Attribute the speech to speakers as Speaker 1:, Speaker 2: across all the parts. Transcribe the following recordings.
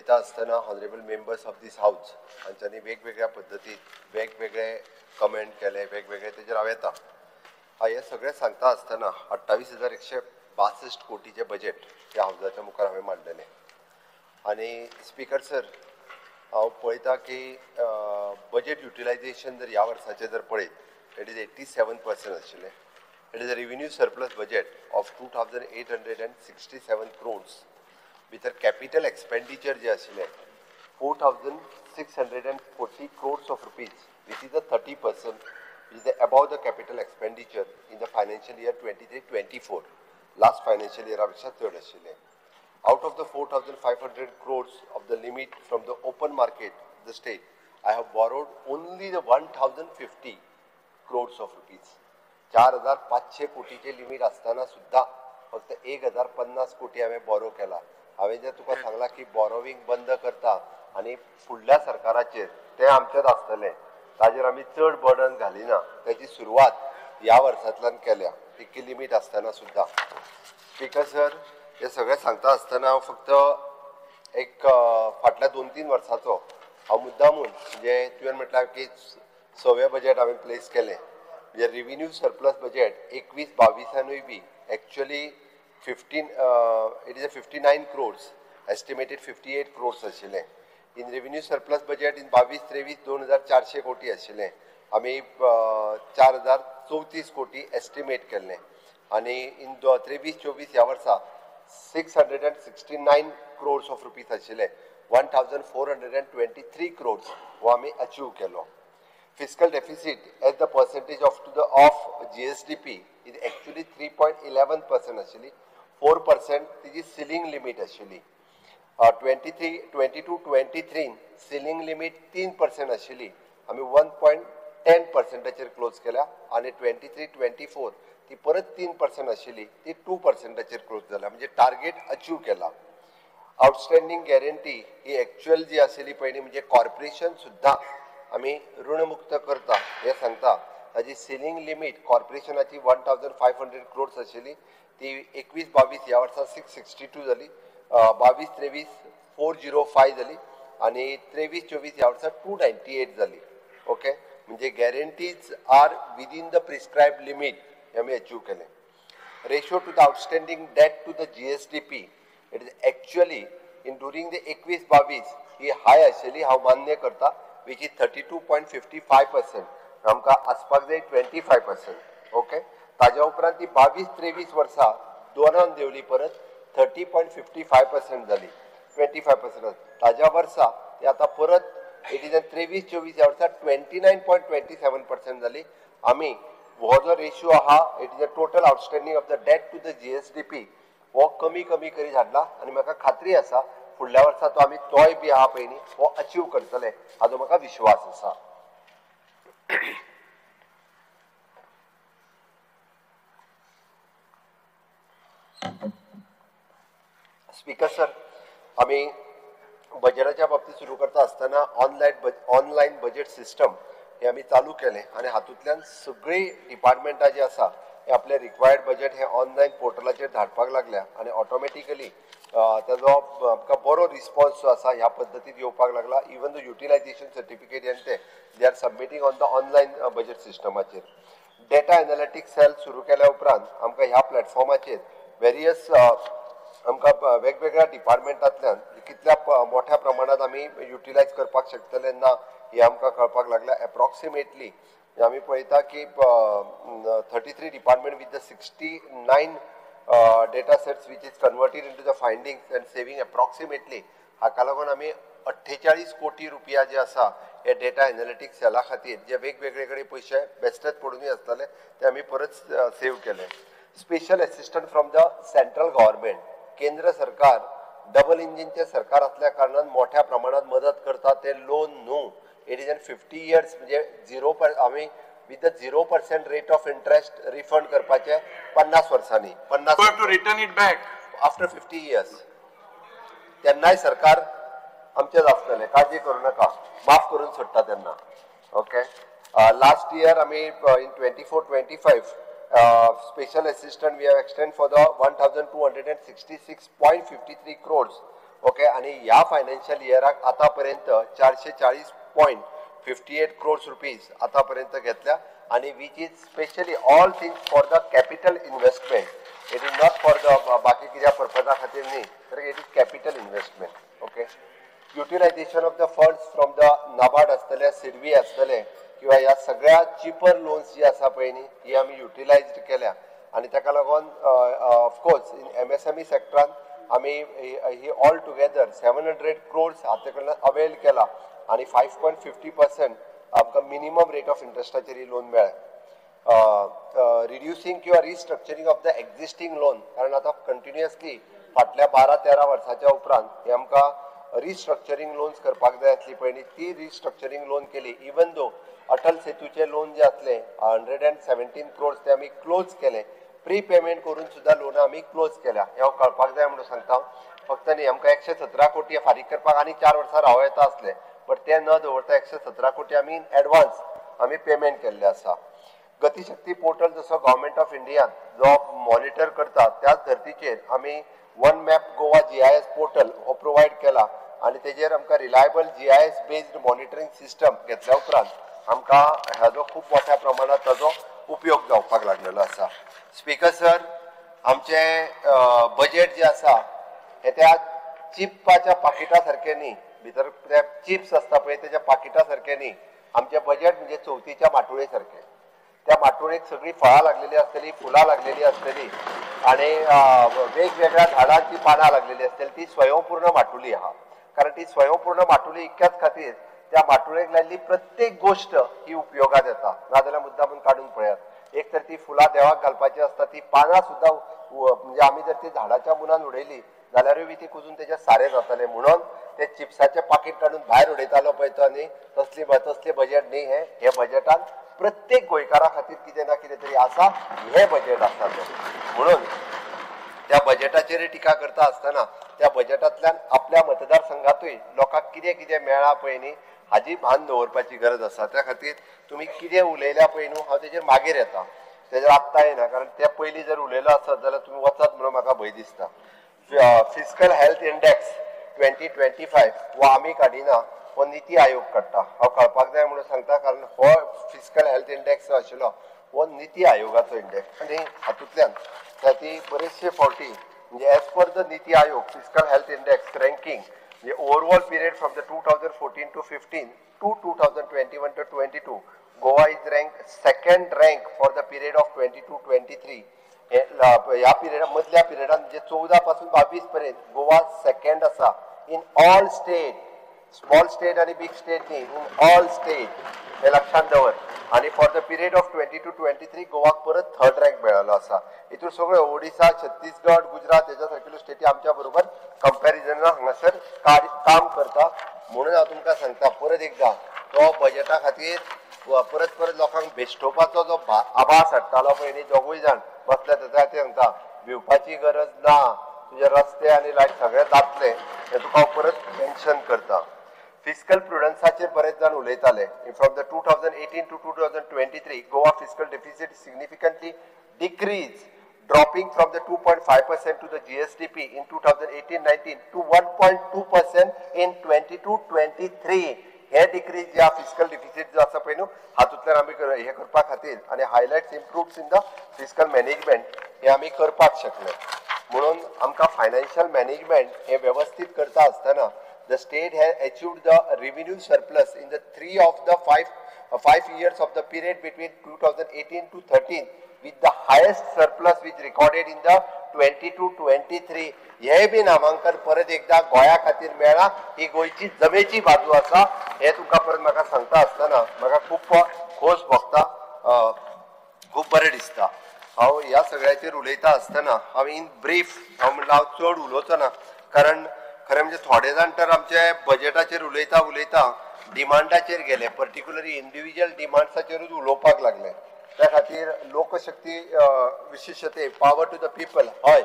Speaker 1: पळयता आसतना honourable members of this house हांच्यांनी वेगवेगळ्या पद्दतीन वेगवेगळे कमेंट केले, वेगवेगळे तेजेर हांव येता. हे सगळें सांगता आसतना 28,162 कोटीचे बजेट ह्या हाऊसाच्या मुखार हांवें मांडलेलें. आनी स्पीकर सर, हांव पळयता की बजेट युटिलायझेशन जर ह्या वर्साचें जर पळयत इट इज 87% आशिल्लें. It is a revenue surplus budget of 2,867 crores. भितर कॅपिटल एक्सपेंडिचर जे आशिल्लें 4,640 crores of rupees, which is a 30%, which is above the capital expenditure in the financial year 23-24. Last financial year पेक्षा चड आशिल्लें. Out of the 4,500 crores of the limit from the open market, the state, I have borrowed only the 1,050 crores of rupees. 4,500 कोटीचे limit असताना सुद्धा फक्त 1,050 कोटी हांवें borrow केला. हांवें जे तुका सांगला की बॉरोविंग बंद करता आनी फुडल्या सरकाराचेर तें आमचेच आसतलें, ताजेर आमी चड बर्डन घालिना. तेची सुरवात ह्या वर्सांतल्यान केल्या, इतकी लिमीट आसतना सुद्धा. स्पीकर सर, हे सगळें सांगता आसतना हांव फक्त एक फाटल्या 2-3 वर्सांचो हांव मुद्दामून म्हणजे तुवें म्हटल्यार की 6वें बजेट हांवें प्लेस केलें. म्हणजे revenue surplus budget 21-22 B actually it is a 59 crores, estimated 58 crores आशिल्लें. In revenue surplus budget in 22-23 2,400 कोटी आशिल्लें. आमी 4,034 कोटी एस्टिमेट केल्लें. आनी इन 23-24 ह्या वर्सा 669 crores of rupees आशिल्लें. 1,423 crores हो आमी अचीव केलो. Fiscal deficit as the percentage of GSDP is actually 3.11% आशिल्ली. 4% तिची ceiling limit आशिल्ली. 22-23 ceiling limit 3% आशिल्ली. आमी 1.10% क्लोज केल्या. आनी 23-24 ती परत 3% आशिल्ली, ती 2% क्लोज जाल्या. म्हणजे टार्गेट अचीव केला. आउटस्टँडिंग गॅरंटी ही एक्चुअल जी आशिल्ली पयलीं म्हणजे कॉर्पोरेशन सुद्धा आमी ऋणमुक्त करता हे सांगता. ताजी सिलिंग लिमीट कॉर्पोरेशनाची 1,500 crores आशिल्ली, ती 21-22 ह्या वर्सा 662 जाली. 22-23 405 जाली. आनी 23-24 ह्या वर्सा 298 जाली. ओके, म्हणजे guarantees are within the prescribed limit हे आमी अचीव केलें. Ratio to the outstanding debt to the GSDP it is actually in during the 21-22 ही हाय आशिल्ली, हांव मान्य करता, which is 32.55%. आमकां आसपाक जाय 25%. ओके, ताज्या उपरांत ती 22-23 वर्सा दोनान देंवली परत 30.55% जाली. 25%. ताज्या वर्सा ती आतां परत 23-24 ह्या वर्सा 29.27% जाली. आमी हो जो रेशियो आहा it is a total outstanding of the debt to the GSDP हो कमी करीत हाडला. आनी म्हाका खात्री आसा फुडल्या वर्सा तो आमी तोय बी आहा पळय न्ही हो अचीव करतले हाजो म्हाका विश्वास आसा. स्पीकर सर, आमी बजेटाच्या बाबतींत सुरू करता आसतना ऑनलायन बजेट सिस्टम हे आमी चालू केलें. आनी हातूंतल्यान सगळीं डिपार्टमेंटां जी आसा हे आपले रिक्वायर्ड बजेट हे ऑनलायन पोर्टलाचेर धाडपाक लागल्या. आनी ऑटोमॅटिकली ताजो आमकां बरो रिस्पॉन्स जो आसा ह्या पद्दतीन येवपाक लागला. Even the utilisation certificate and ते they are submitting on the online budget सिस्टमाचेर. डेटा एनालिटिक्स सेल सुरू केल्या उपरांत आमकां ह्या प्लॅटफॉर्माचेर वेरियस आमकां वेगवेगळ्या डिपार्टमेंटांतल्यान कितल्या मोठ्या प्रमाणात आमी युटिलायज करपाक शकतले ना हे आमकां कळपाक लागल्या. एप्रॉक्सिमेटली आमी पळयता की 33 department with the 69 data sets which is converted into the findings and saving approximately हाका लागून आमी 48 कोटी रुपया जे आसा हे डेटा एनालिटिक्स सेला खातीर जे वेगवेगळे कडेन पयशे बेश्टेच पडूनय आसताले ते आमी परत सेव केले. Special assistant from the central government, केंद्र सरकार डबल इंजिनचे सरकार असल्या कारणान मोठ्या प्रमाणात मदत करता. ते लोन न्हू, इट इज इन 50 years म्हणजे 0% आमी with the 0% rate of interest refund करपाचे 50 वर्सांनी 50
Speaker 2: to return it back
Speaker 1: after 50 years. तेन्नाय सरकार आमचेच आसतले, काळजी करू नका, माफ करून सोडटा तेन्ना. ओके, लास्ट इयर आमी in 24-25 special assistant we have extend for the 1,266.53 crores okay. आणि ह्या फायनान्शियल इयराक आतापर्यंत 440.58 crores रुपीज आतापर्यंत घेतल्या आणि which is specially all things for the capital investment. It is not for the बाकी कित्या पर्पजा खातीर न्ही, तर it is capital investment. Okay. Utilisation of the funds from the NABARD आसतले, सिडबी आसतले किंवा ह्या सगळ्या चिपर लोन्स जी आसा पळय न्ही ही आमी युटिलायज केल्या आणि ताका लागून ऑफकोर्स इन MSME सेक्टरान आमी ही ऑल टुगेदर 700 crores हाते कडल्यान अवेल केला आणि 5.50% आमकां मिनिमम रेट ऑफ इंट्रस्टाचेर ही लोन मेळ्ळें. रिड्युसिंग किंवा restructuring of the existing loan, कारण आता कंटिन्युअसली फाटल्या 12-13 वर्साच्या उपरांत हे आमकां रिस्ट्रक्चरिंग लोन्स करपाक जाय आसली पळय न्ही ती रिस्ट्रक्चरिंग लोन केली. इवन दो अटल सेतूचे लोन जे आसले 117 crores ते आमी क्लोज केले. प्री पेमेंट करून सुद्धा लोन आमी क्लोज केल्या. हे कळपाक जाय म्हणून सांगता. फक्त न्ही आमकां 117 कोटी फारीक करपाक आनी 4 वर्सां रावं येता आसले, बट ते न दवरता 117 कोटी आमी इन एडवान्स आमी पेमेंट केल्ले आसा. गतीशक्ती पोर्टल जसो गव्हर्मेंट ऑफ इंडियान जो मॉनिटर करता त्याच धर्तीचेर आमी one map Goa GIS portal हो प्रोवायड केला आणि तेजेर आमकां reliable GIS based monitoring system घेतल्या उपरांत आमकां हाजो खूब मोठ्या प्रमाणात ताजो उपयोग जावपाक लागलेलो आसा. स्पीकर सर, आमचे बजेट जे आसा हे त्या चिप्पाच्या पाकिटा सारखे न्ही, भितर ते चिप्स आसता पळय तेच्या पाकिटा सारखे न्ही. आमचे बजेट म्हणजे चवथीच्या माटोळे सारखे. त्या माटोळेक सगळी फळां लागलेली आसतली, फुलां लागलेली आसतली आणि वेगवेगळ्या झाडांची पानां लागलेली आसतली. ती स्वयंपूर्ण माटुली आहा. कारण ती स्वयंपूर्ण माटुली इतक्याच खातीर त्या माटुळेक लायल्ली प्रत्येक गोष्ट ही उपयोगात येता. नाजाल्यार मुद्दामून काडून पळयात. एक तर ती फुलां देवाक घालपाची आसता, ती पानां सुद्दां म्हणजे आमी जर ती झाडाच्या मुनान उडयली जाल्यारूय बी ती कुजून तेजे सारें जातले. म्हणून ते चिप्साचे पाकीट काडून भायर उडयतालो पळय तो न्ही तसले बजेट न्ही हे बजेटान प्रत्येक गोंयकारा खातीर कितें ना कितें तरी आसा. हे बजेट आसा ते. म्हणून त्या बजेटाचेर टिका करता आसतना त्या बजेटांतल्यान आपल्या मतदारसंघातूय लोकांक कितें कितें मेळ्ळा पळय न्ही हाजी भान दवरपाची गरज आसा. त्या खातीर तुमी कितें उलयल्या पळय न्हू हांव तेजेर मागीर येता. तेजेर आत्तां येना, कारण ते पयलीं जर उलयलो आसत जाल्यार तुमी वचत म्हणून म्हाका भंय दिसता. फिस्कल हेल्थ इंडेक्स 2025 हो आमी काडिना, हो नीती आयोग काडटा. हांव कळपाक जाय म्हणून सांगता, कारण हो फिस्कल हेल्थ इंडेक्स आशिल्लो हो नीती आयोगाचो इंडेक्स आणि हातूंतल्यान ती बरेचशे फावटी म्हणजे as per the NITI Aayog fiscal health index ranking म्हणजे overall period from the 2014 to 15 to 2021 to 22 Goa is rank second rank for the period of 22-23. ह्या पिरियडा मदल्या पिरियडान म्हणजे 14 पासून 22 पर्यंत गोवा सेकंड आसा in all state. Small state आणि बिग स्टेट न्ही, इन ऑल स्टेट. हे लक्षात दवर. आणि फॉर द पिरियड ऑफ 22-23 गोवाक परत थर्ड रँक मेळ्ळलो आसा. हितून सगळ्यो ओडिसा, छत्तीसगड, गुजरात हेच्या सारकेल्यो स्टेटी आमच्या बरोबर कंपॅरिजनान हांगासर काम करता. म्हणून हांव तुमकां सांगता परत एकदां तो बजेटा खातीर परत लोकांक बेश्टोवपाचो जो आभास हाडटालो पळय न्ही दोगूय जाण बसले तेच्या खातीर सांगता भिवपाची गरज ना. तुझे रस्ते आणि लायट सगळे जातले हे तुका परत मेन्शन करता. फिस्कल प्रुडन्साचेर बरेच जाण उलयताले. From the 2018 to 2023 Goa fiscal deficit significantly decrease, dropping from the 2.5% to the GSDP in 2018-19 to 1.2% in 22-23. हे डिक्रीज या फिस्कल डिफिसिट जो आसा पळय न्हू हातूंतल्यान आमी हे करपा खातीर आणि highlights improved in the fiscal management हे आमी करपाक शकले. म्हणून आमकां फायनान्शियल मॅनेजमेंट हे व्यवस्थित करता आसतना the state has achieved the revenue surplus in the 3 of the 5 years of the period between 2018 to 13 with the highest surplus which recorded in the 22-23. हे बी नामांकन परत एकदा गोंया खातीर मेळ्ळा. ही गोंयची जमेची बाजू आसा. हे तुमकां परत म्हाका सांगता आसतना म्हाका खूब खोस भोगता, खूब बरें दिसता. हांव ह्या सगळ्याचेर उलयता आसतना हांव इन ब्रीफ हांव म्हणल्यार हांव चड उलोवचो ना, कारण खरें म्हणजे थोडे जाण तर आमच्या बजेटाचेर उलयता डिमांडाचेर गेले, पर्टिक्युलरी इंडिव्हिज्युअल डिमांड्साचेरूच उलोवपाक लागले. त्या खातीर लोकशक्ती विशेषते पॉवर टू द पीपल, हय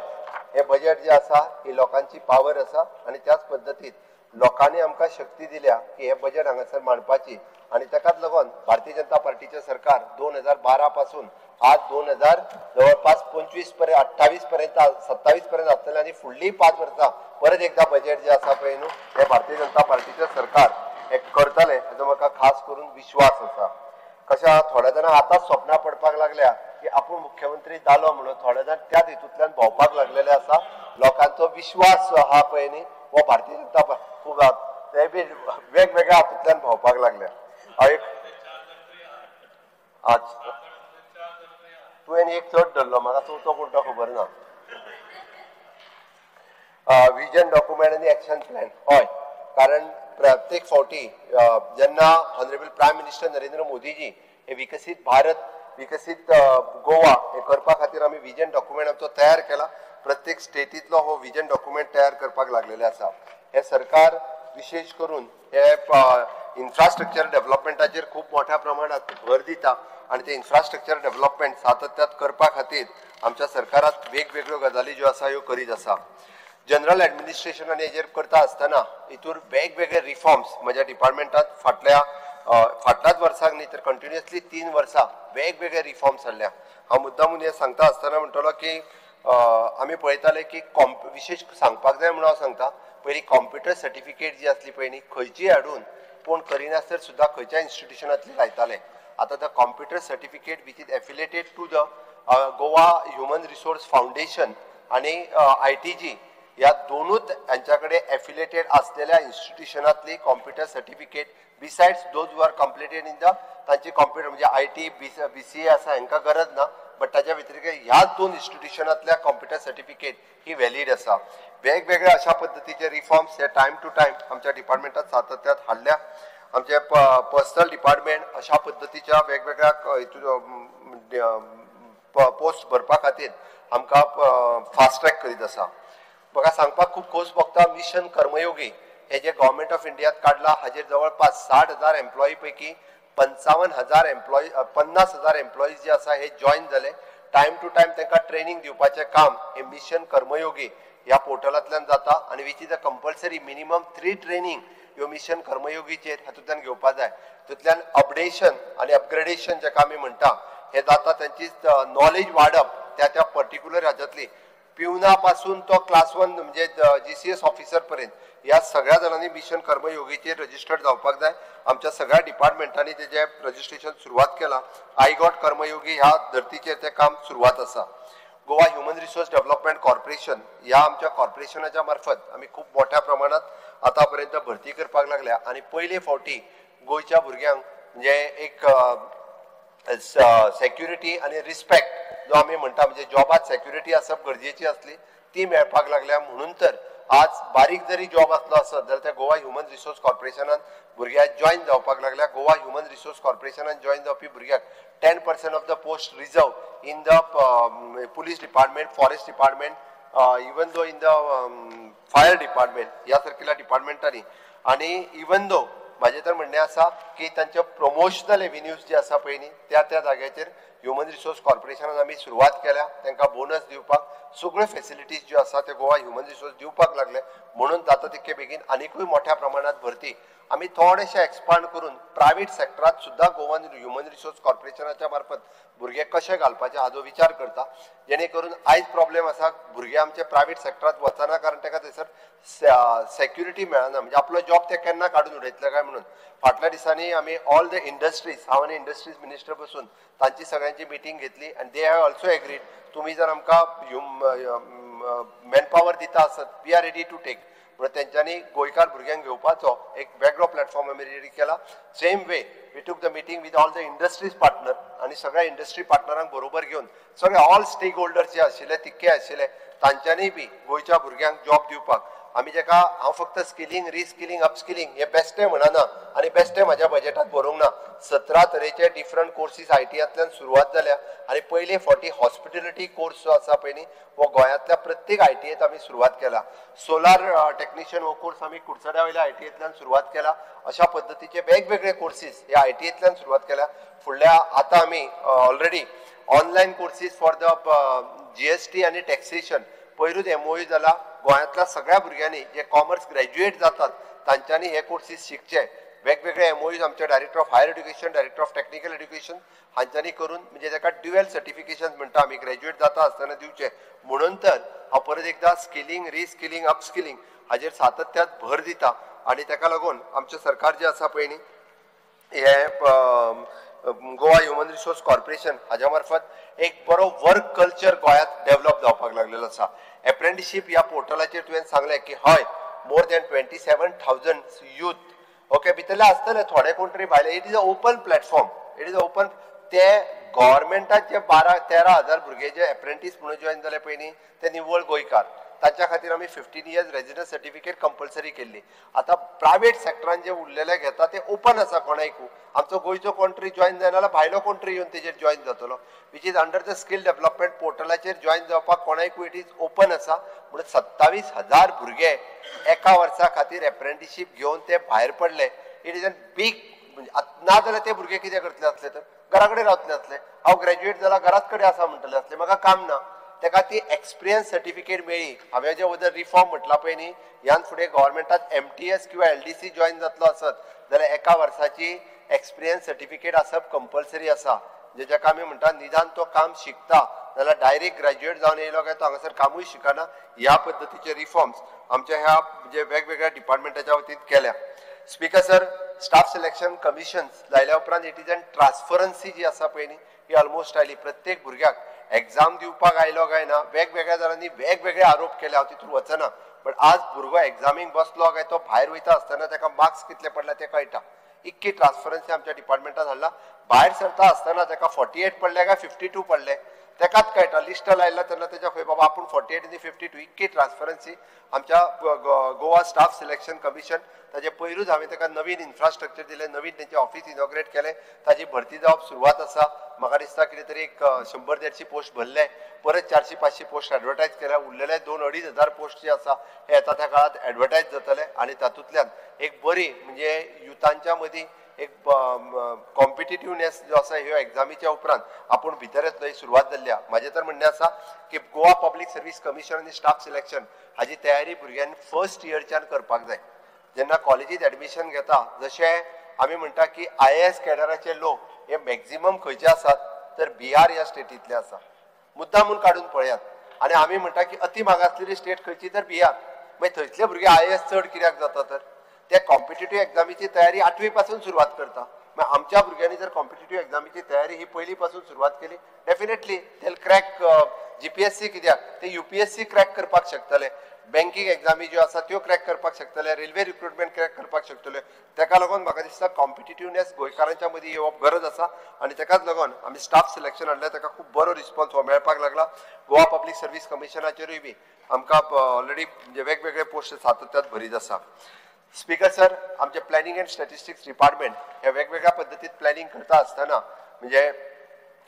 Speaker 1: हे बजेट जे आसा ही लोकांची पॉवर आसा आणि त्याच पद्दतीन लोकांनी आमकां शक्ती दिल्या की हे बजेट हांगासर मांडपाची. आणि ताकाच लागून भारतीय जनता पार्टीचे सरकार 2012 पासून आज 2000 जवळपास 25 पर्यंत 28 पर्यंत 27 पर्यंत असलेले आणि फुडली 5 वर्सां परत एकदा बजेट जे आसा पळय न्हू हे भारतीय जनता पार्टीचे सरकार हे करतले हाजो म्हाका खास करून विश्वास आसा. कशें आहा थोड्या जाणांक आतांच स्वप्नां पडपाक लागल्या की आपूण मुख्यमंत्री जालो म्हणून थोडे जाण त्याच हितूंतल्यान भोंवपाक लागलेले आसा. लोकांचो विश्वास जो आहा पळय न्ही हो भारतीय जनता खूब ते बी वेगवेगळ्या हातूंतल्यान भोंवपाक लागल्या. तुवें एक चड धरलो म्हाका चवथो कोणतो खबर ना. विजन डॉक्युमेंट आनी एक्शन प्लॅन हय कारण प्रत्येक फावटी जेन्ना honourable prime minister Narendra Modiji हे विकसीत भारत विकसीत गोवा हे करपा खातीर आमी विजन डॉक्युमेंट आमचो तयार केला. प्रत्येक स्टेटीतलो हो विजन डॉक्युमेंट तयार करपाक लागलेले आसा. हे सरकार विशेष करून हे इन्फ्रास्ट्रक्चर डेव्हलपमेंटाचेर खूब मोठ्या प्रमाणात भर दिता आणि ते इन्फ्रास्ट्रक्चर डेव्हलपमेंट सातत्यात करपा खातीर आमच्या सरकारात वेगवेगळ्यो गजाली ज्यो आसा ह्यो करीत आसा. जनरल ऍडमिनिस्ट्रेशन आनी हेजेर करता आसतना हितूर वेगवेगळे रिफॉर्म्स म्हज्या डिपार्टमेंटात फाटल्याच वर्साक न्ही तर कंटिन्युअसली 3 वर्सां वेगवेगळे रिफॉर्म्स हाडल्या. हांव मुद्दामून हे सांगता आसतना म्हणटलो की आमी पळयताले की विशेष सांगपाक जाय म्हणून हांव सांगता पयलीं कॉम्प्युटर सर्टिफिकेट जी आसली पळय न्ही खंयचीय हाडून कोण करिनासर सुद्दां खंयच्या इन्स्टिट्युशनांतली लायताले. आतां the computer certificate which is affiliated to the Goa human resource foundation आणि ITG या दोनूच यांच्याकडे एफिलेटेड असलेल्या इन्स्टिट्युशनातली computer certificate besides those who are completed in the तांची कॉम्प्युटर म्हणजे IT BCA आसा हांकां गरज ना बट ताच्या व्यतिरिक्त ह्या दोन इन्स्टिट्युशनातल्या कॉम्प्युटर सर्टिफिकेट ही व्हॅलिड आसा. वेगवेगळ्या अशा पद्धतीचे रिफॉर्म्स हे टायम टू टायम आमच्या डिपार्टमेंटात सातत्यात हाडल्या. आमचे पर्सनल डिपार्टमेंट अशा पद्धतीच्या वेगवेगळ्या पोस्ट भरपा खातीर आमकां फास्ट ट्रॅक करीत आसा. म्हाका सांगपाक खूब खोस भोगता मिशन कर्मयोगी हे जे गव्हर्मेंट ऑफ इंडियात काडला हाजेर जवळपास 60,000 एम्प्लॉई पैकी 55,000 एम्प्लॉई 50,000 एम्प्लॉईज जे आसा हे जॉईन जाले. टायम टू टायम तांकां ट्रेनिंग दिवपाचें काम हे मिशन कर्मयोगी ह्या पोर्टलांतल्यान जाता आणि which is a compulsory minimum 3 training ह्यो मिशन कर्मयोगीचेर हातूंतल्यान घेवपाक जाय. तितूंतल्यान अपडेशन आणि अपग्रेडेशन जेका आमी म्हणटा हे जाता त्यांची नॉलेज वाडप त्या पर्टिक्युलर हाज्यातली पिवना पासून तो क्लास 1 म्हणजे GCS ऑफिसर पर्यंत या सगळ्या जणांनी मिशन कर्मयोगीचेर रजिस्टर्ड जावपाक जाय. आमच्या सगळ्या डिपार्टमेंटांनी तेजे रजिस्ट्रेशन सुरवात केला. आय गॉट कर्मयोगी ह्या धर्तीचेर ते काम सुरवात आसा. Goa human resource development corporation ह्या आमच्या कॉर्पोरेशनाच्या मार्फत आमी खूब मोठ्या प्रमाणात आतापर्यंत भरती करपाक लागल्या आणि पयले फावटी गोंयच्या भुरग्यांक म्हणजे एक सेक्युरिटी आणि रिस्पेक्ट जो आमी म्हणटा म्हणजे जॉबात सेक्युरिटी आसप गरजेची असली ती मेळपाक लागल्या. म्हणून तर आज बारीक जरी जॉब असलो आसत जाल्यार त्या गोवा ह्युमन रिसोर्स कॉर्पोरेशनान भुरग्यां जॉईन जावपाक लागल्या. गोवा ह्युमन रिसोर्स कॉर्पोरेशनान जॉईन जावपी भुरग्यांक 10% of the post reserve in the police department, forest department, even though in the fire department ह्या सारकिल्या डिपार्टमेंटांनी आणि इवन दो माझे तर म्हणणे आसा की तांचे प्रमोशनल एव्हेन्यूज जे आसा पळय न्ही त्या जाग्याचेर ह्युमन रिसोर्स कॉर्पोरेशनान आमी सुरवात केल्या. तांकां बोनस दिवपाक सगळ्यो फॅसिलिटीज ज्यो आसा ते गोवा ह्युमन रिसोर्स दिवपाक लागले. म्हणून जाता तितके बेगीन आनीकूय मोठ्या प्रमाणात भरती आमी थोडेशे एक्सपांड करून प्रायव्हेट सेक्टरात सुद्धा गोवन ह्युमन रिसोर्स कॉर्पोरेशनाच्या मार्फत भुरगे कशे घालपाचे हाजो विचार करता. जेणे करून आयज प्रॉब्लेम आसा भुरगे आमचे प्रायव्हेट सेक्टरात वचना कारण ताका थंयसर सेक्युरिटी मेळना म्हणजे आपलो जॉब ते केन्ना काडून उडयतले काय म्हणून. फाटल्या दिसांनी आमी ऑल द इंडस्ट्रीज हांव आनी इंडस्ट्रीज मिनिस्टर बसून तांची सगळ्यांची मिटींग घेतली आनी दे हॅव ऑल्सो एग्रीड तुम्ही जर आमकां मॅनपॉवर दिता आसत we are ready to take म्हणून तेंच्यांनी गोंयकार भुरग्यांक घेवपाचो एक वेगळो प्लॅटफॉर्म आमी रेडी केला. Same way we took the meeting with all the industries partner आणि सगळ्या इंडस्ट्री पार्टनरांक बरोबर घेवन सगळे ऑल स्टेक होल्डर्स जे आशिल्ले तितके आशिल्ले तांच्यांनी बी गोंयच्या भुरग्यांक जॉब दिवपाक आमी जेका हांव फक्त स्किलिंग रिस्किलिंग अपस्किलिंग हे बेस्टे म्हणना आणि बेस्टे म्हाज्या बजेटात बरोवंक ना. 17 तरेचे डिफरंट कोर्सीस ITआंतल्यान सुरवात जाल्या आणि पयले फावटी हॉस्पिटॅलिटी कोर्स जो आसा पळय न्ही हो गोंयांतल्या प्रत्येक ITआंत आमी सुरवात केला. सोलार टेक्निशियन हो कोर्स आमी कुडचड्या वयल्या ITआंतल्यान सुरवात केला. अशा पद्धतीचे वेगवेगळे कोर्सीस ह्या ITआंतल्यान सुरवात केल्या. फुडल्या आतां आमी already online courses for the GST आणि टॅक्सेशन पयरूच MOU जाला. गोंयांतल्या सगळ्या भुरग्यांनी जे कॉमर्स ग्रॅज्युएट जातात तांच्यांनी हे कोर्सीस शिकचे. वेगवेगळे एमओयूज आमचे director of higher education, director of technical education हांच्यांनी करून म्हणजे ताका ड्युअल सर्टिफिकेशन म्हणटा आमी ग्रॅज्युएट जाता आसतना दिवचे म्हणून तर हांव परत एकदा स्किलिंग रिस्किलिंग अपस्किलिंग हाजेर सातत्यात भर दिता आनी ताका लागून आमचें सरकार जें आसा पळय न्ही हे गोवा ह्युमन रिसोर्स कॉर्पोरेशन हाज्या मार्फत एक बरो वर्क कल्चर गोंयांत डेव्हलप जावपाक लागलेलो आसा. एप्रेंटिसशीप ह्या पोर्टलाचेर तुवें सांगलें की हय मोर दॅन 27,000 यूथ ओके भितरले आसतले थोडे कोण तरी भायले. It is a open platform, it is open. ते गव्हर्मेंटात जे 12-13,000 भुरगे जे एप्रेंटीस म्हणून जॉईन जाले पळय न्ही ते निव्वळ गोंयकार. ताच्या खातीर आमी 15 इयर्स रेजिडन्स सर्टिफिकेट कंपल्सरी केल्ली. आतां प्रायवेट सेक्टरान जे उरलेले घेता ते ओपन आसा कोणायकू. आमचो गोंयचो कोण तरी जॉईन जायना जाल्यार भायलो कोण तरी येवन तेजेर जॉईन जातलो. Which is under the skill development पोर्टलाचेर जॉईन जावपाक कोणायकू इट इज ओपन आसा. म्हणून 27,000 भुरगे एका वर्सा खातीर एप्रेंटिसशीप घेवन ते भायर पडले. इट इज अ बिग म्हणजे ना जाल्यार ते भुरगे कितें करतले आसले तर घरा कडेन रावतले आसले. हांव ग्रॅज्युएट जाला घराच कडेन आसा म्हणटले आसले म्हाका काम ना. ताका ती एक्सपिरियन्स सर्टिफिकेट मेळ्ळी. हांवें जे उदर रिफॉर्म म्हटला पळय न्ही ह्यान फुडें गव्हर्मेंटात MTS किंवा LDC जॉईन जातलो आसत जाल्यार एका वर्साची एक्सपिरियन्स सर्टिफिकेट आसप कंपल्सरी आसा. जेका आमी म्हणटा निदान तो काम शिकता जाल्यार डायरेक्ट ग्रॅज्युएट जावन येयलो काय तो हांगासर कामूय शिकना. ह्या पद्दतीचे रिफॉर्म्स आमच्या ह्या म्हणजे वेगवेगळ्या डिपार्टमेंटाच्या वतीन केल्या. Speaker sir staff selection commissions लायल्या उपरांत इट इज अन ट्रान्सफरन्सी जी आसा पळय न्ही ही ऑलमोस्ट आयली. प्रत्येक भुरग्याक एग्जाम दिवपाक आयलो काय ना वेगवेगळ्या जाणांनी वेगवेगळे आरोप केले. हांव तितून वचना बट आज भुरगो एग्जामीक बसलो काय तो भायर वयता आसतना ताका मार्क्स कितले पडले ते कळटा. इतकी ट्रान्सफरन्सी आमच्या डिपार्टमेंटान हाडला. भायर सरता आसतना ताका 48 पडले काय 52 पडले तेकाच कळटा. लिस्ट लायला तेन्ना तेच्या खंय बाबा आपूण 48 आनी 52 इतकी ट्रान्सफरन्सी आमच्या गोवा स्टाफ सिलेक्शन कमिशन. ताजे पयरूच हांवें ताका नवीन इन्फ्रास्ट्रक्चर दिलें, नवीन तेंचें ऑफिस इनॉग्रेट केलें. ताजी भरती जावप सुरवात आसा. म्हाका दिसता कितें तरी एक 100-150 पोस्ट भरले. परत 400-500 पोस्ट एडवर्टायज केल्या. उरलेले 2-2,500 पोस्ट जे आसा हे येता त्या काळात एडवर्टायज जातले आनी तातूंतल्यान एक बरी म्हणजे युथांच्या मदीं एक कॉम्पिटिटिवनेस जो आसा ह्यो एग्जामीच्या उपरांत आपूण भितर येतलो ही सुरवात जाल्ली. म्हाजें तर म्हणणें आसा की गोवा पब्लीक सर्वीस कमिशन आनी स्टाफ सिलेक्शन हाजी तयारी भुरग्यांनी फर्स्ट इयरच्यान करपाक जाय. जेन्ना कॉलेजीत एडमिशन घेता जशें आमी म्हणटा की IAS कॅडराचे लोक हे मॅक्झिमम खंयचे आसात तर बिहार ह्या स्टेटींतले आसा. मुद्दामून काडून पळयात. आनी आमी म्हणटा की अति मागासलेली स्टेट खंयची तर बिहार. मागीर थंयसले भुरगे IAS चड कित्याक जाता तर ते कॉम्पिटिटिव्ह एग्जामीची तयारी 8वी पासून सुरवात करता. मागीर आमच्या भुरग्यांनी जर कॉम्पिटिटिव्ह एग्जामीची तयारी ही पयली पासून सुरवात केली डेफिनेटली ते क्रॅक GPSC कित्याक ते UPSC क्रॅक करपाक शकतले. बँकींग एग्जामी ज्यो आसा त्यो क्रॅक करपाक शकतले. रेल्वे रिक्रुटमेंट क्रॅक करपाक शकतले. ताका लागून म्हाका दिसता कॉम्पिटिटिवनेस गोंयकारांच्या मदीं येवप गरज आसा आनी ताकाच लागून आमी स्टाफ सिलेक्शन हाडलें. ताका खूब बरो रिस्पॉन्स हो मेळपाक लागला. गोवा पब्लीक सर्वीस कमिशनाचेरूय बी आमकां ऑलरेडी म्हणजे वेगवेगळे पोस्ट सातत्यात भरीत आसा. स्पीकर सर आमचे प्लॅनिंग एंड स्टॅटिस्टिक्स डिपार्टमेंट हे वेगवेगळ्या पद्दतीन प्लॅनिंग करता आसतना म्हणजे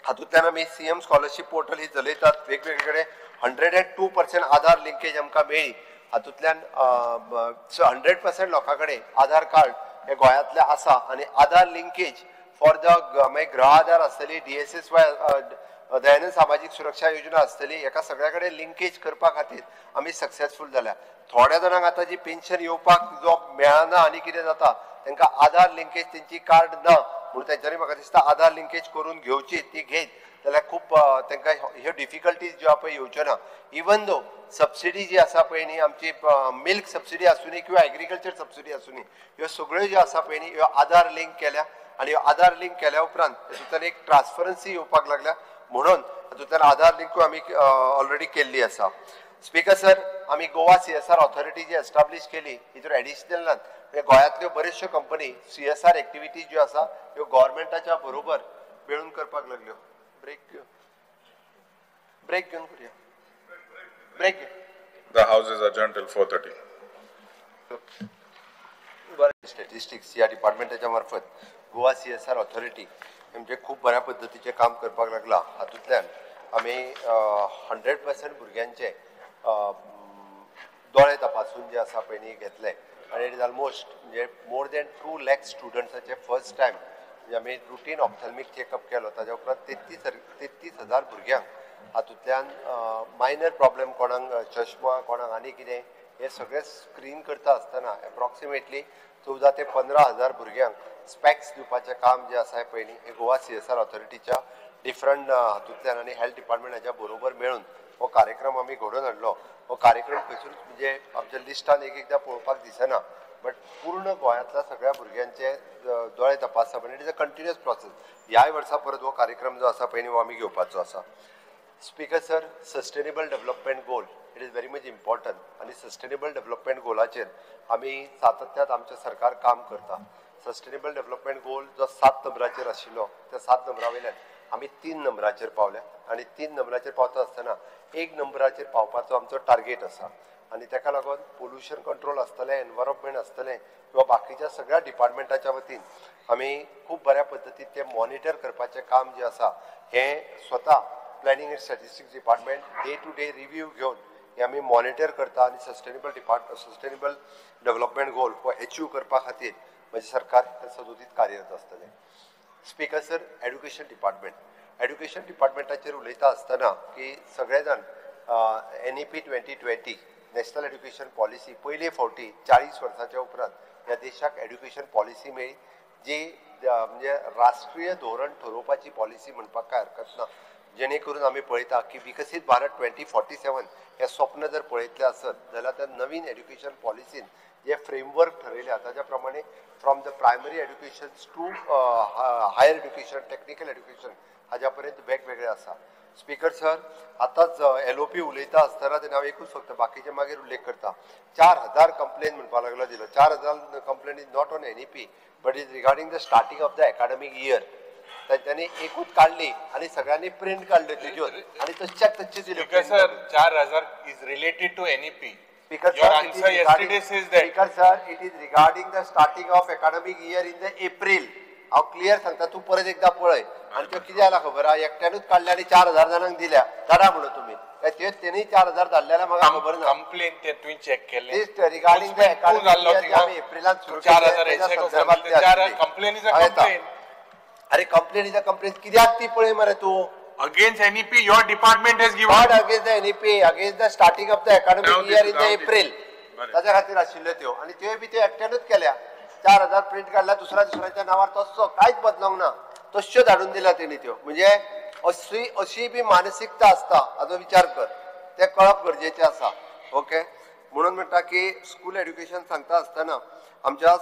Speaker 1: हातूंतल्यान आमी CM स्कॉलरशीप पोर्टल ही चलयतात. वेगवेगळे 102% आधार लिंकेज आमकां मेळ्ळी. हातूंतल्यान 100% लोकां कडेन आधार कार्ड हे गोंयांतले आसा आनी आधार लिंकेज फॉर द मागीर गृह आधार आसतली DSSY दयानंद सामाजीक सुरक्षा योजना आसतली हेका सगळ्या कडेन लिंकेज करपा खातीर आमी सक्सेसफूल जाल्या. थोड्या जाणांक आतां जी पेन्शन येवपाक जो मेळना आनी कितें जाता तांकां आधार लिंकेज तेंची कार्ड ना म्हणून तेंच्यांनी म्हाका दिसता आधार लिंकेज करून घेवची. ती घेत जाल्यार खूब तांकां ह्यो डिफिकल्टीज ज्यो पळय येवच्यो ना. इवन दो सबसिडी जी आसा पळय न्ही आमची मिल्क सबसिडी आसूं दी किंवा एग्रीकल्चर सबसिडी आसूं दी ह्यो सगळ्यो ज्यो आसा पळय न्ही ह्यो आधार लिंक केल्या आनी ह्यो आधार लिंक केल्या उपरांत तातूंतल्यान एक ट्रान्सपरन्सी येवपाक लागल्या म्हणून तातूंतल्यान आधार लिंकूय आमी ऑलरेडी केल्ली आसा. स्पीकर सर आमी गोवा CSR ऑथॉरिटी जी एस्टाब्लीश केली हितून एडिशनलान गोंयांतल्यो बऱ्योचश्यो कंपनी CSR एक्टिविटीज ज्यो आसा ह्यो गव्हर्मेंटाच्या बरोबर मेळून करपाक लागल्यो. ब्रेक घेवन करुया. ब्रेक घे.
Speaker 2: The house is adjourned till 4:30.
Speaker 1: Statistics ह्या डिपार्टमेंटाच्या मार्फत गोवा CSR ऑथॉरिटी म्हणजे खूब बऱ्या पद्दतीचें काम करपाक लागला. हातूंतल्यान आमी 100% भुरग्यांचे दोळे तपासून जे आसा पळय न्ही घेतले आनी इट इज ऑलमोस्ट म्हणजे मोर दॅन 2 लाख स्टुडंट्साचे फर्स्ट टायम म्हणजे आमी रुटीन ऑप्थॅल्मिक चेकअप केलो. ताज्या उपरांत 33,000 भुरग्यांक हातूंतल्यान मायनर प्रॉब्लेम कोणाक चश्मा कोणाक आनी कितें हे सगळे स्क्रीन करता आसतना एप्रॉक्सिमेटली 14 ते 15,000 भुरग्यांक स्पॅक्स दिवपाचें काम जे आसा पळय न्ही हे गोवा CSR ऑथॉरिटीच्या डिफरंट हातूंतल्यान आनी हेल्थ डिपार्टमेंट हाच्या बरोबर मेळून हो कार्यक्रम आमी घडोवन हाडलो. हो कार्यक्रम खंयसूरच म्हणजे आमच्या लिस्टान एकदां पळोवपाक दिसना, बट पूर्ण गोंयांतल्या सगळ्या भुरग्यांचे दोळे तपासप आनी it is a continuous process. ह्याय वर्सा परत हो कार्यक्रम जो आसा पळय न्ही हो आमी घेवपाचो आसा. Speaker sir, sustainable development goal it is very much important आनी सस्टेनेबल डेव्हलपमेंट गोलाचेर आमी सातत्यान आमचें सरकार काम करता. सस्टेनेबल डेव्हलपमेंट गोल जो 7 नंबराचेर आशिल्लो त्या 7 नंबरा वयल्यान आमी 3 नंबराचेर पावल्या आनी 3 नंबराचेर पावता आसतना 1 नंबराचेर पावपाचो आमचो टार्गेट आसा. आनी ताका लागून पोल्युशन कंट्रोल आसतलें, एनवायरमेंट आसतलें किंवा बाकीच्या सगळ्या डिपार्टमेंटाच्या वतीन आमी खूब बऱ्या पद्दतीन तें मॉनिटर करपाचें काम जें आसा हें स्वता planning and statistics department day to day review घेवन हे आमी मॉनिटर करता आनी सस्टेनेबल डेव्हलपमेंट गोल हो अचीव करपा खातीर म्हजें सरकार सदोदीत कार्यरत आसतलें. स्पीकर सर, एड्युकेशन डिपार्टमेंटाचेर उलयता आसतना की सगळे जाण NEP 2020 नॅशनल एड्युकेशन पॉलिसी पयले फावटी 40 वर्सांच्या उपरांत ह्या देशाक एड्युकेशन पॉलिसी मेळ्ळी जी म्हणजे राष्ट्रीय धोरण ठरोवपाची पॉलिसी म्हणपाक काय हरकत ना. जेणे करून आमी पळयता की विकसीत भारत 2047 हें स्वप्न जर पळयतलें आसत जाल्यार त्या नवीन एड्युकेशन पॉलिसीन जे फ्रेमवर्क ठरयल्या ताच्या प्रमाणे from the primary education to higher education, technical education हाज्या पर्यंत वेगवेगळे आसा. स्पीकर सर, आतांच LOP उलयता आसतना तेणे हांव एकूच फक्त बाकीचे मागीर उल्लेख करता. 4,000 कंप्लेन म्हणपा लागलो दिलो. 4,000 complain is not on NEP but is regarding the starting of the academic year. त्यांनी एकूच काढली आणि सगळ्यांनी प्रिंट काढले तिच्यो आणि तशेच्या तशें दिले.
Speaker 3: Sir 4,000 is related to NEP.
Speaker 1: Speaker
Speaker 3: Your
Speaker 1: sir,
Speaker 3: answer yesterday says that.
Speaker 1: Speaker sir, it is regarding the starting of academic year in the April. हांव क्लियर सांगता, तू परत एकदा पळय. आणि त्यो कितें जाला खबर आहा, एकट्यानूच काडल्या आनी 4,000 जाणांक दिल्या धाडा म्हणून तुमी. तेच तेणी 4,000 धाडलेल्या म्हाका खबर ना.
Speaker 3: कंप्लेन ते तुवें चेक केले.
Speaker 1: रिगार्डिंग द एकाडेमिक इयर आमी एप्रिलांत सुरू केले.
Speaker 3: 4,000 कंप्लेन इज अ कंप्लेन.
Speaker 1: अरे कंप्लेन इज अ कंप्लेन कित्याक ती पळय मरे तू.
Speaker 3: Against NEP, your department has given.
Speaker 1: Not against the NEP, against the starting of the academic year in the April. ताच्या खातीर आशिल्ल्यो त्यो आनी त्यो बी त्यो एकट्यानूच केल्या. 4,000 प्रिंट काडल्या दुसऱ्याच्या नांवार तसो कांयच बदलूंक ना. तश्यो धाडून दिल्या तेणी त्यो. म्हणजे अशी बी मानसिकता आसता हाचो विचार कर. तें कळप गरजेचें आसा. ओके, म्हणून म्हणटा की स्कूल एड्युकेशन सांगता आसतना आमच्या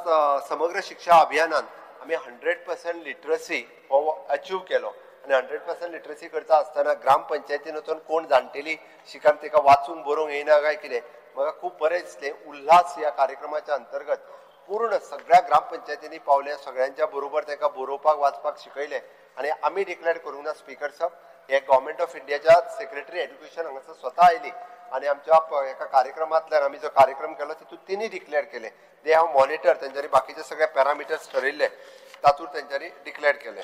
Speaker 1: समग्र शिक्षा अभियानान आमी 100% लिटरसी हो अचीव केलो. आणि 100% लिटरसी करता आसतना ग्रामपंचायतीन वचून कोण जाणटेली शिकान ताका वाचून बरोवंक येयना काय कितें म्हाका खूब बरें दिसलें. उल्हास ह्या कार्यक्रमाच्या अंतर्गत पूर्ण सगळ्या ग्रामपंचायतींनी पावले, सगळ्यांच्या बरोबर ताका बरोवपाक वाचपाक शिकयलें आनी आमी डिक्लेअर करूंक ना. स्पीकर साहेब, हे गव्हर्मेंट ऑफ इंडियाच्या सेक्रेटरी एड्युकेशन हांगासर स्वता आयली आनी आमच्या एका कार्यक्रमांतल्यान आमी जो कार्यक्रम केलो तितूंत तिणी डिक्लेअर केलें. दे हॅव मॉनिटर, तेंच्यांनी बाकीचे सगळे पॅरामिटर्स ठरयल्ले तातूंत तेंच्यांनी डिक्लेअर केलें.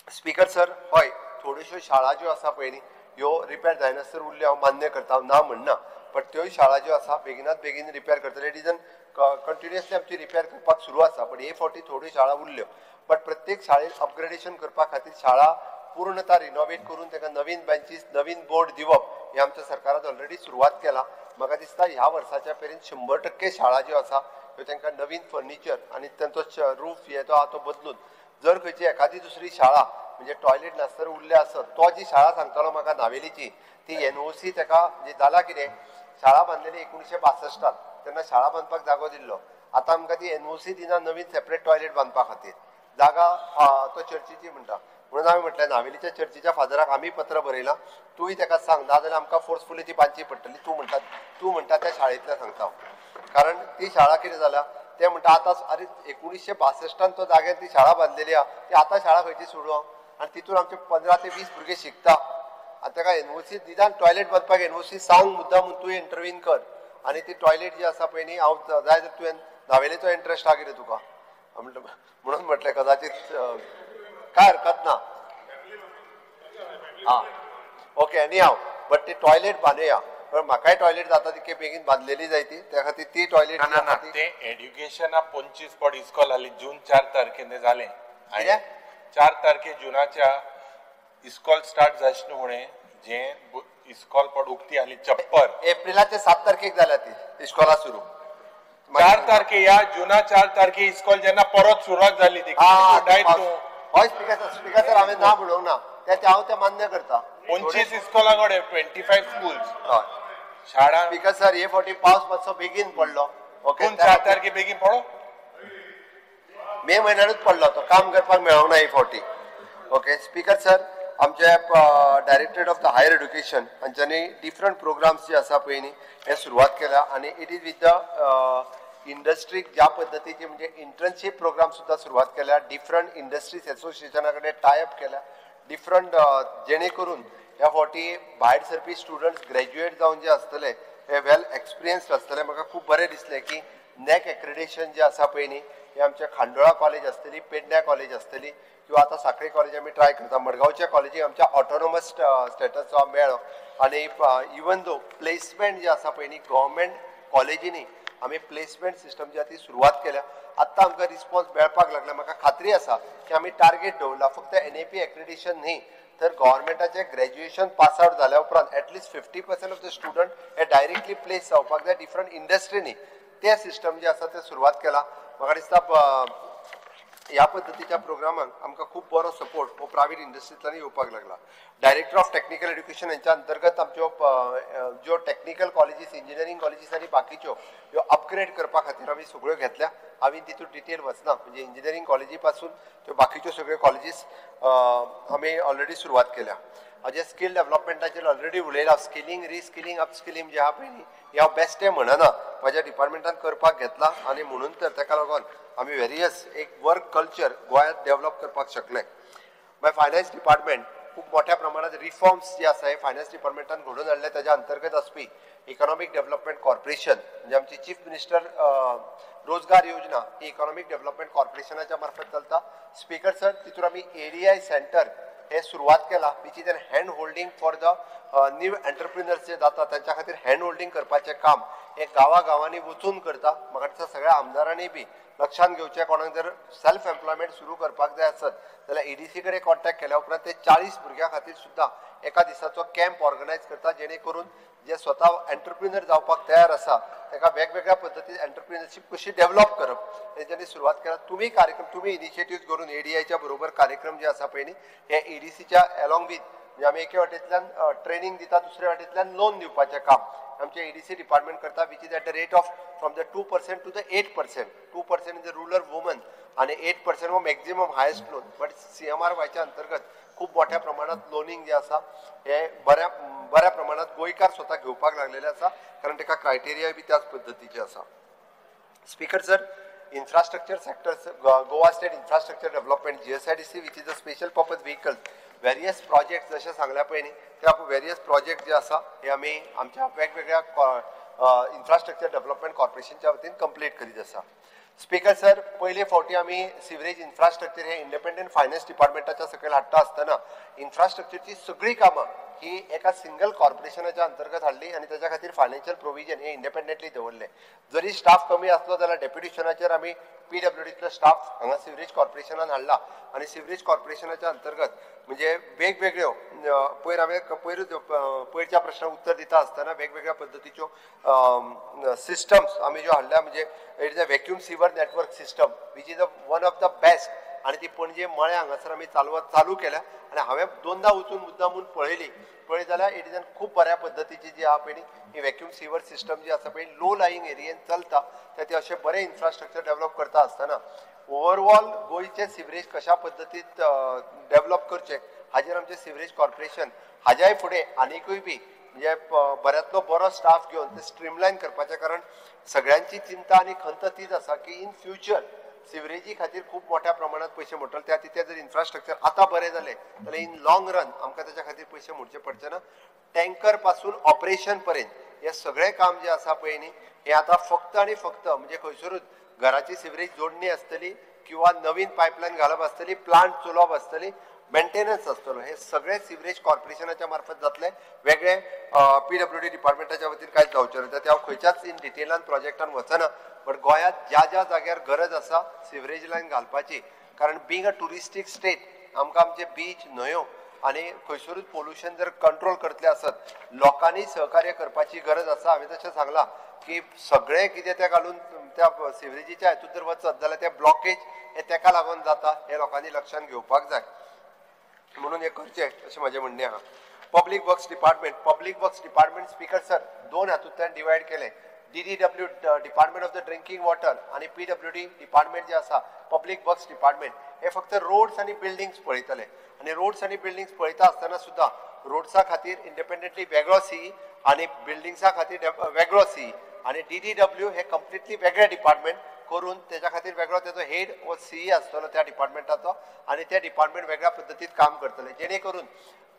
Speaker 1: स्पीकर सर, हय थोड्योश्यो शाळा ज्यो आसा पळय न्ही ह्यो रिपेर जायनासर उरल्यो हांव मान्य करता, हांव ना म्हणना. बट त्योय शाळा ज्यो आसा बेगिनात बेगीन रिपेर करतले. रिजन कंटिन्युअसली आमची रिपेर करपाक सुरू आसा, बट हे फावटी थोड्यो शाळा उरल्यो. बट प्रत्येक शाळेन अपग्रेडेशन करपा खातीर शाळा पूर्णता रिनोवेट करून ताका नवीन बेंचीस, नवीन बोर्ड दिवप हे आमच्या सरकारान ऑलरेडी सुरवात केला. म्हाका दिसता ह्या वर्साच्या पेरेंत 100% शाळा ज्यो आसा ह्यो तांकां नवीन फर्निचर आनी तांचो रूफ हे तो आहा तो बदलून. जर खंयची एखादी दुसरी शाळा म्हणजे टॉयलेट नासतर उरले आसत, तो जी शाळा सांगतालो म्हाका नावेलीची ती NOC ताका म्हणजे जाला कितें, शाळा बांदलेली 1962 तेन्ना शाळा बांदपाक जागो दिल्लो. आतां आमकां ती NOC दिना नवीन सेपरेट टॉयलेट बांदपा खातीर. जागा तो चर्चीची म्हणटा. म्हणून हांवें म्हटलें नावेलीच्या चर्चीच्या फादराक आमी पत्र बरयलां, तूंय ताका सांग ना जाल्यार आमकां फोर्सफुली ती बांदची पडटली. तूं म्हणटा त्या शाळेंतल्यान सांगता. कारण ती शाळा कितें जाल्या ते म्हणटा आतां अरे 1962 तो जाग्यार ती शाळा बांदलेली आहा, ती आतां शाळा खंयची सोडूं आनी तितून आमचे 15 ते 20 भुरगे शिकता. आनी ताका NOC निदान टॉयलेट बांदपाक NOC सांग मुद्दाम म्हणून तुवें इंटरवीन कर. आनी ती टॉयलेट जी आसा पळय न्ही हांव जाय जाल्यार तुवें नावेलीचो इंट्रस्ट आहा कितें तुका म्हणून म्हटलें कदाचित काय हरकत ना. हां ओके, एनी हांव बट ती टॉयलेट बांदुया. पण म्हाकाय टॉयलेट जाता तितके बेगीन बांदलेली जाय ती, त्या खातीर ती टॉयलेट
Speaker 3: ते एड्युकेशना 25 पॉट इस्कॉल आली जून 4 तारखेन जालें. 4 तारखे जुनाच्या इस्कॉल स्टार्ट जायचे फुडें जे इस्कॉल पॉट उक्ती आली चप्पर
Speaker 1: एप्रिलाचे 7 तारखेक जाल्या ती. इस्कॉला सुरू
Speaker 3: 4 तारखे या जुना 4 तारखे इस्कॉल जेन्ना परत सुरुवात जाली ती
Speaker 1: हय स्पिकर सर हांवें ना म्हणूंक ना हांव तें मान्य करता
Speaker 3: 25 इस्कॉलांकडे 25 स्कूल्स
Speaker 1: हय
Speaker 3: शाळा
Speaker 1: स्पिकर सर हे फावटी पावस मातसो बेगीन पडलो ओके
Speaker 3: 4 तारखे बेगीन पडो
Speaker 1: मे म्हयन्यांतूच पडलो तो काम करपाक मेळोंक ना ही फावटी ओके स्पिकर सर आमचे directorate of the higher education हांच्यांनी डिफरंट प्रोग्राम्स जे आसा पळय न्ही हे सुरवात केल्या आनी इट इज विथ द इंडस्ट्रीक ज्या पद्दतीची म्हणजे इंटर्नशीप प्रोग्राम सुद्दां सुरवात केल्या डिफरंट इंडस्ट्रीज एसोसिएशना कडेन टायअप केल्या डिफरंट जेणे करून ह्या फावटी भायर सरपी स्टुडंट्स ग्रॅज्युएट जावन जे आसतले हे वेल एक्सपिरियन्स्ड आसतले म्हाका खूब बरें दिसलें की नॅक एक्रेडिशन जे आसा पळय न्ही हे आमच्या खांडोळा कॉलेज आसतली पेडण्या कॉलेज आसतली किंवा आतां सांखळी कॉलेज आमी ट्राय करता मडगांवच्या कॉलेजीक आमच्या ऑटोनॉमस स्टेटस मेळ्ळो आनी इवन दो प्लेसमेंट जे आसा पळय न्ही गव्हर्मेंट कॉलेजींनी आमी प्लेसमेंट सिस्टम जी ती सुरवात केल्या आत्तां आमकां रिस्पॉन्स मेळपाक लागला म्हाका खात्री आसा की आमी टार्गेट दवरला फक्त NAP एक्रेडिशन न्ही तर गव्हर्मेंटाचे ग्रॅज्युएशन पास आउट जाल्या उपरांत एटलिस्ट 50% ऑफ द स्टुडंट हे डायरेक्टली प्लेस जावपाक जाय डिफरंट इंडस्ट्रीनी ते सिस्टम जे आसा ते सुरवात केला म्हाका दिसता ह्या पद्दतीच्या प्रोग्रामांक आमकां खूब बरो सपोर्ट हो प्रायवेट इंडस्ट्रींतल्यान येवपाक लागला डायरेक्टर ऑफ टेक्निकल एड्युकेशन हेंच्या अंतर्गत आमच्यो ज्यो टेक्निकल कॉलेजीस इंजिनियरींग कॉलेजीस आनी बाकीच्यो ह्यो अपग्रेड करपा खातीर आमी सगळ्यो घेतल्या हांवें तितून डिटेल वचना म्हणजे इंजिनियरींग कॉलेजी पासून त्यो बाकीच्यो सगळ्यो कॉलेजीस आमी ऑलरेडी सुरवात केल्या हाजे स्कील डेव्हलपमेंटाचेर ऑलरेडी उलयला स्किलिंग रिस्किलिंग अपस्किलिंग जे आहा पळय न्ही हे हांव बेस्टे म्हणना म्हाज्या डिपार्टमेंटान करपाक घेतला आनी म्हणून तर ताका लागून आमी वेरियस एक वर्क कल्चर गोंयांत डेव्हलप करपाक शकले मागीर फायनान्स डिपार्टमेंट खूब मोठ्या प्रमाणात रिफॉर्म्स जे आसा हे फायनान्स डिपार्टमेंटान घडोवन हाडले ताच्या अंतर्गत आसपी इकॉनॉमिक डेव्हलपमेंट कॉर्पोरेशन म्हणजे आमची चीफ मिनिस्टर रोजगार योजना ही इकॉनॉमिक डेव्हलपमेंट कॉर्पोरेशनाच्या मार्फत चलता स्पीकर सर तितून आमी ADI सेंटर हे सुरवात केला which is an hand holding for the new entrepreneurs जे जाता तांच्या खातीर हँड होल्डिंग करपाचें काम हे गांवांनी वचून करता म्हाका दिसता सगळ्या आमदारांनी बी लक्षात घेवचें कोणाक जर सेल्फ एम्प्लॉयमेंट सुरू करपाक जाय आसत जाल्यार EDC कडेन कॉन्टॅक्ट केल्या उपरांत ते 40 भुरग्यां खातीर सुद्दां एका दिसाचो कॅम्प ऑर्गनायज करता जेणे करून जे स्वता एंटरप्रिनर जावपाक तयार आसा ताका वेगवेगळ्या पद्दतीन एंटरप्रिनरशीप कशी डेव्हलप करप हेच्यानी सुरवात केला तुम्ही कार्यक्रम तुम्ही इनिशिएटिव्ह करून ADIच्या बरोबर कार्यक्रम जे आसा पळय न्ही हे EDCच्या अलॉंग विथ म्हणजे आमी एके वाटेंतल्यान ट्रेनिंग दिता दुसऱ्या वाटेंतल्यान लोन दिवपाचें काम आमचे EDC डिपार्टमेंट करता which is at the rate of from the 2% to the 8% 2% in the rural woman आणि 8% हो मॅक्झिमम हायेस्ट लोन बट CMRYच्या अंतर्गत खूप मोठ्या प्रमाणात लोनिंग जे आसा हे बऱ्या प्रमाणात गोंयकार स्वता घेवपाक लागलेले आसा कारण ताका क्रायटेरिया बी त्याच पद्दतीचे आसा speaker sir infrastructure sector Goa state infrastructure development GSIDC which is a special purpose vehicle various project जशें सांगल्या पळय न्ही त्या वेरियस प्रोजेक्ट जे आसा हे आमी आमच्या वेगवेगळ्या इन्फ्रास्ट्रक्चर डेव्हलपमेंट कॉर्पोरेशनच्या वतीन कंप्लीट करीत आसा स्पीकर सर पयले फावटी आमी सिवरेज इन्फ्रास्ट्रक्चर हे इंडिपेंडंट फायनान्स डिपार्टमेंटाच्या सकयल हाडटा आसतना इन्फ्रास्ट्रक्चरची सगळी कामां ही एका सिंगल कॉर्पोरेशनाच्या अंतर्गत हाडली आणि त्याच्या खातीर फायनान्शियल प्रोविजन हे इंडिपेंडंटली दवरले जरी स्टाफ कमी आसलो जाल्यार डेप्युटेशनाचेर आमी PWDतलो स्टाफ हांगा सिवरेज कॉर्पोरेशनान हाडला आणि सिवरेज कॉर्पोरेशनाच्या अंतर्गत म्हणजे वेगवेगळ्यो पयर हांवें पयरच्या प्रश्नाक उत्तर दिता आसतना वेगवेगळ्या पद्दतीच्यो सिस्टम्स आमी ज्यो हाडल्या म्हणजे it is a vacuum sewer network system which is one of the best आणि ती पणजे मळे हांगासर आमी चालू केल्या आणि हांवें दोनदा वचून मुद्दामून पळय जाल्यार इट इज खूब बऱ्या पद्दतीची जी आहा पळय ही व्हॅक्यूम सिवर सिस्टम जी आसा पळय लो लायिंग एरियेन चलता ते अशें बरें इन्फ्रास्ट्रक्चर डेव्हलप करता आसतना ओवरऑल गोंयचे सिवरेज कशा पद्दतीत डेव्हलप करचे हाजेर आमचे सिवरेज कॉर्पोरेशन हाज्याय फुडें आनीकूय बी म्हणजे बऱ्यांतलो बरो स्टाफ घेवन ते स्ट्रीमलायन करपाचें कारण सगळ्यांची चिंता आनी खंत तीच आसा की इन फ्युचर सिवरेजी खातीर खूब मोठ्या प्रमाणात पयशे मोडटले त्या तिथे जर इन्फ्रास्ट्रक्चर आतां बरें जालें जाल्यार इन लॉंग रन आमकां ताच्या खातीर पयशे मोडचे पडचे ना टँकर पासून ऑपरेशन पर्यंत हे सगळें काम जे आसा पळय न्ही हे आतां फक्त आनी फक्त म्हणजे खंयसरूच घराची सिवरेज जोडणी आसतली किंवा नवीन पायपलायन घालप आसतली प्लांट चलोवप आसतली मेंटेनन्स आसतलो हे सगळे सिवरेज कॉर्पोरेशनाच्या मार्फत जातले वेगळे PWD डिपार्टमेंटाच्या वतीन कांयच जावचें ना ते हांव खंयच्याच इन डिटेलान प्रोजेक्टान वचना बट गोंयांत ज्या ज्या जाग्यार गरज आसा सिवरेज लायन घालपाची कारण बींग अ टुरिस्टीक स्टेट आमकां आमचे बीच न्हंयो आनी खंयसरूच पोल्युशन जर कंट्रोल करतले आसत लोकांनी सहकार्य करपाची गरज आसा हांवें तशें सांगलां की सगळे कितें ते घालून त्या सिवरेजीच्या हातूंत जर वचत जाल्यार ते ब्लॉकेज हे तेका लागून जाता हे लोकांनी लक्षात घेवपाक जाय म्हणून हे करचें अशें म्हजें म्हणणें आहा. Public works department speaker sir दोन हातूंतल्यान डिवायड केले. DDW department of the drinking water आणि PWD डिपार्टमेंट जे आसा पब्लीक वर्क्स डिपार्टमेंट हे फक्त रोड्स आणि बिल्डिंग्स पळयतले आणि रोड्स आणि बिल्डिंग्स पळयता आसतना सुद्दां रोड्सा खातीर इंडिपेंडंटली वेगळो सी आणि बिल्डिंग्सा खातीर वेगळो सी आणि DDW हे कंप्लिटली वेगळे डिपार्टमेंट करून त्याच्या खातीर वेगळो तेजो हेड वो CE आसतलो त्या डिपार्टमेंटाचो आणि ते डिपार्टमेंट वेगळ्या पद्दतीन काम करतले जेणे करून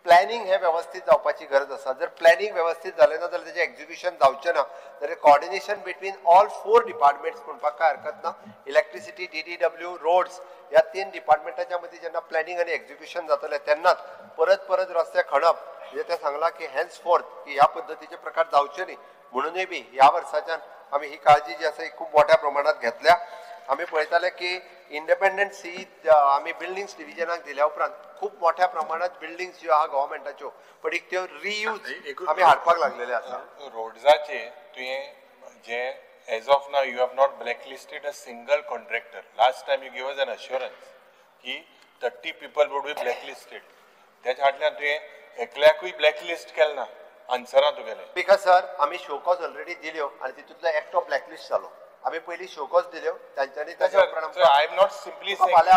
Speaker 1: प्लॅनिंग हे व्यवस्थित जावपाची गरज आसा. जर प्लॅनिंग व्यवस्थित जालें ना जाल्यार तेजें एक्झिक्युशन जावचें ना जाल्यार कॉर्डिनेशन बिटवीन ऑल 4 डिपार्टमेंट्स म्हणपाक काय हरकत ना. इलेक्ट्रिसिटी DDW रोड्स ह्या 3 डिपार्टमेंटाच्या मदीं जेन्ना प्लॅनिंग आनी एक्झिक्युशन जातलें तेन्नाच परत परत रस्ते खणप म्हणजे ते सांगलां की हेन्सफोर्थ की ह्या पद्दतीचे प्रकार जावचे न्ही म्हणूनय बी ह्या वर्साच्यान आमी ही काळजी जी आसा ही खूब मोठ्या प्रमाणात घेतल्या. आमी पळयताले की इंडिपेंडंट CE आमी बिल्डिंग्स डिव्हिजनाक दिल्या उपरांत खूब मोठ्या प्रमाणात बिल्डिंग्स ज्यो आहा गव्हर्मेंटाच्यो पडीक त्यो रियूज आमी हाडपाक लागलेले आसा.
Speaker 3: रोड्साचे तुवें जे as of now you have not blacklisted a single contractor. Last time you give us an assurance की 30 पीपल वूड बी ब्लॅकलिस्टेड. त्याच्या फाटल्यान तुवें एकल्याकूय ब्लॅकलिस्ट केलें ना. आन्सरां तुगेलें
Speaker 1: स्पीकर सर आमी शोकॉज ऑलरेडी दिल्यो आनी तितूंतलो एकटो ब्लॅकलिस्ट जालो. आमी पयलीं शोकॉज दिल्यो तांच्यांनी ताच्या उपरांत
Speaker 3: I am not simply saying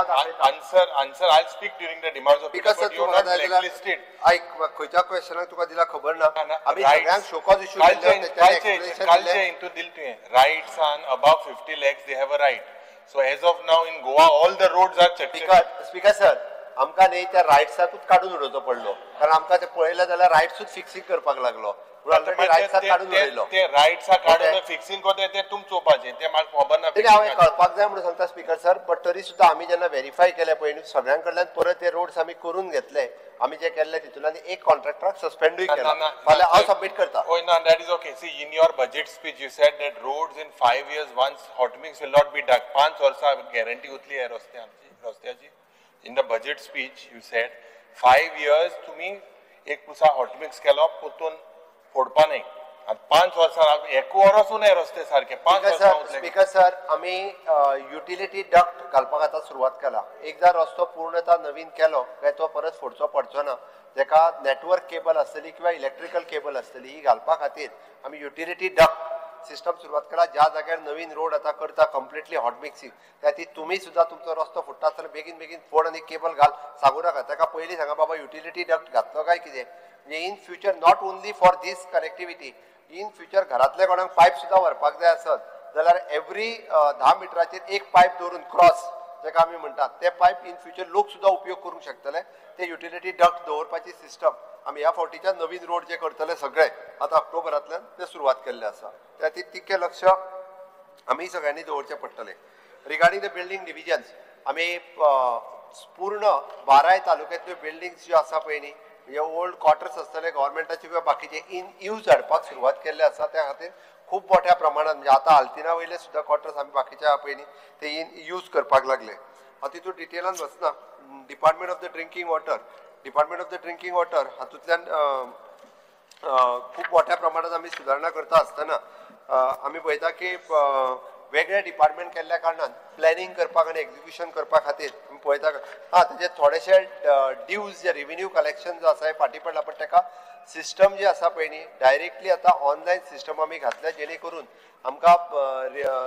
Speaker 3: answer I'll speak during the demands of
Speaker 1: because
Speaker 3: but you are not blacklisted.
Speaker 1: आयक खंयच्या क्वेश्चनाक तुका दिला खबर ना आमी सगळ्यांक शोकॉज इश्यू
Speaker 3: कालचे into दिल तुवें rights on above 50 lakhs they have a right. So as of now in Goa all the roads are checked.
Speaker 1: Speaker sir आमकां न्ही त्या रायट्साकूच काडून उडोवचो पडलो कारण आमकां ते पळयलें जाल्यार रायट्सूच फिक्सींग करपाक लागलो.
Speaker 3: ते रायट्सा काडून फिक्सिंग करता ते तुम चोवपाचें ते म्हाका खबर ना.
Speaker 1: हांवें कळपाक जाय म्हणून सांगता स्पीकर सर बट तरी सुद्दां आमी जेन्ना व्हेरीफाय केले पळय न्ही सगळ्यां कडल्यान परत ते रोड्स आमी करून घेतले. आमी जे केल्ले तितूंतल्यान एक कॉन्ट्रॅक्टराक सस्पेंडूय केला फाल्यां हांव सबमीट करता.
Speaker 3: होय ना that is okay. See in your budget speech you said that roads in 5 years once hot mix will not be done. 5 वर्सां गॅरंटी उरली ह्या रस्त्याची. In the budget speech you said 5 years तुमी एक पुसा हॉट मिक्स केलो पोतून फोडपा न्ही आनी 5 वर्सां एक वरसून हे रस्ते सारखे 5 वर्सां.
Speaker 1: स्पीकर सर आमी युटिलिटी डक्ट घालपाक आतां सुरवात केला. एकदां रस्तो पूर्णता नवीन केलो काय तो परत फोडचो पडचो ना. जेका नेटवर्क केबल आसतली किंवा इलेक्ट्रिकल केबल आसतली ही घालपा खातीर आमी युटिलिटी डक्ट सिस्टम सुरवात केला. ज्या जाग्यार नवीन रोड आतां करता कंप्लिटली हॉट मिक्सिंग त्या ती तुमी सुद्दां तुमचो रस्तो फोडटा आसतना बेगीन बेगीन फोड आनी केबल घाल सांगू नाका. ताका पयलीं सांगा बाबा युटिलिटी डक्ट घातलो काय कितें म्हणजे in future not only for this connectivity in future घरांतले कोणाक पायप सुद्दां व्हरपाक जाय आसत जाल्यार एवरी 10 मिटराचेर एक पायप दवरून क्रॉस जेका आमी म्हणटात ते पायप इन फ्युचर लोक सुद्दां उपयोग करूंक शकतले. ते युटिलिटी डक्ट दवरपाची सिस्टम आमी ह्या फावटीच्या नवीन रोड जे करतले सगळे आतां ऑक्टोबरांतल्यान ते सुरवात केल्ले आसा. त्या तितकें लक्ष आमी सगळ्यांनी दवरचें पडटलें. रिगार्डींग द बिल्डींग डिव्हिजन्स आमी पूर्ण 12 तालुक्यांतल्यो बिल्डिंग्स ज्यो आसा पळय न्ही म्हणजे ओल्ड क्वॉर्टर्स आसतले गव्हर्मेंटाचे किंवा बाकीचे इन यूज हाडपाक सुरवात केल्ले आसा. त्या खातीर खूब मोठ्या प्रमाणात म्हणजे आतां आल्तिना वयले सुद्दां क्वॉर्टर्स आमी बाकीचे आहा पळय न्ही ते इन यूज करपाक लागले. हांव तितून डिटेलान वचना. Department of the drinking water हातूंतल्यान खूब मोठ्या प्रमाणात आमी सुदारणा करता आसतना आमी पळयता की वेगळे डिपार्टमेंट केल्ल्या कारणान प्लॅनिंग करपाक आनी एक्झिक्युशन करपा खातीर आमी पळयता तेजे थोडेशे ड्यूज जे रेव्हेन्यू कलेक्शन जो आसा हे फाटी पडला पण ताका सिस्टम जे आसा पळय न्ही डायरेक्टली आतां ऑनलायन सिस्टम आमी घातल्या जेणे करून आमकां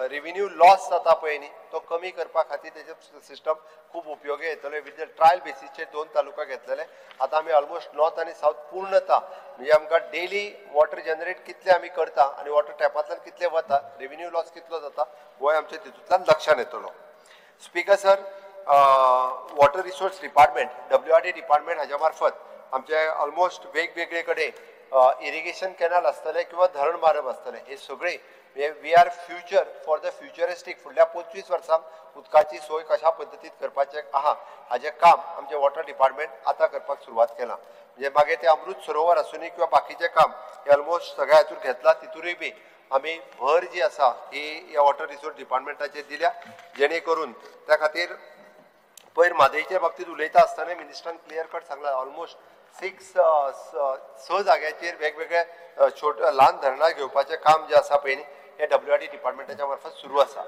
Speaker 1: रेव्हेन्यू लॉस जाता पळय न्ही तो कमी करपा खातीर तेजे सिस्टम खूब उपयोगी येतलो. विथ ट्रायल बेसीसचेर 2 तालुका घेतलेले. आतां आमी ऑलमोस्ट नॉर्थ आनी सावथ पूर्णता म्हणजे आमकां डेली वॉटर जनरेट कितले आमी करता आनी वॉटर टॅपांतल्यान कितले वता रेव्हेन्यू लॉस कितलो जाता गोंय आमच्या तितूंतल्यान लक्षांत येतलो. Speaker sir water resource department WRD department हाज्या मार्फत आमचे ऑलमोस्ट वेगवेगळे कडेन इरिगेशन कॅनल आसतले किंवा धरण बांदप आसतले हे सगळे we are future for the futuristic फुडल्या 25 वर्सांक उदकाची सोय कशा पद्दतीन करपाचें आहा हाजें काम आमचें वॉटर डिपार्टमेंट आतां करपाक सुरवात केला. म्हणजे मागीर तें अमृत सरोवर आसूनी किंवा बाकीचें काम हे ऑलमोस्ट सगळ्या हातूंत घेतला. तितूनय बी आमी भर जी आसा ही ह्या वॉटर रिसोर्स डिपार्टमेंटाचेर दिल्या जेणे करून त्या खातीर पयर म्हादईच्या बाबतींत उलयता आसतना मिनिस्टरान क्लियर कट सांगला ऑलमोस्ट 6 जाग्याचेर वेगवेगळे ल्हान धरणां घेवपाचें काम जें आसा पळय न्ही हे WRD डिपार्टमेंटाच्या मार्फत सुरू आसा.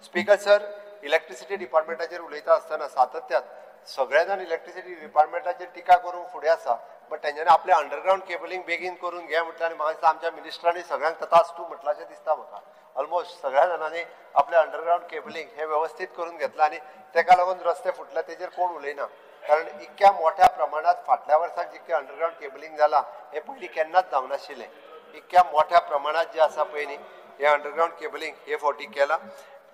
Speaker 1: स्पीकर सर, इलेक्ट्रिसिटी डिपार्टमेंटाचेर उलयता आसतना सातत्यान सगळे जाण इलेक्ट्रिसिटी डिपार्टमेंटाचेर टिका करून फुडें आसा, बट तेंच्यांनी आपलें अंडरग्रावंड केबलिंग बेगीन करून घे म्हटलें आनी म्हाका दिसता आमच्या मिनिस्टरांनी सगळ्यांक तथास्तू म्हटलाशें दिसता म्हाका. ऑलमोस्ट सगळ्या जाणांनी आपलें अंडरग्रावंड केबलिंग हे वेवस्थीत करून घेतलां आनी तेका लागून रस्ते फुटले तेजेर कोण उलयना. कारण इतक्या मोठ्या प्रमाणात फाटल्या वर्साक जितकें अंडरग्रावंड केबलिंग जालां हें पयलीं केन्नाच जावनाशिल्लें. इतक्या मोठ्या प्रमाणात जे आसा पळय न्ही हें अंडरग्रावंड केबलिंग हे फावटी केलां.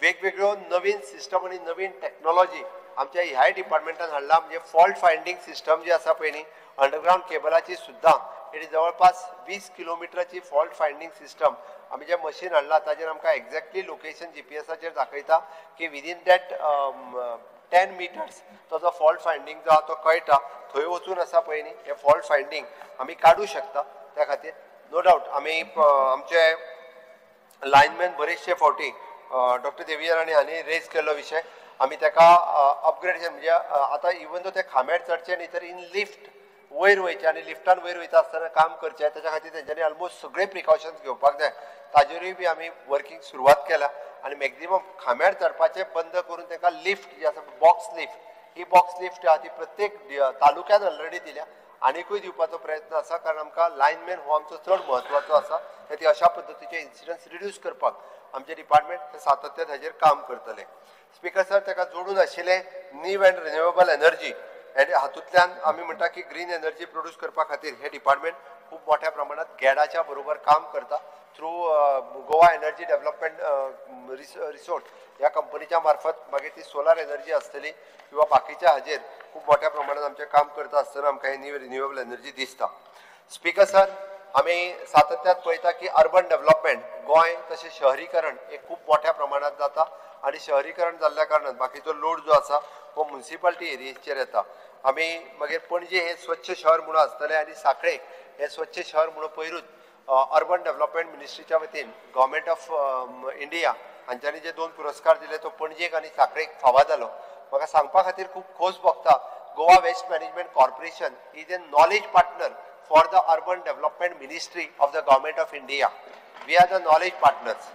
Speaker 1: वेगवेगळ्यो नवीन सिस्टम आनी नवीन टॅक्नॉलॉजी आमच्या ह्याय डिपार्टमेंटान हाडला. म्हणजे फॉल्ट फायंडींग सिस्टम जी आसा पळय न्ही अंडरग्रावंड केबलाची सुद्दां तेणी जवळपास 20 किलोमिटरची फॉल्ट फायंडींग सिस्टम आमी जे मशीन हाडला ताजेर आमकां एक्झॅक्टली लोकेशन GPSाचेर दाखयता की विदीन दॅट 10 मिटर्स तो जो फॉल्ट फायंडींग जो आहा तो कळटा. थंय वचून आसा पळय न्ही हे फॉल्ट फायंडींग आमी काडूं शकता. त्या खातीर नो डावट आमी आमचे लायनमॅन बरेचशे फावटी डॉक्टर देवियानी हांणी रेज केल्लो विशय आमी ताका अपग्रेडेशन म्हणजे आतां इवन दो ते खांब्यार चडचे न्ही तर इन लिफ्ट वयर वयचे आनी लिफ्टान वयर वयता आसतना काम करचें ताच्या खातीर तेंच्यांनी ऑलमोस्ट सगळे प्रिकॉशन्स घेवपाक जाय. ताजेरूय बी आमी वर्किंग सुरवात केल्या आनी मॅक्झिमम खांब्यार चडपाचें बंद करून ताका लिफ्ट जी आसा बॉक्स लिफ्ट ही बॉक्स लिफ्ट आहा ती प्रत्येक तालुक्यात ऑलरेडी दिल्या. आनीकूय दिवपाचो प्रयत्न आसा कारण आमकां लायनमॅन हो आमचो चड म्हत्वाचो आसा. ती अशा पद्दतीचे इन्सिडन्स रिड्यूस करपाक आमचे डिपार्टमेंट सातत्यान हाजेर काम करतले. स्पीकर सर, ताका जोडून आशिल्ले नीव अँड रिन्युएबल एनर्जी आनी हातूंतल्यान आमी म्हणटा की ग्रीन एनर्जी प्रोड्यूस करपा खातीर हे डिपार्टमेंट खूब मोठ्या प्रमाणात गॅडाच्या बरोबर काम करता. Through Goa energy development resource ह्या कंपनीच्या मार्फत मागीर ती सोलार एनर्जी आसतली किंवा बाकीच्या हाजेर खूब मोठ्या प्रमाणात आमचें काम करता आसतना आमकां ही नीव रिन्युएबल एनर्जी दिसता. स्पीकर सर, आमी सातत्यान पळयता की अर्बन डेव्हलपमेंट गोंय तशें शहरीकरण हे खूब मोठ्या प्रमाणात जाता आनी शहरीकरण जाल्ल्या कारणान बाकीचो लोड जो आसा हो म्युनिसिपालिटी एरियेचेर येता. आमी मागीर पणजे हे स्वच्छ शहर म्हणून आसतलें आनी सांखळे हे स्वच्छ शहर म्हणून पयरूच अर्बन डेव्हलपमेंट मिनिस्ट्रीच्या वतीन गव्हर्मेंट ऑफ इंडिया हांच्यांनी जे 2 पुरस्कार दिले तो पणजेक आनी सांखळेक फावो जालो. म्हाका सांगपा खातीर खूब खोस भोगता Goa waste management corporation is a knowledge partner for the urban development ministry of the government of India. We are the knowledge partners.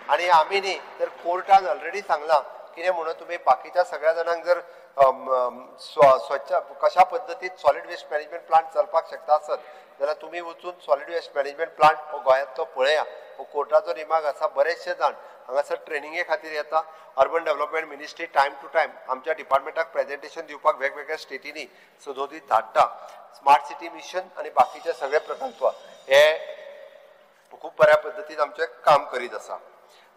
Speaker 1: आणि आमी न्ही तर कोर्टान ऑलरेडी सांगलां कितें म्हणून तुमी बाकीच्या सगळ्या जाणांक जर स्वच्छ कशा पद्दतीत सॉलिड वेस्ट मॅनेजमेंट प्लांट चलपाक शकता आसत जाल्यार तुमी वचून सॉलिड वेस्ट मॅनेजमेंट प्लांट हो गोंयांतलो पळया. हो कोर्टाचो रिमार्क आसा. बरेचशे जाण हांगासर ट्रेनिंगे खातीर येता. Urban development ministry time to time आमच्या डिपार्टमेंटाक प्रेझेंटेशन दिवपाक वेगवेगळ्या स्टेटींनी सदोदीत धाडटा. स्मार्ट सिटी मिशन आनी बाकीचे सगळे प्रकल्प हे खूब बऱ्या पद्दतीन आमचें काम करीत आसा.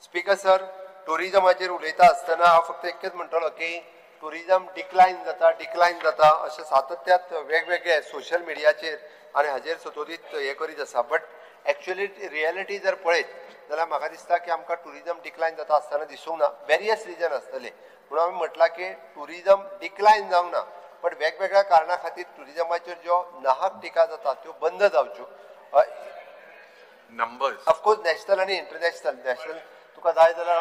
Speaker 1: स्पीकर सर, टुरिजमाचेर उलयता आसतना हांव फक्त एकच म्हणटलो की टुरिजम डिक्लायन जाता अशें सातत्यात वेगवेगळे सोशल मिडियाचेर आनी हाजेर सतोदीत हे करीत आसा. बट एक्चुअली रियलिटी जर पळयत जाल्यार म्हाका दिसता की आमकां टुरिजम डिक्लायन जाता आसतना दिसूंक ना. वेरियस रिजन आसतले म्हणून आमी म्हटलां की टुरिजम डिक्लायन जावंक ना बट वेगवेगळ्या कारणां खातीर टुरिजमाचेर ज्यो नाहक टिका जाता त्यो बंद जावच्यो.
Speaker 3: नंबर्स
Speaker 1: ऑफकोर्स नॅशनल आनी इंटरनॅशनल तुका जाय जाल्यार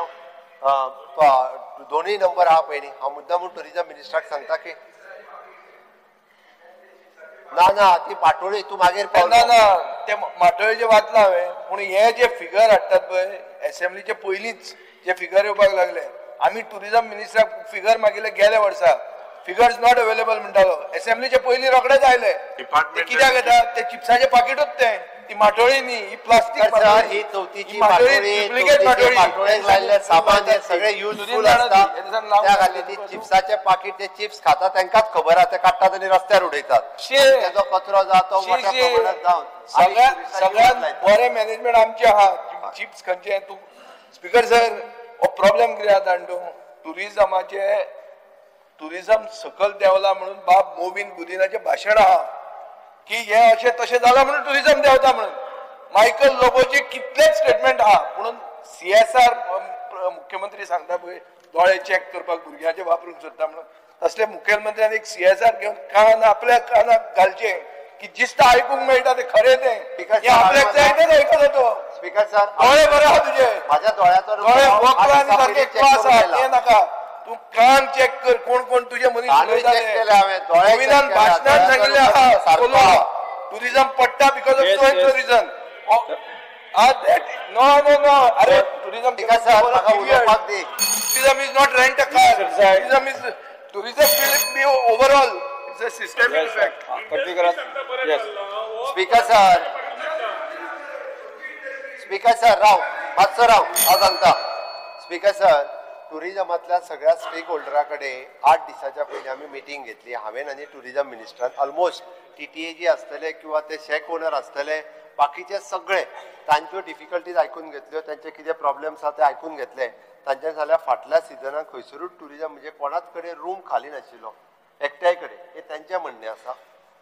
Speaker 1: दोनूय नंबर आहा पळय न्ही हांव मुद्दामून टुरिजम मिनिस्टराक सांगता की ना ती माटोळी तूं मागीर
Speaker 4: ना ते माटोळीचे वाचला हांवें पूण हे जे फिगर हाडटात पळय असेंब्लीचे पयलींच जे फिगर येवपाक लागले आमी टुरिजम मिनिस्टराक फिगर मागिल्ले गेल्या वर्सा फिगर्स नॉट अवेलेबल म्हणटालो. असेंब्लीचे पयलीं रोखडेच आयले. ते कित्याक येता ते चिप्साचे पाकिटूच ते ती माटोळी न्ही ही प्लास्टीक
Speaker 1: ही चवथीची माटोळेक लायल्ले सामान हे सगळे युजफूल आसता. त्या खातीर ती चिप्साचे पाकिट ते चिप्स खाता तांकांच खबर आहा ते काडटात आनी रस्त्यार उडयतात. तेजो कचरो जाता तो मोठ्या प्रमाणात जावन
Speaker 4: सगळ्यात बरें मॅनेजमेंट आमचे आहा. चिप्स खंयचे तूं स्पीकर सर हो प्रॉब्लेम कितें जाता टुरिजमाचे टुरिजम सकल देंवला म्हणून बाब मोविन गुदिनाचें भाशण आहा की हे अशें तशें जालां म्हणून टुरिजम देंवता म्हणून. मायकल लोबोचे कितलेच स्टेटमेंट आहा पूण CSR मुख्यमंत्री सांगता पळय दोळे चॅक करपाक भुरग्यांचे वापरूंक सोदता म्हणून तसले मुख्यमंत्र्यान एक CSR घेवन कान आपल्या कानाक घालचें की जिस्त आयकूंक मेळटा ते खरें तें आपल्याक जाय तें आयकता तो.
Speaker 1: स्पीकर सर,
Speaker 4: दोळे बरे आहा तुजे.
Speaker 1: म्हाज्या दोळ्याचो
Speaker 4: दोळे वखद आनी सारके क्लास आहा तें नाका. तू कान चेक कर कोण कोण तुझे मनीस भाषणात सांगिल्ले आहा टुरिजम पडटा because of so reason. No. अरे tourism
Speaker 1: विकास सर म्हाका उलोवपाक दी.
Speaker 4: tourism is not rent a car. Tourism will be overall. It's a systemic effect.
Speaker 1: Speaker sir राव मातसो राव हांव सांगता. स्पीकर सर टुरिजमांतल्या सगळ्या स्टेक होल्डरांकडे 8 दिसाच्या पयलीं आमी मिटींग घेतली. हांवें आनी टुरिजम मिनिस्टरान ऑलमोस्ट TTA जी आसतले किंवा ते शेक ओनर आसतले बाकीचे सगळे तांच्यो डिफिकल्टीज आयकून घेतल्यो, तांचे कितें प्रॉब्लेम्स आसा ते आयकून घेतले. तांचे जाल्यार फाटल्या सिजनाक खंयसरूच टुरिजम म्हणजे कोणाच कडेन रूम खाली नाशिल्लो एकट्याय कडेन, हे तांचें म्हणणें आसा.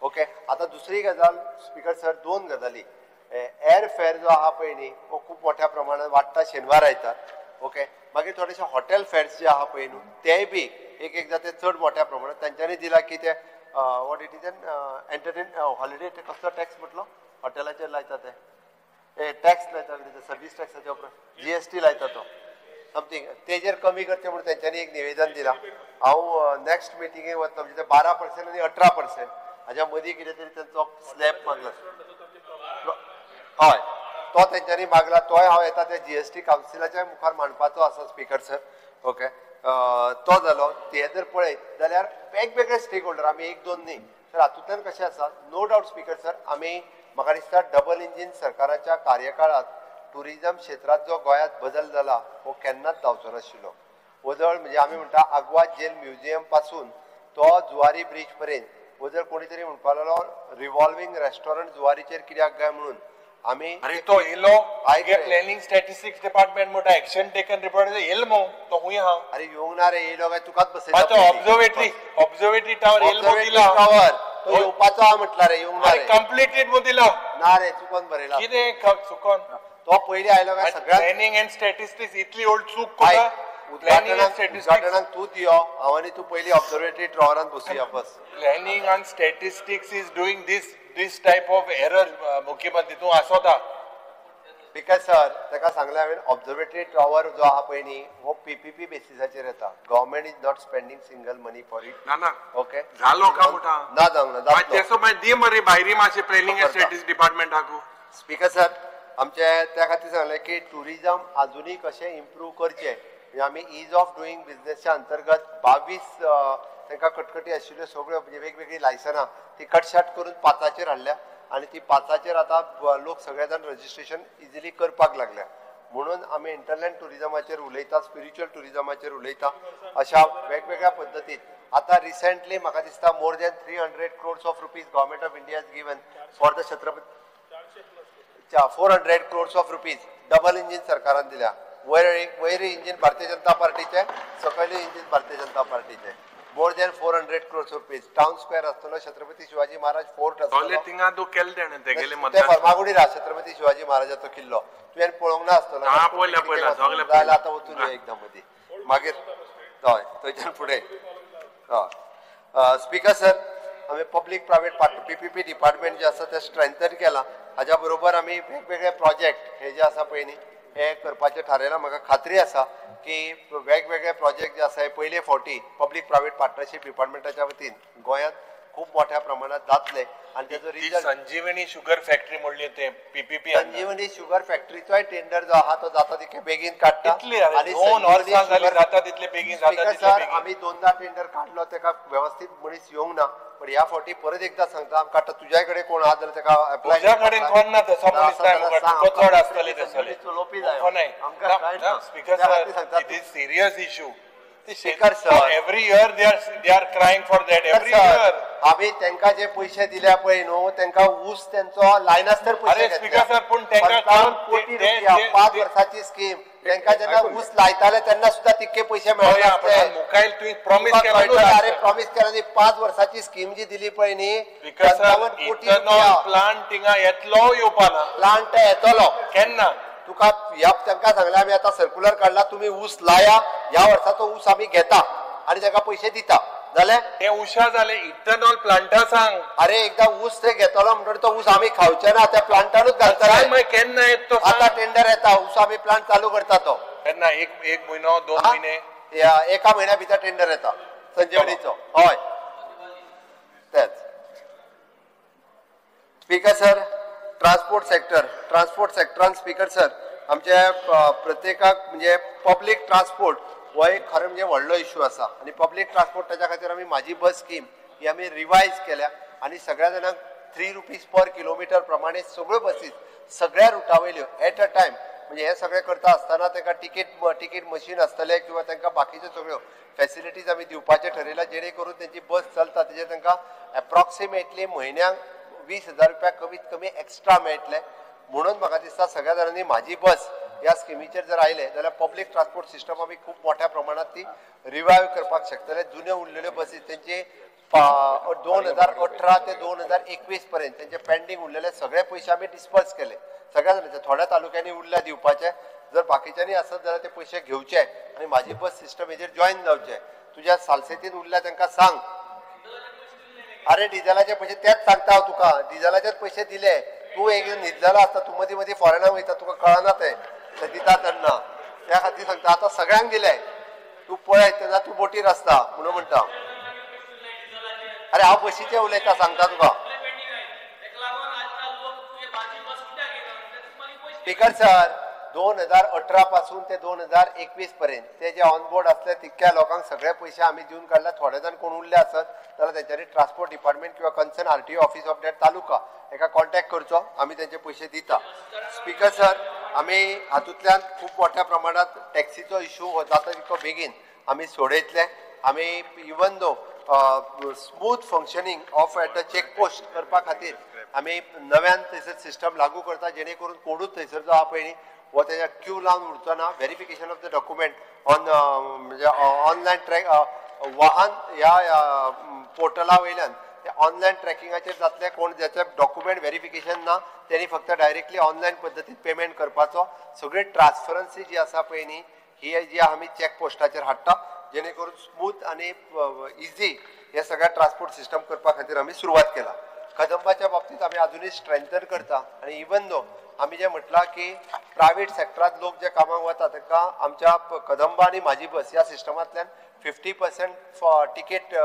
Speaker 1: ओके. आतां दुसरी गजाल स्पीकर सर, 2 गजाली. एअर फेअर जो आहा पळय न्ही तो खूब मोठ्या प्रमाणात वाडटा शेनवार आयतार. ओके. मागीर थोडेशे हॉटेल फेअर्स जे आहा पळय न्हू तेय बी एकदां ते चड मोठ्या प्रमाणात तांच्यांनी दिला की ते what it is entertain holiday कसलो टॅक्स म्हटलो हॉटेलाचेर लायता ते टॅक्स लायता कितें सर्वीस टॅक्साच्या उपरांत GST लायता तो समथींग तेजेर कमी करचें म्हणून तेंच्यांनी एक निवेदन दिलां. हांव नेक्स्ट मिटिंगेक वता म्हणजे 12% आनी 18% हाच्या मदीं कितें तरी तेंचो स्लॅब मागला. हय तो तेंच्यांनी मागला. तोय हांव येता त्या GST कावन्सिलाच्या मुखार मांडपाचो आसा स्पीकर सर. ओके. तो जालो. ते जर पळयत जाल्यार वेगवेगळे स्टेक होल्डर आमी 1-2 न्ही तर हातूंतल्यान कशें आसा नो डावट स्पीकर सर आमी म्हाका दिसता डबल इंजीन सरकाराच्या कार्यकाळात टुरिजम क्षेत्रात जो गोंयांत बदल जाला हो केन्नाच जावचो नाशिल्लो. वजळ म्हणजे आमी म्हणटा आग्वाद जेल म्युजियम पासून तो जुवारी ब्रिज पर्यंत वजळ कोणी तरी म्हणपाक लागलो रिव्हॉल्विंग रेस्टॉरंट जुवारीचेर कित्याक काय म्हणून आमी
Speaker 3: अरे तो येलो प्लॅनिंग स्टॅटिस्टिक्स डिपार्टमेंट मोठा एक्शन टेकन रिपोर्ट येल मो तो हुंय हा.
Speaker 1: अरे येवंक ना रे येयलो काय तुकाच बसयता.
Speaker 3: ऑब्झर्वेटरी टावर येल मो दिला
Speaker 1: टावर तो येवपाचो हा म्हटला रे येवंक ना रे
Speaker 3: कंप्लीटेड मो दिला
Speaker 1: ना रे चुकोन बरयला
Speaker 3: कितें चुकोन
Speaker 1: तो पयलीं आयलो काय सगळ्या
Speaker 3: प्लॅनिंग एंड स्टॅटिस्टिक्स इतली ओल्ड चूक कोता.
Speaker 1: उद्घाटनाक तू दियो हांव आनी तू पयलीं ऑब्झर्वेटरी टावरान बसुया बस.
Speaker 3: Planning and statistics is doing this type of error मुख्यमंत्री तूं आसोता.
Speaker 1: बिकॉज सर ताका सांगलें हांवें ऑब्झर्वेटरी टावर जो आहा पळय न्ही हो PPP बेसिसाचेर येता. Government is not spending single money for it.
Speaker 3: ना
Speaker 1: ओके
Speaker 3: झालो का मोठा
Speaker 1: ना जावंक ना जातलो.
Speaker 3: तेसो मागीर दी मरे भायरी मातशें प्लॅनिंग एंड स्टॅटिस्टिक्स डिपार्टमेंटाकू.
Speaker 1: स्पीकर सर आमचे त्या खातीर सांगलें की टुरिजम अजुनूय कशें इम्प्रूव करचें म्हणजे आमी इज ऑफ डुईंग बिजनेसच्या अंतर्गत 22 तांकां कटकटी आशिल्ल्यो सगळ्यो म्हणजे वेगवेगळी लायसनां ती कटशाट करून 5 हाडल्या आणि ती 5 आतां लोक सगळे जाण रजिस्ट्रेशन इजिली करपाक लागल्या. म्हणून आमी इंटरलँड टुरिजमाचेर उलयता, स्पिरिच्युअल टुरिजमाचेर उलयता. अशा वेगवेगळ्या पद्दतीन आतां रिसेंटली म्हाका दिसता more than 300 crores of rupees government of India has given for the Chhatrapati 400 crores of rupees double engine सरकारान दिल्या. वयर इंजीन भारतीय जनता पार्टीचे, सकयल इंजीन भारतीय जनता पार्टीचे. More than 400 crores rupees. Town square आसतलो, छत्रपती शिवाजी महाराज फोर्ट आसतलो,
Speaker 3: थिंगा तू केले तेणे ते गेले
Speaker 1: ते फर्मागुडी रा छत्रपती शिवाजी महाराजाचो किल्लो तुवें पळोवंक ना आसतलो. जाल्यार आतां वचून या एकदम मदीं मागीर हय थंयच्यान फुडें. हय स्पीकर सर आमी पब्लीक प्रायवेट PPP डिपार्टमेंट जे आसा ते स्ट्रेंथन केलां. हाज्या बरोबर आमी वेगवेगळे प्रोजेक्ट हे जे आसा पळय न्ही हे करपाचें थारायलां. म्हाका खात्री आसा की वेगवेगळे प्रोजेक्ट जे आसा हे पयले फावटी पब्लीक प्रायवेट पार्टनरशीप डिपार्टमेंटाच्या वतीन गोंयांत खूब मोठ्या प्रमाणात जातले आणि त्याचो रिजल्ट.
Speaker 3: संजीवनी शुगर फॅक्टरी म्हणली ते PPP
Speaker 1: संजीवनी शुगर फॅक्टरीचोय टेंडर जो आहा तो जाता तितले बेगीन काडटा
Speaker 3: आणि 2 वर्सां जाली जाता तितले बेगीन जाता तितले बेगीन.
Speaker 1: आमी 2दा टेंडर काढलो तेका व्यवस्थित मनीस येवंक ना पण ह्या फावटी परत एकदा सांगता आमकां आतां तुज्या कडेन कोण आहा जाल्यार तेका अप्लाय
Speaker 3: तुज्या कडेन कोण ना तसो मनीस नाही मुखार तो चड आसतले तसले
Speaker 1: चलोवपी जाय
Speaker 3: आमकां speaker sir it is serious issue.
Speaker 1: Speaker sir
Speaker 3: every year they are crying for that every year.
Speaker 1: आमी तांकां जे पयशे दिल्या पळय न्हू तांकां ऊस तेंचो लायनास्तर पयशे
Speaker 3: अरे स्पीकर सर पूण तांकां
Speaker 1: कोटी रुपया 5 वर्साची स्कीम तांकां जेन्ना ऊस लायताले तेन्ना सुद्धा तितके पयशे मेळनासले.
Speaker 3: मुखायल तुवें प्रॉमिस केला
Speaker 1: अरे प्रॉमिस केला न्ही 5 वर्साची स्कीम जी दिली पळय न्ही
Speaker 3: स्पीकर सर इथेनॉल प्लांट थिंगा येतलो येवपाना.
Speaker 1: प्लांट येतलो
Speaker 3: केन्ना
Speaker 1: तुका ह्या तांकां सांगलें आमी आतां सर्क्युलर काडला तुमी ऊस लाया ह्या वर्साचो ऊस आमी घेता आनी ताका पयशे दिता जाल्यार
Speaker 3: ते उशा जाले इथेनॉल प्लांटा सांग.
Speaker 1: अरे एकदा ऊस ते घेतलो म्हणटकीर तो ऊस आमी खावचे ना त्या प्लांटानूच घालतले.
Speaker 3: केन्ना येत तो
Speaker 1: आतां टेंडर येता ऊस आमी प्लांट चालू करता तो
Speaker 3: केन्ना एक म्हयनो 2 म्हयने
Speaker 1: एका म्हयन्या भितर टेंडर येता संजीवनीचो. हय तेच स्पीकर सर ट्रान्सपोर्ट सेक्टरान स्पीकर सर आमच्या प्रत्येकाक म्हणजे पब्लीक ट्रान्सपोर्ट हो एक खरें म्हणजे व्हडलो इश्यू आसा आनी पब्लीक ट्रान्सपोर्ट ताच्या खातीर आमी म्हाजी बस स्कीम ही आमी रिवायज केल्या आनी सगळ्या जाणांक 3 रुपीज पर किलोमिटर प्रमाणे सगळ्यो बसीस सगळ्या रुटा वयल्यो एट अ टायम म्हणजे हे सगळें करता आसतना तांकां टिकेट मशीन आसतलें किंवा तांकां बाकीच्यो सगळ्यो फॅसिलिटीज आमी दिवपाचें ठरयलां जेणे करून तेंची बस चलता तेजेर तांकां एप्रॉक्सिमेटली म्हयन्याक 20,000 रुपया कमीत कमी एक्स्ट्रा मेळटले म्हणून म्हाका दिसता सगळ्या जाणांनी म्हाजी बस ह्या स्किमीचेर जर आयले जाल्यार पब्लीक ट्रान्सपोर्ट सिस्टम आमी खूब मोठ्या प्रमाणात ती रिवायव करपाक शकतले जुन्यो उरलेल्यो बसीस तेंचे 2018 ते 2021 पर्यंत तेंचे पेंडींग उरलेले सगळे पयशे आमी डिस्पर्स केले सगळ्या जाणांचे थोड्या तालुक्यांनी उरल्या दिवपाचे जर बाकीच्यांनी आसत जाल्यार ते पयशे घेवचे आनी म्हाजी बस सिस्टम हेजेर जॉईन जावचे तुज्या सालसेतीन उरल्या तांकां सांग अरे डिझेलाचे पयशे तेच सांगता हांव तुका डिझेलाचेच पयशे दिले तू एक न्हिदलेलो आसता तू मदीं मदीं फॉरेनाक वयता तुका कळना ते दिता तेन्ना त्या खातीर सांगता आतां सगळ्यांक दिले तू पळय तेन्ना तू बोटीर आसता म्हणून म्हणटा अरे हांव बशीचें उलयता सांगता तुका स्पीकर सर 2018 पासून ते 2021 पर्यंत ते जे ऑनबोर्ड असले तितक्या लोकांक सगळे पयशे आमी दिवन काडला थोडे जाण कोण उरले आसत जाल्यार तेंच्यांनी ट्रान्सपोर्ट डिपार्टमेंट किंवा concern RTO office of that taluka हेका कॉन्टॅक्ट करचो आमी तेंचे पयशे दिता स्पीकर सर आमी हातूंतल्यान खूब मोठ्या प्रमाणात टॅक्सीचो इश्यू जाता तितको बेगीन आमी सोडयतले आमी even though smooth functioning of at the checkpost करपा खातीर आमी नव्यान थंयसर सिस्टम लागू करता जेणे करून कोणूच थंयसर जो आहा पळय व तेच्या क्यू लावन उरचो ना verification of the document on म्हणजे ऑनलायन ट्रॅक वाहन ह्या पोर्टला वयल्यान ते ऑनलायन ट्रॅकिंगाचेर जातले कोण ज्याचे डॉक्युमेंट व्हेरिफिकेशन ना त्यांनी फक्त डायरेक्टली ऑनलायन पद्दतीन पेमेंट करपाचो सगळी ट्रान्सफरन्सी जी आसा पळय न्ही ही जी आमी चॅक पोस्टाचेर हाडटा जेणे करून स्मूथ आनी इजी हे सगळ्या ट्रान्सपोर्ट सिस्टम करपा खातीर आमी सुरवात केला कदंबाच्या बाबतीत आमी अजूनही स्ट्रेंथन करता आणि इवन दो आमी जे म्हटलां की प्रायवेट सेक्टरांत लोक जे कामाक वता तांकां आमच्या कदंबा आनी म्हाजी बस ह्या सिस्टमांतल्यान 50% ticket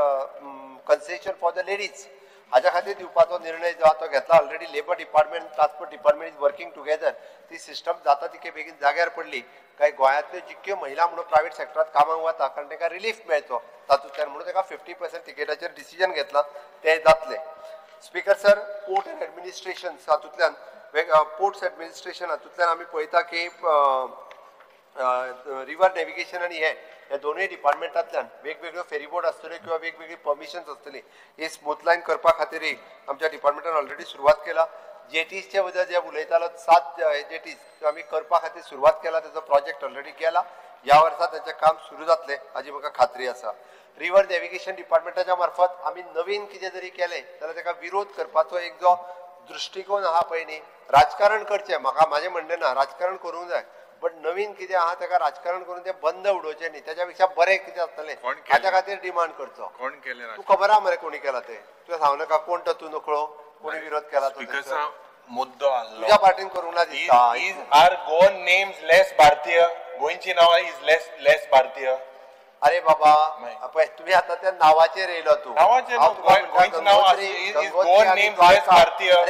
Speaker 1: concession for the ladies हाच्या खातीर दिवपाचो निर्णय जो आहा तो घेतला already labour department transport department is working together ती सिस्टम जाता तितके बेगीन जाग्यार पडली काय गोंयांतल्यो जितक्यो महिला म्हणून प्रायवेट सेक्टरांत कामाक वता कारण तांकां रिलीफ मेळचो तातूंतल्यान म्हणून तांकां 50% टिकेटाचेर डिसिजन घेतलां ते जातले speaker sir port end administration हातूंतल्यान पोर्ट्स एडमिनिस्ट्रेशन हातूंतल्यान आमी पळयता की रिवर नेविगेशन आनी हे दोनूय डिपार्टमेंटांतल्यान वेगवेगळ्यो फेरीबोट आसतल्यो किंवा वेगवेगळी परमिशन्स आसतली ही स्मूथलायन करपा खातीर आमच्या डिपार्टमेंटान ऑलरेडी सुरवात केला जेटीजचे बद्दल जे उलयतालो 7 जेटीज त्यो आमी करपा खातीर सुरवात केला तेजो प्रोजेक्ट ऑलरेडी केला ह्या वर्सा तेचें काम सुरू जातलें हाची म्हाका खात्री आसा रिवर नेविगेशन डिपार्टमेंटाच्या मार्फत आमी नवीन कितें जरी केलें जाल्यार ताका विरोध करपाचो एक जो दृश्टिकोन आहा पळय न्ही राजकारण करचें म्हाका म्हाजें म्हणणें ना राजकारण करूंक जाय बट नवीन कितें आहा ताका राजकारण करून तें बंद उडोवचें न्ही तेच्या पेक्षा बरें कितें आसतलें हाच्या खातीर डिमांड करचो
Speaker 2: कोण केलें
Speaker 1: तू खबर आहा मरे कोणी केला ते तुवें सांगू नाका कोण तो तू नकळो कोणी विरोध केला तो
Speaker 3: मुद्दो आसलो
Speaker 1: तुज्या पार्टीन करूंक ना दिसता
Speaker 3: आर गोवन नेम्स लेस भारतीय गोंयची नांवां इज लेस भारतीय
Speaker 1: अरे बाबा पळय तुमी आतां त्या नांवाचेर येयलो तू अरे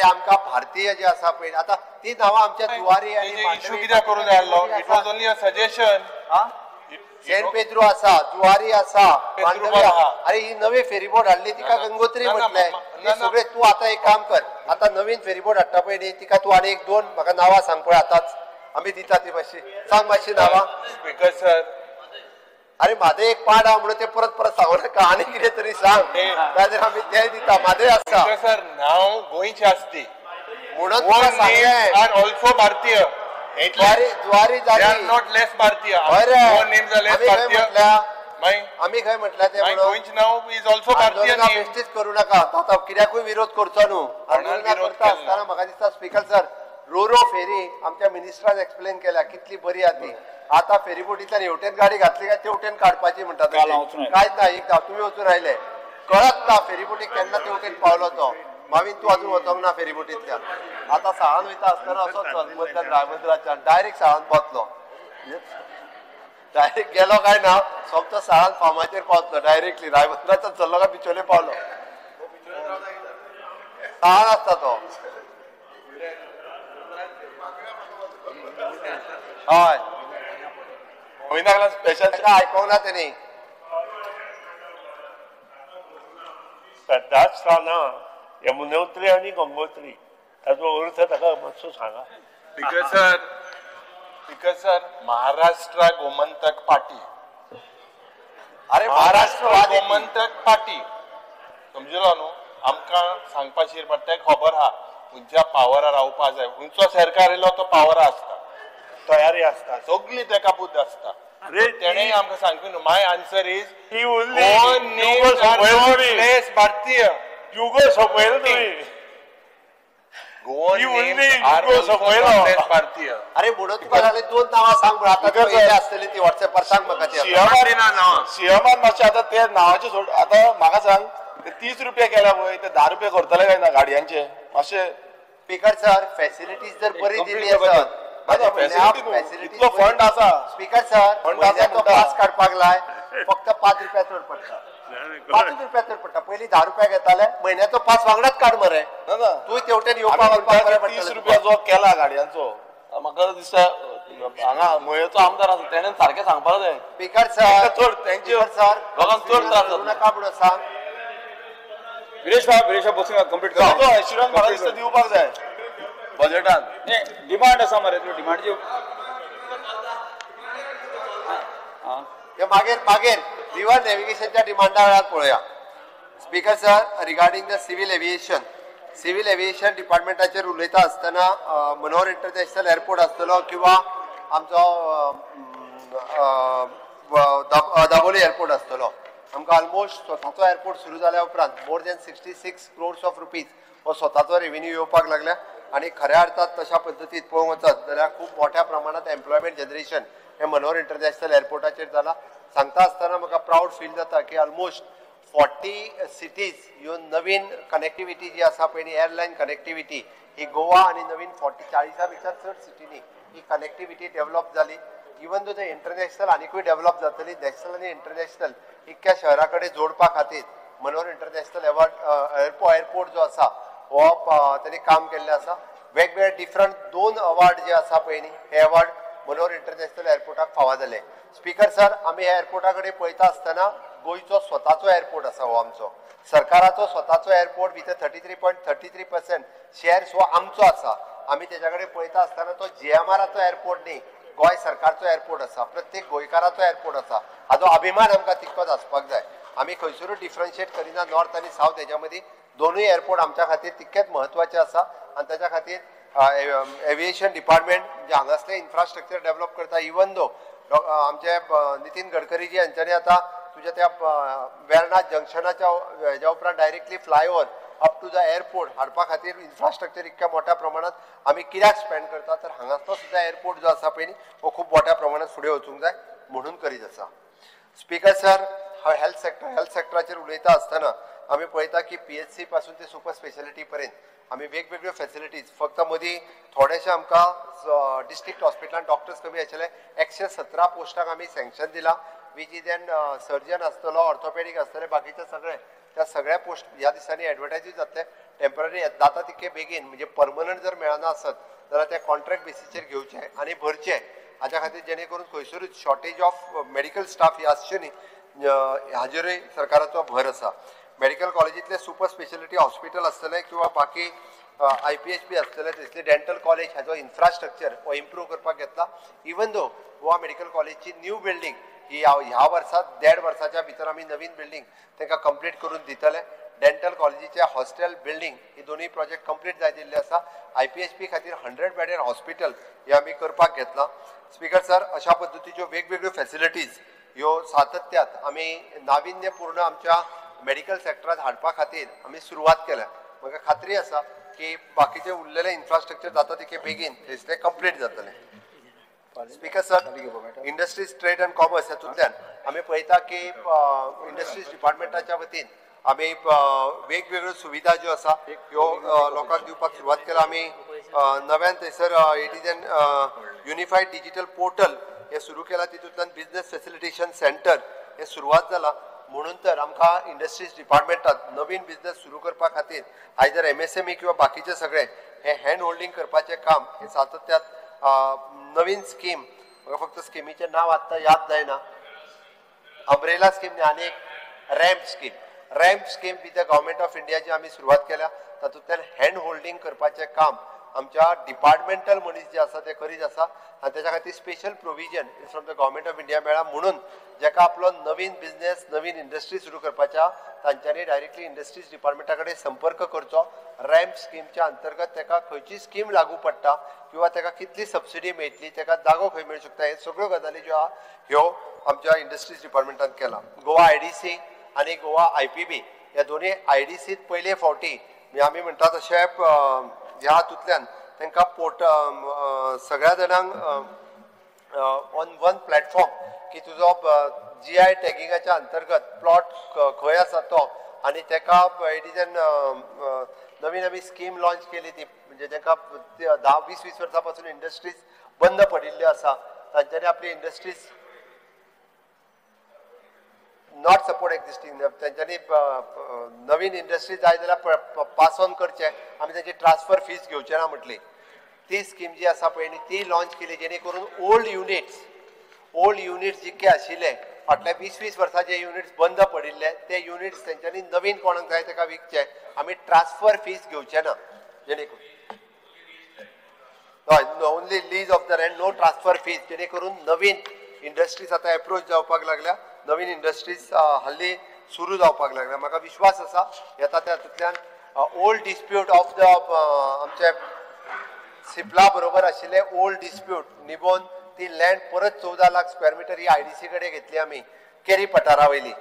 Speaker 1: आमकां भारतीय जे आसा पळय आतां ती नांवां आमच्या जुवारी आनी
Speaker 3: इशू कित्याक करूंक जाय आसलो it was only a suggestion
Speaker 1: Saint Pedro आसा जुवारी आसा अरे ही नवी फेरीबोट हाडली तिका गंगोत्री म्हटलें हे सगळे तू आतां एक काम कर आतां नवीन फेरीबोट हाडटा पळय न्ही तिका तू आनी एक 2 म्हाका नांवां सांग पळय आतांच आमी दिता ती मातशी सांग मातशी नांवां
Speaker 3: स्पीकर सर
Speaker 1: अरे म्हादे एक पाड आहा म्हणून ते परत परत सांगू नाका आनी कितें तरी सांग नाजाल्यार आमी ते दिता म्हादे आसता
Speaker 3: सर नांव गोंयची आसती
Speaker 1: म्हणून आर
Speaker 3: ऑल्सो भारतीय
Speaker 1: जुवारी जाली
Speaker 3: नॉट लेस भारतीय
Speaker 1: आमी खंय म्हटलें ते
Speaker 3: गोंयचे नांव इज ऑल्सो भारतीय
Speaker 1: बेश्टीच करूं नाका आतां कित्याकूय विरोध करचो न्हू आंदोलनां करता आसतना म्हाका दिसता स्पीकर सर रोरो फेरी आमच्या मिनिस्टरान एक्सप्लेन केल्या कितली बरी आहा ती आता फेरीबोटींतल्यान हेवटेन गाडी घातली काय तेवटेन काडपाची म्हणटा कांयच ना एकदां तुमी वचून आयले कळत ना फेरीबोटीक केन्ना तेवटेन पावलो तो मागीर तूं अजून वचोंक ना फेरीबोटींतल्यान आतां साळान वयता आसतना असो चल मदल्यान रायबंदराच्यान डायरेक्ट साळान पावतलो डायरेक्ट गेलो काय ना सोमतो साळान फार्माचेर पावतलो डायरेक्टली रायबंदराच्यान चल्लो काय बिचोले पावलो साळान आसता तो
Speaker 4: हय मोविनाक लागून स्पेशल
Speaker 1: ताका आयकोंक ना तेणी
Speaker 5: सदांचताना यमुनोत्री आणि गंगोत्री ताजो अर्थ ताका मातसो सांगा.
Speaker 3: Because sir, Maharashtra Gomantak Party.
Speaker 1: अरे
Speaker 3: महाराष्ट्र
Speaker 1: महाराष्ट्र
Speaker 3: गोमंतक पार्टी समजलो न्हू आमकां सांगपाचेर पडटा खबर आहा खंयच्या पावरार रावपा जाय खंयचो सरकार येयलो तो पावर आसता
Speaker 5: तयारी असता.
Speaker 3: सगळी तेका बुद्ध आसता
Speaker 5: अरे
Speaker 3: तेणें आमकां सांगपी न्हू माय आन्सर इज
Speaker 5: ती उरली
Speaker 3: प्लेस भारतीय
Speaker 5: युगो सोपयलो तुम्ही.
Speaker 3: गोवन
Speaker 5: ही उरली,
Speaker 3: names are
Speaker 5: युगो
Speaker 3: also
Speaker 5: सोपयलो.
Speaker 3: प्लेस भारतीय
Speaker 1: अरे म्हणून तुका लागले दोन नांवां सांग म्हणून आता
Speaker 4: Because
Speaker 1: येयली आसतली ती व्हॉट्सएपार सांग म्हाका ती
Speaker 4: सीएमान मातशें आतां ते नांवाचे सोड आतां म्हाका सांग ते 30 रुपया केल्या पळय ते 10 रुपया करतले काय ना गाडयांचे मातशें
Speaker 1: स्पीकर सर फॅसिलिटीज जर बरी दिली आसत
Speaker 4: इतलो फंड आसा
Speaker 1: स्पीकर सर
Speaker 4: फंड आसा
Speaker 1: म्हयन्याचो
Speaker 4: म्हणटा.
Speaker 1: पास काडपाक लाय फक्त 5 रुपया चड पडटा 5 रुपया चड पडटा पयलीं 10 रुपया घेताले म्हयन्याचो पास वांगडाच काड मरे
Speaker 4: ना ना
Speaker 1: तूं तेवटेन येवपाक वचपाक बरें
Speaker 4: 30
Speaker 1: पडटलें
Speaker 4: रुपया जो केला गाडयांचो म्हाका दिसता हांगा मयेचो आमदार आसा तेणें सारकें सांगपाक जाय.
Speaker 1: स्पीकर सर
Speaker 4: चड तेंचे
Speaker 1: सर
Speaker 4: लोकांक चड त्रास जाता.
Speaker 1: नाका म्हणून सांग
Speaker 6: विरेश बसून कंप्लीट
Speaker 4: तो एश्युरन्स म्हाका दिसता दिवपाक जाय बजेटान.
Speaker 6: डिमांड आसा मरे तुमी डिमांडची
Speaker 1: हे मागीर मागीर रिवर नॅव्हिगेशनच्या डिमांडा वेळार पळोवया. Speaker sir regarding the civil aviation डिपार्टमेंटाचेर उलयता आसतना मनोहर इंटरनॅशनल एअरपोर्ट आसतलो किंवा आमचो दाबोली एअरपोर्ट आसतलो आमकां ऑलमोस्ट स्वताचो एअरपोर्ट सुरू जाल्या उपरांत more than 66 crores of rupees हो स्वताचो रेव्हेन्यू येवपाक लागल्या आणि खऱ्या अर्थात तशा पद्दतीत पळोवंक वचत जाल्यार खूब मोठ्या प्रमाणात एम्प्लॉयमेंट जनरेशन हे मनोहर इंटरनॅशनल एअरपोर्टाचेर जालां. सांगता आसतना म्हाका प्राऊड फील जाता की ऑलमोस्ट 40 सिटीज ह्यो नवीन कनेक्टिविटी जी आसा पळय एअरलायन कनेक्टिविटी ही गोवा आणि नवीन 40-40 भितर चड सिटींनी ही कनेक्टिविटी डेव्हलप जाली. इवन दो ते इंटरनॅशनल आनीकूय डेव्हलप जातली नॅशनल आणि इंटरनॅशनल इतक्या शहरा कडेन जोडपा खातीर मनोहर इंटरनॅशनल एअरपोर्ट जो आसा हो त्यांनी काम केल्लें आसा. वेगवेगळे डिफरंट 2 अवॉर्ड जे आसा पळय न्ही हे अवॉर्ड मनोहर इंटरनॅशनल एअरपोर्टाक फावो जाले. स्पीकर सर आमी ह्या एअरपोर्टा कडेन पळयता आसतना गोंयचो स्वताचो एअरपोर्ट आसा हो आमचो सरकाराचो स्वताचो एअरपोर्ट भितर 33.33% शेअर्स हो आमचो आसा. आमी तेच्या कडेन पळयता आसतना तो GMRचो एअरपोर्ट न्ही गोंय सरकारचो एअरपोर्ट आसा प्रत्येक गोंयकाराचो एअरपोर्ट आसा हाजो अभिमान आमकां तितकोच आसपाक जाय. आमी खंयसरूच डिफरन्शिएट करिना नॉर्थ आनी साऊथ हेच्या मदीं दोनूय एअरपोर्ट आमच्या खातीर तितकेच म्हत्वाचे आसा आणि त्याच्या खातीर एव्हिएशन डिपार्टमेंट जे हांगासलें इन्फ्रास्ट्रक्चर डेव्हलप करता इवन दो आमचे नितीन गडकरी जी हांच्यांनी आतां तुज्या त्या वेर्णा जंक्शनाच्या हेच्या उपरांत directly flyover up to the airport हाडपा खातीर इन्फ्रास्ट्रक्चर इतक्या मोठ्या प्रमाणात आमी कित्याक स्पेंड करता तर हांगासलो सुद्दां एअरपोर्ट जो आसा पळय हो खूब मोठ्या प्रमाणात फुडें वचूंक जाय म्हणून करीत आसा. स्पीकर सर हेल्थ सेक्टराचेर उलयता आसतना आमी पळयता की PHC पासून ते सुपर स्पेशालिटी पर्यंत आमी वेगवेगळ्यो फॅसिलिटीज फक्त मदीं थोडेशे आमकां डिस्ट्रिक्ट हॉस्पिटलांत डॉक्टर्स कमी आशिल्ले 117 पोस्टाक आमी सँक्शन दिला वीच इज एन सर्जन आसतलो ऑर्थोपेडीक आसतले बाकीचे सगळे त्या सगळ्या पोस्ट ह्या दिसांनी एडवर्टायजूय जातले टेम्पररी जाता तितके बेगीन म्हणजे परमनंट जर मेळना आसत जाल्यार ते कॉन्ट्रॅक्ट बेसिसचेर घेवचे आनी भरचे हाच्या खातीर जेणे करून खंयसरूच शॉर्टेज ऑफ मेडिकल स्टाफ ही आसची न्ही हाजेरूय सरकाराचो भर आसा. मेडिकल कॉलेजींतले सुपर स्पेशालिटी हॉस्पिटल आसतले किंवा बाकी IPHP आसतले तितले डेंटल कॉलेज हाजो इन्फ्रास्ट्रक्चर हो इम्प्रूव करपाक घेतला. इवन दो गोवा मेडिकल कॉलेजची न्यू बिल्डींग ही ह्या वर्सात 1.5 वर्साच्या भितर आमी नवीन बिल्डींग तांकां कंप्लीट करून दितले. डेंटल कॉलेजीचे हॉस्टेल बिल्डींग ही दोनूय प्रोजेक्ट कंप्लीट जाय दिल्ले आसा. IPHP खातीर 100 बेडेड हॉस्पिटल हे आमी करपाक घेतला. स्पीकर सर अशा पद्दतीच्यो वेगवेगळ्यो फॅसिलिटीज ह्यो सातत्यात आमी नाविन्यपूर्ण आमच्या मेडिकल सेक्टरात हाडपा खातीर आमी सुरवात केल्या. म्हाका खात्री आसा की बाकीचे उरलेले इन्फ्रास्ट्रक्चर जाता तितके बेगीन ते कंप्लीट जातले. Speaker sir industries trade and commerce हातूंतल्यान आमी पळयता की इंडस्ट्रीज डिपार्टमेंटाच्या वतीन आमी वेगवेगळ्यो सुविधा ज्यो आसा ह्यो लोकांक दिवपाक सुरवात केला. आमी नव्यान थंयसर it is N unified digital portal हे सुरू केला तितूंतल्यान बिझनेस फॅसिलिटेशन सेंटर हे सुरवात जाला. म्हणून तर आमकां इंडस्ट्रीज डिपार्टमेंटात नवीन बिझनेस सुरू करपा खातीर आयदर MSME किंवा बाकीचे सगळे हे हँड होल्डिंग करपाचें काम हे सातत्यात नवीन स्कीम म्हाका फक्त स्किमीचें नांव आत्तां याद जायना. अम्ब्रेला स्कीम न्ही, आनी एक RAMP scheme with the government of India जी आमी सुरवात केल्या. तातूंतल्यान हँड होल्डिंग करपाचें काम आमच्या डिपार्टमेंटल मनीस जे आसा ते करीत आसा आनी तेच्या खातीर special provision from the government of India मेळ्ळा. म्हणून जेका आपलो नवीन बिझनेस नवीन इंडस्ट्री सुरू करपाच्या तांच्यांनी डायरेक्टली इंडस्ट्रीज डिपार्टमेंटा कडेन संपर्क करचो. रॅम्प स्कीमच्या अंतर्गत ताका खंयची स्कीम लागू पडटा किंवा ताका कितली सबसिडी मेळटली, ताका जागो खंय मेळूं शकता, हे सगळ्यो गजाली ज्यो आहा ह्यो आमच्या इंडस्ट्रीज डिपार्टमेंटान केला. गोवा IDC आनी गोवा IPB ह्या दोनूय IDCत पयले फावटी आमी म्हणटा तशें ह्या हातूंतल्यान तांकां सगळ्या जाणांक ऑन वन प्लॅटफॉर्म की तुजो GI टॅगिंगाच्या अंतर्गत प्लॉट खंय आसा तो आनी ताका इट इज एन नवीन आमी स्कीम लॉन्च केली ती म्हणजे तांकां 10-20 वर्सां पासून इंडस्ट्रीज बंद पडिल्ल्यो आसा तांच्यांनी आपली इंडस्ट्रीज नॉट सपोर्ट एक्झिस्टिंग तांच्यांनी नवीन इंडस्ट्री जाय जाल्यार पास ऑन करचे आमी ताची ट्रान्सफर फीज घेवचे ना म्हटली. ती स्कीम जी आसा पळय न्ही ती लॉन्च केली जेणे करून ओल्ड युनिट्स जितके आशिल्ले फाटल्या 20-20 वर्सां जे युनिट्स बंद पडिल्ले ते युनिट्स तेंच्यांनी नवीन कोणाक जाय ताका विकचे आमी ट्रान्सफर फीज घेवचे ना जेणे करून हय only lease of the rent no transfer fees जेणे करून नवीन इंडस्ट्रीज आतां एप्रोच जावपाक लागल्या. नवीन इंडस्ट्रीज हल्ली सुरू जावपाक लागल्या. म्हाका विश्वास आसा येता त्या हातूंतल्यान ओल्ड डिस्प्यूट ऑफ द आमचे सिप्ला बरोबर आशिल्ले ओल्ड डिस्प्यूट निभोवन ती लँड परत 14 लाख स्क्वेअर मिटर ही IDC कडेन घेतली आमी केरी पठारा वयली.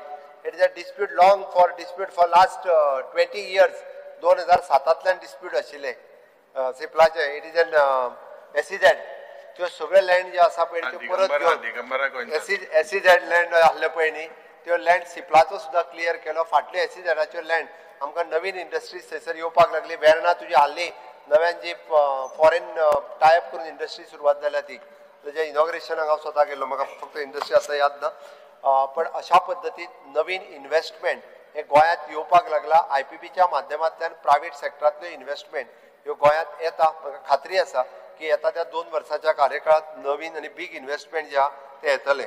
Speaker 1: It is a dispute dispute for last 20 years 2007तल्यान डिस्प्यूट आशिल्ले सिप्लाचे. इट इज एन SEZ त्यो सगळे लँड जे आसा पळय त्यो परत घेवन SEZ लँड आहले पळय न्ही त्यो लँड सिप्लाचो सुद्दां क्लियर केलो. फाटल्यो SEZाच्यो लँड आमकां नवीन इंडस्ट्रीज थंयसर येवपाक लागली. वेर्ना तुजी हाल्ली नव्यान जी फॉरेन टायअप करून इंडस्ट्री सुरवात जाल्या ती तेजे इनॉग्रेशनाक हांव स्वता गेल्लो. म्हाका फक्त इंडस्ट्री आतां याद ना पण अशा पद्दतीन नवीन इन्व्हेस्टमेंट हे गोंयांत येवपाक लागला. IPBच्या माध्यमांतल्यान प्रायव्हेट सॅक्टरांतल्यो इन्व्हेस्टमेंट ह्यो गोंयांत येता. म्हाका खात्री आसा की येता त्या 2 वर्साच्या कार्यकाळात नवीन आनी बिग इन्व्हेस्टमेंट जे आहा ते येतले.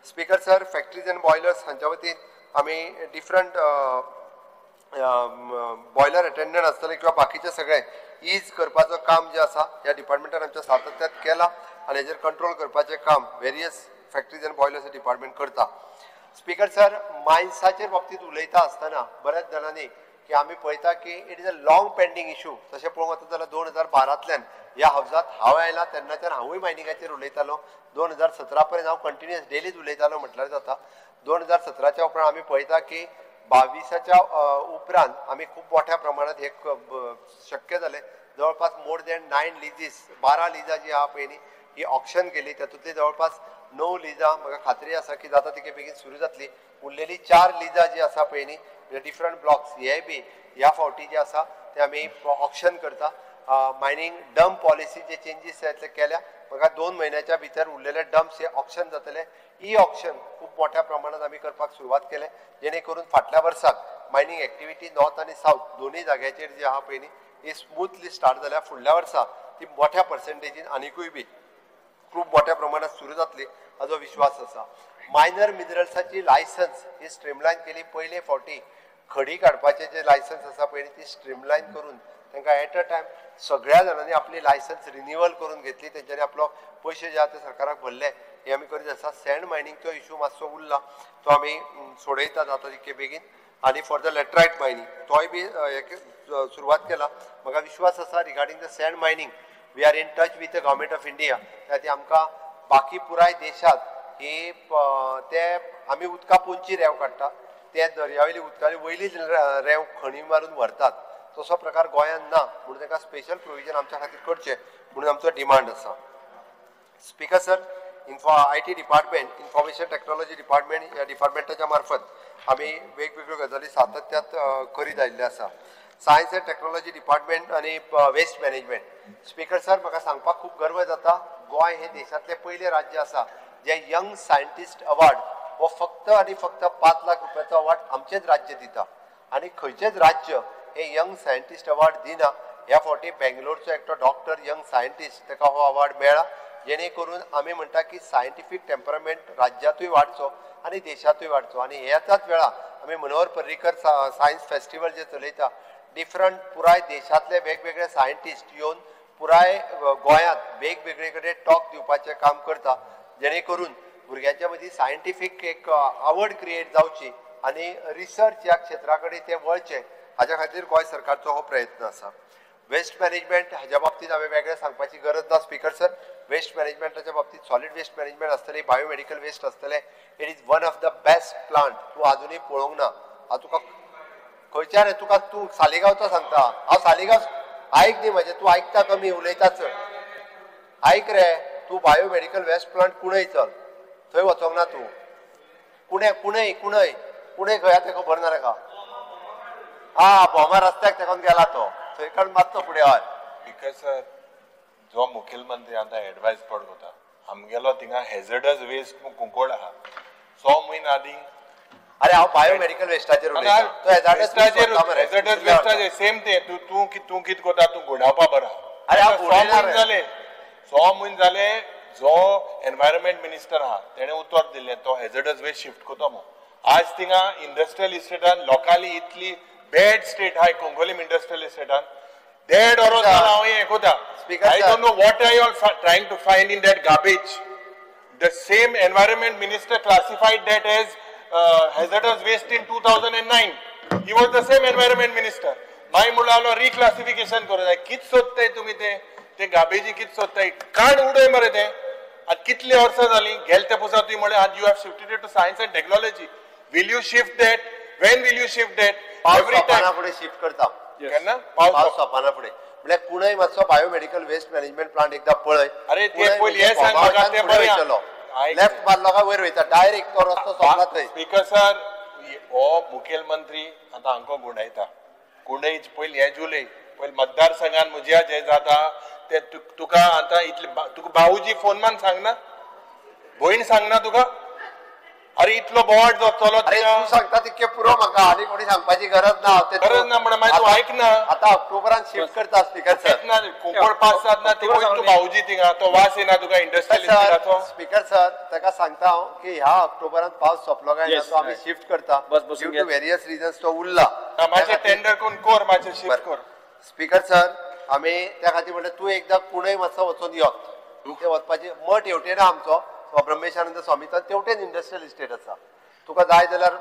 Speaker 1: Speaker sir, factories and boilers हांच्या वतीन आमी डिफरंट बॉयलर अटेंडंट आसतले किंवा बाकीचे सगळे इज करपाचो काम जे आसा ह्या डिपार्टमेंटान आमच्या सातत्यात केला आनी हेजेर कंट्रोल करपाचें काम various factories and boilers department करता. स्पीकर सर, मायन्साचेर बाबतींत उलयता आसतना बऱ्याच जाणांनी की आमी पळयता की it is a long pending issue. तशें पळोवंक वता जाल्यार 2012तल्यान ह्या हावजात हांव आयला तेन्नाच्यान हांवूय मायनिंगाचेर उलयतालो. 2017 पर्यंत हांव कंटिन्युअस डेलीच उलयतालो म्हटल्यार जाता. 2017च्या उपरांत आमी पळयता की 22च्या उपरांत आमी खूब मोठ्या प्रमाणात हे शक्य जालें. जवळपास मोर दॅन 9 लिजीस 12 लिजां जी आहा पळय न्ही ही ऑक्शन केली. तातूंतली जवळपास 9 लिजां म्हाका खात्री आसा की जाता तितके बेगीन सुरू जातली. उरलेली 4 लिजां जी आसा पळय न्ही डिफरंट ब्लॉक्स बी ह्या फावटी जे आसा ते आमी ऑक्शन करता. मायनिंग डंप पॉलिसी जे चेंजीस ते केल्या. म्हाका 2 म्हयन्याच्या भितर उरलेले डंप्स हे ऑक्शन जातले. ई ऑक्शन खूब मोठ्या प्रमाणात आमी करपाक सुरवात केले जेणे करून फाटल्या वर्साक मायनिंग एक्टिविटी नॉर्थ आनी साऊथ दोनूय जाग्याचेर जी आहा पळय न्ही ही स्मूथली स्टार्ट जाल्या. फुडल्या वर्सा ती मोठ्या पर्सेंटेजीन आनिकूय बी खूब मोठ्या प्रमाणात सुरू जातली हाजो विश्वास आसा. मायनर मिनरल्साची लायसन्स ही स्ट्रीमलायन केली. पयले फावटी खडी काडपाचे जे लायसन्स आसा पळय ती स्ट्रीमलायन करून तांकां एट अ टायम सगळ्या जाणांनी आपली लायसन्स रिन्युअल करून घेतली. तेंच्यांनी आपलो पयशे जे आहा ते सरकाराक भरले हे आमी करीत आसा. सँड मायनिंगचो इशू मातसो उरला तो आमी सोडयता जाता तितके बेगीन. आनी फॉर द लॅटरायट मायनिंग तोय बी सुरवात केला. म्हाका विश्वास आसा regarding the sand mining we are in touch with the government of India. त्याती आमकां बाकी पुराय देशात ही ते आमी उदका पोंची रेंव काडटा ते दर्यावेली उदकाची वयली रेंव खणी मारून व्हरतात. तसो प्रकार गोंयांत ना म्हणून ताका स्पेशल प्रोविजन आमच्या खातीर करचें म्हणून आमचो डिमांड आसा. Speaker sir, IT department information technology department ह्या डिपार्टमेंटाच्या मार्फत आमी वेगवेगळ्यो गजाली सातत्यात करीत आयिल्ले आसा. सायन्स एंड टेक्नॉलॉजी डिपार्टमेंट आनी वेस्ट मॅनेजमेंट. स्पीकर सर, म्हाका सांगपाक खूब गर्व जाता गोंय हे देशांतलें पयलें राज्य आसा जे यंग सायंटिस्ट अवॉर्ड हो फक्त आनी फक्त 5 लाख रुपयाचो अवॉर्ड आमचेच राज्य दिता आनी खंयचेच राज्य हे यंग सायंटिस्ट अवॉर्ड दिना. ह्या फावटी बेंगलोरचो एकटो डॉक्टर यंग सायंटिस्ट ताका हो अवॉर्ड मेळ्ळा जेणे करून आमी म्हणटा की सायंटिफीक टेम्परामेंट राज्यातूय वाडचो आनी देशातूय वाडचो आनी ह्याच वेळा आमी मनोहर पर्रीकर सायन्स फेस्टिवल जे चलयता डिफरंट पुराय देशातले वेगवेगळे सायंटिस्ट येवन पुराय गोंयांत वेगवेगळे कडेन टॉक दिवपाचें काम करता जेणे करून भुरग्यांच्या मदीं सायंटिफीक एक आवड क्रिएट जावची आनी रिसर्च ह्या क्षेत्रा कडेन ते वळचे हाच्या खातीर गोंय सरकारचो हो प्रयत्न आसा वेस्ट मॅनेजमेंट हाच्या बाबतींत हांवें वेगळें सांगपाची गरज ना स्पीकर सर वेस्ट मॅनेजमेंटाच्या बाबतींत सॉलिड वेस्ट मॅनेजमेंट आसतलें बायोमेडिकल वेस्ट आसतलें it is one of the best plant तूं आजुनूय पळोवंक ना हांव तुका खंयच्या रे तुका तूं सालिगांवचो सांगता हांव सालिगांव आयक न्ही म्हजें तूं आयकता कमी उलयताच आयक रे तूं बायोमेडिकल वेस्ट प्लांट कुणय चल थंय वचोंक ना तूं कुणय कुणय कुणय कुणय खंय तें खबर ना ताका बोमा रस्त्याक तेकोन गेला तो थंयकडे मातसो फुडें हय
Speaker 3: स्पीकर सर जो मुखेलमंत्री आतां एडवायस पड कोता आमगेलो थिंगा हेझर्डस वेस्ट कुंकोड आहा 100 म्हयने आदीं
Speaker 1: अरे हांव बायोमेडिकल वेस्टाचेर उलयतां तो
Speaker 3: हेझर्डस वेस्टाचेर सेम ते तूं कित कोता तूं घोडावपा बरो
Speaker 1: अरे हांव
Speaker 3: 100 म्हयने जाले 100 म्हयने जाले जो एनवायरमेंट मिनिस्टर आहा तेणे उतर दिल्लें तो हेझर्डस वेस्ट शिफ्ट कोता मो आज थिंगा industrial इस्टेटान लोकाली Italy bad state high Kongolim industrial estate dead or I don't know what are you all trying to find in that garbage. The same environment minister classified that as hazardous waste in 2009. He was the same environment minister. My mulalo reclassification karo kit sottay tumi te garbage kit sottay card udoy mare te at kitli varsa zali gelte pusa tu mole आज you have shifted it to science and technology. Will you shift that? When will you shift that?
Speaker 1: Every time फुडें shift करता
Speaker 3: केन्ना
Speaker 1: पावस सोंपना फुडें म्हळ्यार कुणय मातसो biomedical waste management plant एकदा पळय
Speaker 3: अरे ते पयली हे सांग म्हाका ते बरें
Speaker 1: लेफ्ट मारलो काय वयर वयता डायरेक्ट तो रस्तो सोंपला थंय
Speaker 3: स्पीकर सर हो मुखेलमंत्री आतां हांकां गुणायता गुणयच पयली हे जुलय पयली मतदारसंघान म्हज्या जे जाता ते तुका आतां इतले तुका भाऊजी फोन मान सांगना भयण सांगना तुका अरे इतलो बोवाड जातलो
Speaker 1: अरे तू सांगता तितके पुरो म्हाका आनी कोणी सांगपाची गरज ना
Speaker 3: गरज ना म्हणून मागीर तू ऐक ना
Speaker 1: आतां ऑक्टोबरान शिफ्ट करता स्पीकर सर
Speaker 3: ना कोंकण पास जात ना ती तू भाऊजी थिंगा तो वास येना तुका इंडस्ट्रियल इस्टेटाचो
Speaker 1: स्पीकर सर ताका सांगता हांव की ह्या ऑक्टोबरान पावस सोंपलो काय तो आमी शिफ्ट करता ड्यू टू वेरियस रिजन्स तो उरला
Speaker 3: मातशें टेंडर कोण कर मातशें शिफ्ट कर
Speaker 1: स्पीकर सर आमी त्या खातीर म्हणटा तूं एकदां कुणय मातसो वचून यो ते वचपाची मठ हेवटेन आमचो ब्रह्मेशानंद स्वामीचा तेवटेन इंडस्ट्रियल इस्टेट आसा तुका जाय जाल्यार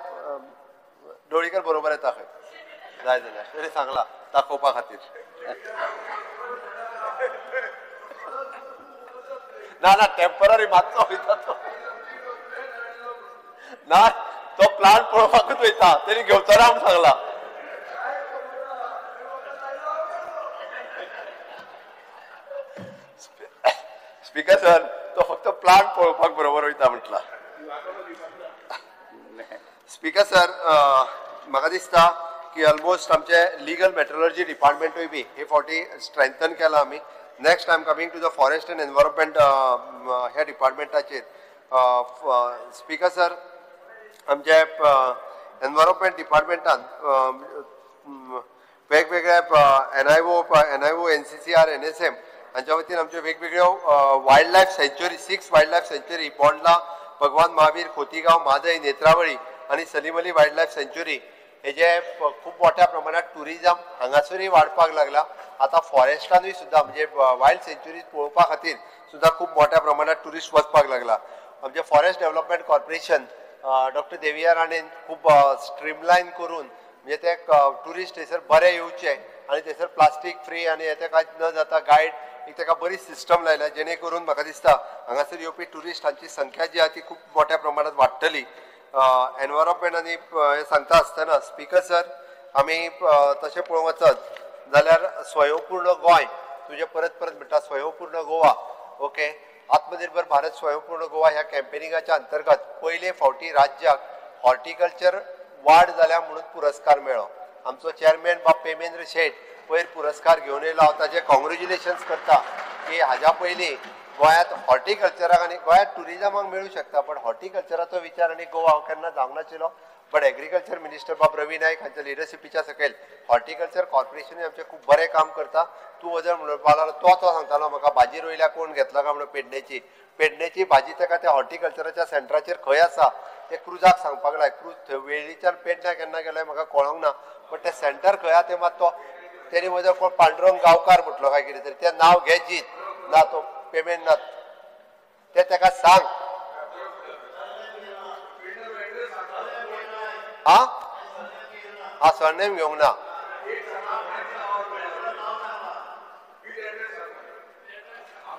Speaker 1: डोळीकर बरोबर येता खंय जाय जाल्यार तरी सांगला दाखोवपा खातीर ना ना टेम्पररी मातसो वयता तो ना तो प्लांट पळोवपाकूच वयता तरी घेवचो ना म्हूण सांगला स्पीकर सर तो फक्त प्लांट पळोवपाक बरोबर वयता म्हटला स्पीकर सर म्हाका दिसता की ऑलमोस्ट आमचे लिगल मेट्रोलॉजी डिपार्टमेंटूय बी हे फावटी स्ट्रेंथन केला आमी next I am coming to the forest and environment ह्या डिपार्टमेंटाचेर स्पीकर सर आमचे एनवायरमेंट डिपार्टमेंटान वेगवेगळ्या NIO NCCR NSM हांच्या वतीन आमच्यो वेगवेगळ्यो वायल्ड लायफ सँच्युरी 6 वायल्ड लायफ सँच्युरी बोंडला भगवान महावीर खोतीगांव म्हादय नेत्रावळी आनी सलीम अली वायल्ड लायफ सँच्युरी हेजे खूब मोठ्या प्रमाणात टुरिजम हांगासरूय वाडपाक लागला आतां फॉरेस्टानूय सुद्दां म्हणजे वायल्ड सँच्युरीज पळोवपा खातीर सुद्दां खूब मोठ्या प्रमाणात टुरिस्ट वचपाक लागला आमचे फॉरेस्ट डेव्हलपमेंट कॉर्पोरेशन डॉक्टर देविया राणेन खूब स्ट्रीमलायन करून म्हणजे ते टुरिस्ट थंयसर बरे येवचे आनी थंयसर प्लास्टीक फ्री आनी हें कांयच न जाता गायड एक ताका बरी सिस्टम लायल्या जेणे करून म्हाका दिसता हांगासर येवपी टुरिस्टांची संख्या जी आहा ती खूब मोठ्या प्रमाणात वाडटली एनवायरमेंट आनी हे सांगता आसतना स्पीकर सर आमी तशें पळोवंक वचत जाल्यार स्वयंपूर्ण गोंय तुजे परत परत म्हणटा स्वयंपूर्ण गोवा ओके आत्मनिर्भर भारत स्वयंपूर्ण गोवा ह्या कॅम्पेनिंगाच्या अंतर्गत पयले फावटी राज्याक हॉर्टिकल्चर वाड जाल्या म्हणून पुरस्कार मेळ्ळो आमचो चेअरमॅन बाब पेमेंद्र शेट पयर पुरस्कार घेवन येयलो हांव ताजे कॉंग्रेच्युलेशन्स करता की हाज्या पयलीं गोंयांत हॉर्टिकल्चराक आनी गोंयांत टुरिजमाक मेळूं शकता पण हॉर्टिकल्चराचो विचार आनी गोवा हांव केन्ना जावंक नाशिल्लो बट एग्रीकल्चर मिनिस्टर बाब रवी नायक हांच्या लिडरशिपीच्या सकयल हॉर्टिकल्चर कॉर्पोरेशनूय आमचें खूब बरें काम करता तूं वजर म्हणपाक लागलो तो सांगतालो म्हाका भाजी रोयल्या कोण घेतलो काय म्हणून पेडणेची भाजी ताका त्या हॉर्टिकल्चराच्या सेंटराचेर खंय आसा ते क्रुजाक सांगपाक लाय क्रूज थंय वेळीच्यान पेडण्या केन्ना गेलोय म्हाका कळोंक ना बट तें सेंटर खंय आहा तें मात तो तेणी वजर कोण पांडुरंग गांवकार म्हटलो काय कितें तरी तें नांव घे जीत ना तो पेमेंट ना ते ताका सांग हा सरनेम घेवंक ना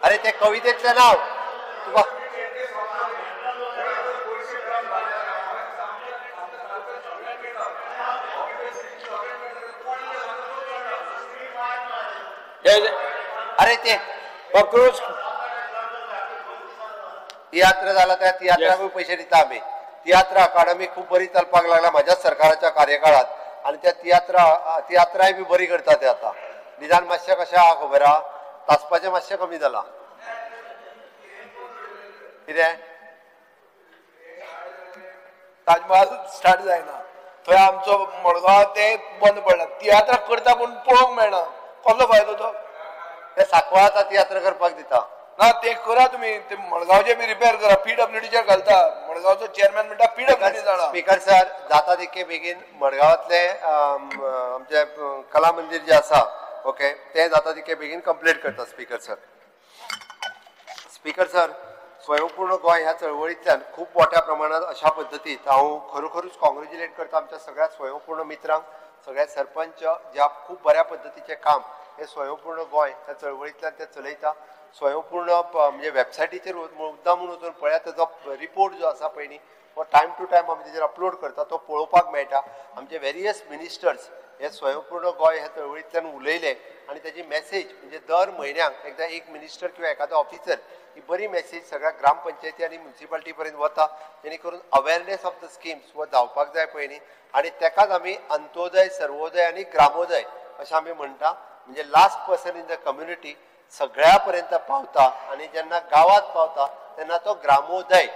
Speaker 1: अरे ते कवितेतलें नांव तुका अरे ते
Speaker 6: कॉक्रोच
Speaker 1: तियात्र जाला त्या तियात्राकूय पयशे दिता आमी तियात्र अकादमी खूब बरी चलपाक लागल्या म्हाज्याच सरकाराच्या कार्यकाळात आनी त्या तियात्राय बी बरी करता ते आतां निदान मातशें कशें आहा खबर आहा तासपाचें मातशें कमी जाला कितें
Speaker 4: ताजमहल स्टार्ट जायना थंय आमचो मडगांव ते बंद पडला तियात्र करता पूण पळोवंक मेळना कसलो फायदो तो
Speaker 1: ते सांकवाळाचा तियात्र करपाक दिता
Speaker 4: ना ते करा तुमी ते मडगांवचे बी रिपेर करा PWDचेर घालता मडगांवचो चेअरमॅन म्हणटा PWD जाणा
Speaker 1: स्पीकर सर जाता तितके बेगीन मडगांवांतले आमचे कला मंदिर जे आसा ओके ते जाता तितके बेगीन कंप्लीट करता स्पीकर सर स्वयंपूर्ण गोंय ह्या चळवळींतल्यान खूब मोठ्या प्रमाणात अशा पद्दतीत हांव खरोखरूच कॉंग्रेच्युलेट करता आमच्या सगळ्या स्वयंपूर्ण मित्रांक सगळे सरपंच ज्या खूब बऱ्या पद्दतीचें काम हे स्वयंपूर्ण गोंय ह्या चळवळींतल्यान ते चलयता स्वयंपूर्ण म्हणजे वेबसायटीचेर मुद्दाम म्हणून वचून पळयात तेजो रिपोर्ट जो आसा पळय न्ही तो टायम टू टायम आमी तेजेर अपलोड करता तो पळोवपाक मेळटा आमचे वेरियस मिनिस्टर्स हे स्वयंपूर्ण गोंय ह्या चळवळींतल्यान उलयले आनी तेजी मेसेज म्हणजे दर म्हयन्याक एकदा एक मिनिस्टर किंवा एखादो ऑफिसर ही बरी मेसेज सगळ्या ग्रामपंचायती आनी म्युन्सिपालिटी पर्यंत वता जेणे करून अवेरनेस ऑफ द स्किम्स व जावपाक जाय पळय न्ही आनी तेकाच आमी अंत्योदय सर्वोदय आनी ग्रामोदय अशें आमी म्हणटा म्हणजे last person in the community सगळ्या पर्यंत पावता आनी जेन्ना गांवांत पावता तेन्ना तो ग्रामोदय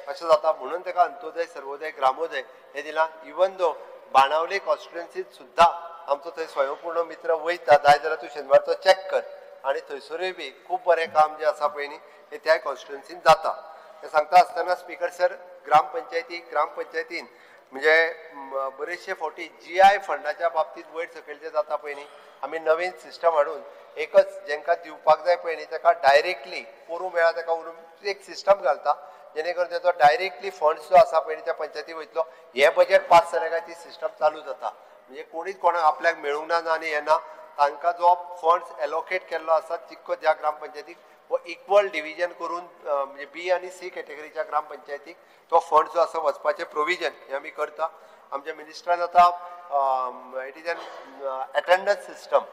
Speaker 1: अशें जाता म्हणून ताका अंत्योदय सर्वोदय ग्रामोदय हे दिलां इवन दो बाणावले कॉन्स्टिट्युएन्सीत सुद्दां आमचो थंय स्वयंपूर्ण मित्र वयता जाय जाल्यार तूं शेनवारचो चॅक कर आनी थंयसरूय बी खूब बरें काम जें आसा पळय न्ही तें त्या कॉन्स्टिट्युएन्सीन जाता हें सांगता आसतना स्पीकर सर ग्रामपंचायतीन म्हणजे बरेचशे फावटी GI फंडाच्या बाबतींत वयर सकयल जें जाता पळय न्ही आमी नवीन सिस्टम हाडून एकच जेंकां दिवपाक जाय पळय न्ही ताका डायरेक्टली पोरूं मेळा ताका उरून एक सिस्टम घालता जेणे करून तेजो डायरेक्टली फंड्स जो आसा पळय न्ही त्या पंचायती वयतलो हे बजेट पास जालें काय ती सिस्टम चालू जाता म्हणजे कोणीच कोणाक आपल्याक मेळूंक ना आनी हें ना तांकां जो फंड्स एलोकेट केल्लो आसा तितको ज्या ग्रामपंचायतीक वो इक्वल डिविजन करून म्हणजे B आनी C कॅटेगरीच्या ग्रामपंचायतीक तो फंड जो आसा वचपाचें प्रोविजन हें आमी करता आमच्या मिनिस्टरान आतां it is N attendance system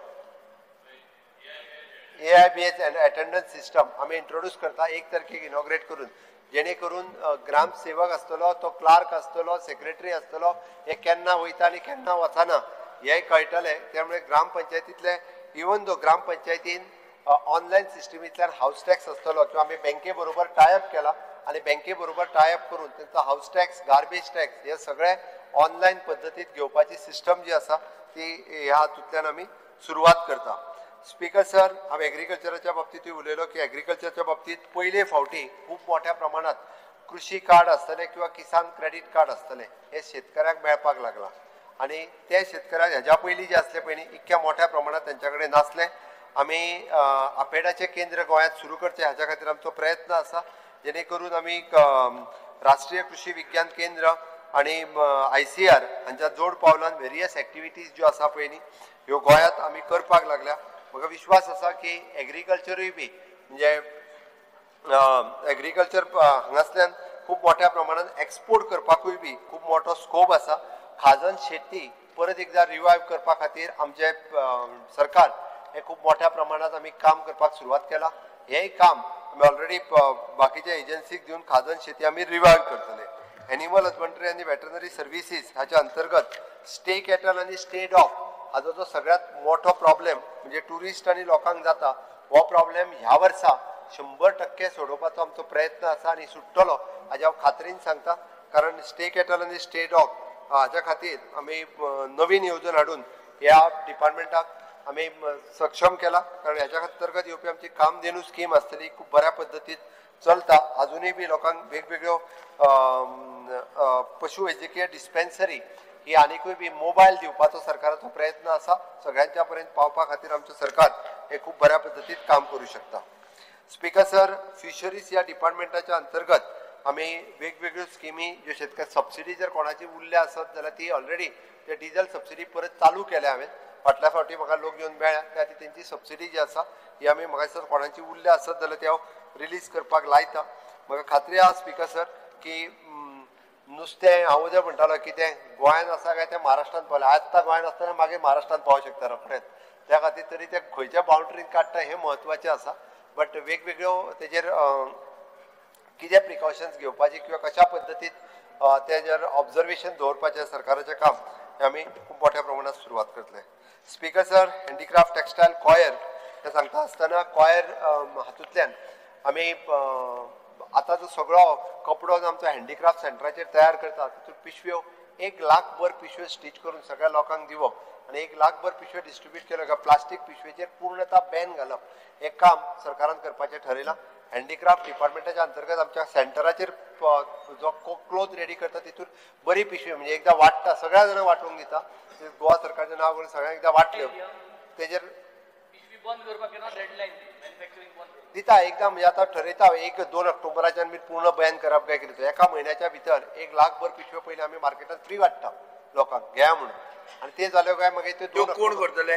Speaker 1: AIBS attendance system आमी इंट्रोड्यूस करता 1 तारखेक इनॉग्रेट करून जेणे करून ग्रामसेवक आसतलो तो क्लार्क आसतलो सेक्रेटरी आसतलो हे केन्ना वयता आनी केन्ना वचना हेंय कळटलें त्यामुळे ग्रामपंचायतींतले इवन दो ग्रामपंचायतीन ऑनलायन सिस्टमींतल्यान हावस टॅक्स आसतलो किंवा आमी बँके बरोबर टायअप केला आनी बँके बरोबर टायअप करून तेंचो हावस टॅक्स गार्बेज टॅक्स हे सगळे ऑनलायन पद्दतीत घेवपाची सिस्टम जी आसा ती ह्या हातूंतल्यान आमी सुरवात करता स्पीकर सर हांव एग्रीकल्चराच्या बाबतींतूय उलयलो की एग्रीकल्चरच्या बाबतींत पयले फावटी खूब मोठ्या प्रमाणात कृषी कार्ड आसतले किंवा किसान क्रेडीट कार्ड आसतले हे शेतकऱ्याक मेळपाक लागला आनी ते शेतकऱ्याक हेज्या पयलीं जे आसले पळय न्ही इतक्या मोठ्या प्रमाणात तेंच्या कडेन नासले आमी आपेडाचें केंद्र गोंयांत सुरू करचें हाच्या खातीर आमचो प्रयत्न आसा जेणे करून आमी राष्ट्रीय कृषी विज्ञान केंद्र आनी ICR हांच्या जोड पावलान वेरियस एक्टिविटीज ज्यो आसा पळय न्ही ह्यो गोंयांत आमी करपाक लागल्या म्हाका विश्वास आसा की एग्रीकल्चरूय बी म्हणजे एग्रीकल्चर हांगासल्यान खूब मोठ्या प्रमाणात एक्सपोर्ट करपाकूय बी खूब मोठो स्कोप आसा खाजन शेती परत एकदा रिवायव करपा खातीर आमचे सरकार हे खूब मोठ्या प्रमाणात आमी काम करपाक सुरवात केला हेंय काम आमी ऑलरेडी बाकीच्या एजन्सीक दिवन खाजन शेती आमी रिवायव करतले एनिमल हजबंड्री आनी वेटरनरी सर्विसीस हाच्या अंतर्गत स्टे कॅटल आनी स्टे डॉग हाजो जो सगळ्यात मोठो प्रॉब्लेम म्हणजे टुरिस्ट आनी लोकांक जाता हो प्रॉब्लेम ह्या वर्सा 100% सोडोवपाचो आमचो प्रयत्न आसा आनी सुट्टलो हाचे हांव खात्रीन सांगता. कारण स्टे कॅटल आनी स्टे डॉग हाच्या खातीर आमी नवीन येवजण हाडून ह्या डिपार्टमेंटाक आमी सक्षम केला. कारण ह्याच्या अंतर्गत येवपी आमची कामधेनू स्कीम आसतली खूब बऱ्या पद्दतीन चलता. अजुनूय बी लोकांक वेगवेगळ्यो पशुवैजकीय डिस्पेन्सरी ही आनीकूय बी मोबायल दिवपाचो सरकाराचो प्रयत्न आसा. सगळ्यांच्या पर्यंत पावपा खातीर आमचें सरकार हे खूब बऱ्या पद्दतीन काम करूं शकता. स्पीकर सर, फिशरीज ह्या डिपार्टमेंटाच्या अंतर्गत आमी वेगवेगळ्यो स्किमी ज्यो शेतकार सबसिडी जर कोणाची उरल्या आसत जाल्यार ती ऑलरेडी ते डिझल सबसिडी परत चालू केल्या हांवें. फाटल्या फावटी म्हाका लोक येवन मेळ्ळ्या त्या खातीर तेंची सबसिडी जी आसा ही आमी म्हाका दिसता कोणाची उरल्या आसत जाल्यार ती हांव रिलीज करपाक लायता. म्हाका खात्री आसा स्पीकर सर की नुस्तें हांव जर म्हणटालो की तें गोंयांत आसा काय तें महाराष्ट्रांत पावलें. आतां गोंयांत आसतना मागीर महाराष्ट्रांत पावूं शकता रोखडेंच. त्या खातीर तरी तें खंयच्या बाउंड्रीन काडटा हें म्हत्वाचें आसा. बट वेगवेगळ्यो तेजेर कितें प्रिकॉशन्स घेवपाची किंवा कशा पद्दतीन तेजेर ऑब्जर्वेशन दवरपाचें सरकाराचें काम हें आमी खूब मोठ्या प्रमाणात सुरवात करतले. Speaker sir, handicraft textile coir हें सांगता आसतना कॉयर हातूंतल्यान आमी आतां जो सगळो कपडो जो आमचो हँडीक्राफ्ट सेंटराचेर तयार करता तितून पिशव्यो 1 लाखभर पिशव्यो स्टीच करून सगळ्या लोकांक दिवप आनी 1 लाखभर पिशव्यो डिस्ट्रिब्यूट केल्यो काय प्लास्टीक पिशवेचेर पूर्णता बॅन घालप हें काम सरकारान करपाचें ठरयलां. हँडीक्राफ्ट डिपार्टमेंटाच्या अंतर्गत आमच्या सेंटराचेर जो क्लोथ रेडी करता तितून बरी पिशवी म्हणजे एकदां वाडटा सगळ्या जाणां वांटूंक दिता. गोवा सरकारचें नांव करून सगळ्यांक एकदां वाटल्यो तेजेर दिता एकदां म्हणजे आतां ठरयता 1-2 ऑक्टोबराच्यान बी पूर्ण बॅन करप काय कितें. एका म्हयन्याच्या भितर 1 लाखभर पिशव्यो पयलीं आमी मार्केटांत फ्री वाडटा लोकांक घेया म्हणून आनी ते जाल्यो काय मागीर त्यो
Speaker 4: कोण करतले?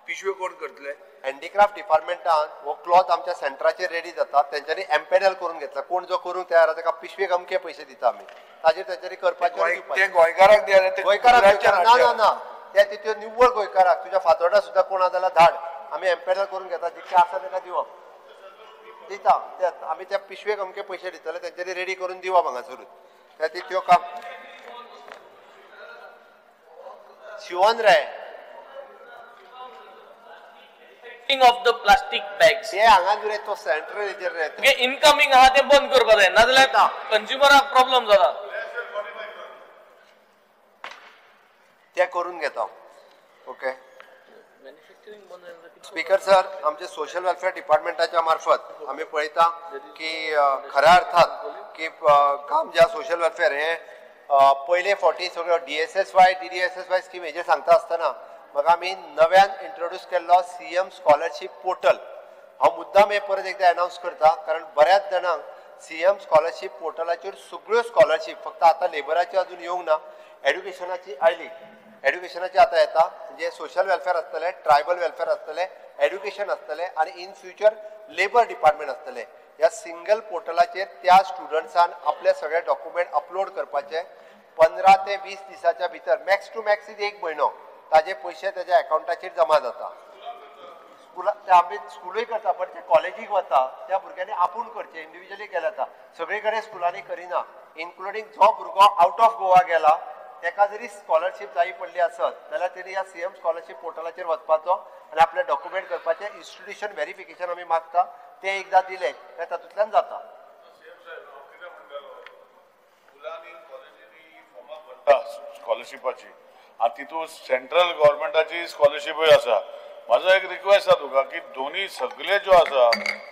Speaker 4: पिशव्यो कोण करतले?
Speaker 1: हँडीक्राफ्ट डिपार्टमेंटान हो क्लॉथ आमच्या सेंटराचेर रेडी जाता तेंच्यांनी एम्पॅनल करून घेतला. कोण जो करूंक तयार आसा ताका पिशवेक अमके पयशे दिता आमी ताजेर तेंच्यांनी करपाचें.
Speaker 4: ते गोंयकाराक
Speaker 1: गोंयकाराक ना ना त्या तितल्यो निव्वळ गोंयकाराक तुज्या फातोर्डा सुद्दां कोण आसा जाल्यार धाड आमी एम्पॅनल करून घेता जितके आसा ताका दिवप दिता. आमी त्या पिशवेक अमके पयशे दितले तेंच्यांनी रेडी करून दिवप हांगासरूच. त्या त्यो काम शिवोन रे
Speaker 7: ऑफ द प्लास्टिक बॅग्स
Speaker 1: हे हांगा रे तो सेंट्रल हेजेर रे
Speaker 7: तुगे इनकमिंग आहा ते बंद करपा जाय नाजाल्यार कंज्युमराक प्रॉब्लेम जाता.
Speaker 1: ते करून घेता. ओके स्पीकर सर, आमचे सोशल वेलफेअर डिपार्टमेंटाच्या मार्फत आम्ही पळयता की खऱ्या अर्थात की काम ज्या सोशल वेलफेअर हे पयले फावटी सगळ्यो DSSY DDSSY स्कीम हेजेर सांगता आसतना म्हाका आमी नव्यान इंट्रोड्यूस केल्लो CM स्कॉलरशीप पोर्टल हांव मुद्दाम हे परत एकदा अनाउन्स करता. कारण बऱ्याच जाणांक CM स्कॉलरशीप पोर्टलाचेर सगळ्यो स्कॉलरशीप फक्त आतां लेबराची अजून येवंक ना, एड्युकेशनाची आयली. एड्युकेशनाचे आतां येता म्हणजे सोशल वेलफेअर आसतले, ट्रायबल वेलफेअर आसतले, एड्युकेशन आसतले आनी इन फ्युचर लेबर डिपार्टमेंट आसतले. ह्या सिंगल पोर्टलाचेर त्या स्टुडंट्सान आपले सगळे डॉक्युमेंट अपलोड करपाचे. 15 ते 20 दिसाच्या भितर मॅक्स टू मॅक्स 1 म्हयनो ताजे पयशे तेज्या अकाउंटाचेर जमा जाता. आमी स्कुलूय करता पण ते कॉलेजीक वता त्या भुरग्यांनी आपूण करचे इंडिव्हिज्युअली केले जाता. सगळे कडेन स्कुलांनी करिना. इन्क्लुडींग जो भुरगो आउट ऑफ गोवा गेला तेका जरी स्कॉलरशीप जायी पडली आसत जाल्यार तेणी ह्या CM स्कॉलरशीप पोर्टलाचेर वचपाचो आनी आपले डॉक्युमेंट करपाचे. इन्स्टिट्यूशन व्हेरिफिकेशन आमी मागता ते एकदां दिले काय तातूंतल्यान जाता.
Speaker 8: स्कॉलरशिपाची आनी तितून सेंट्रल गव्हर्मेंटाची स्कॉलरशीपूय आसा. म्हाजो एक रिक्वेस्ट आसा तुका की दोनी सगळे ज्यो आसा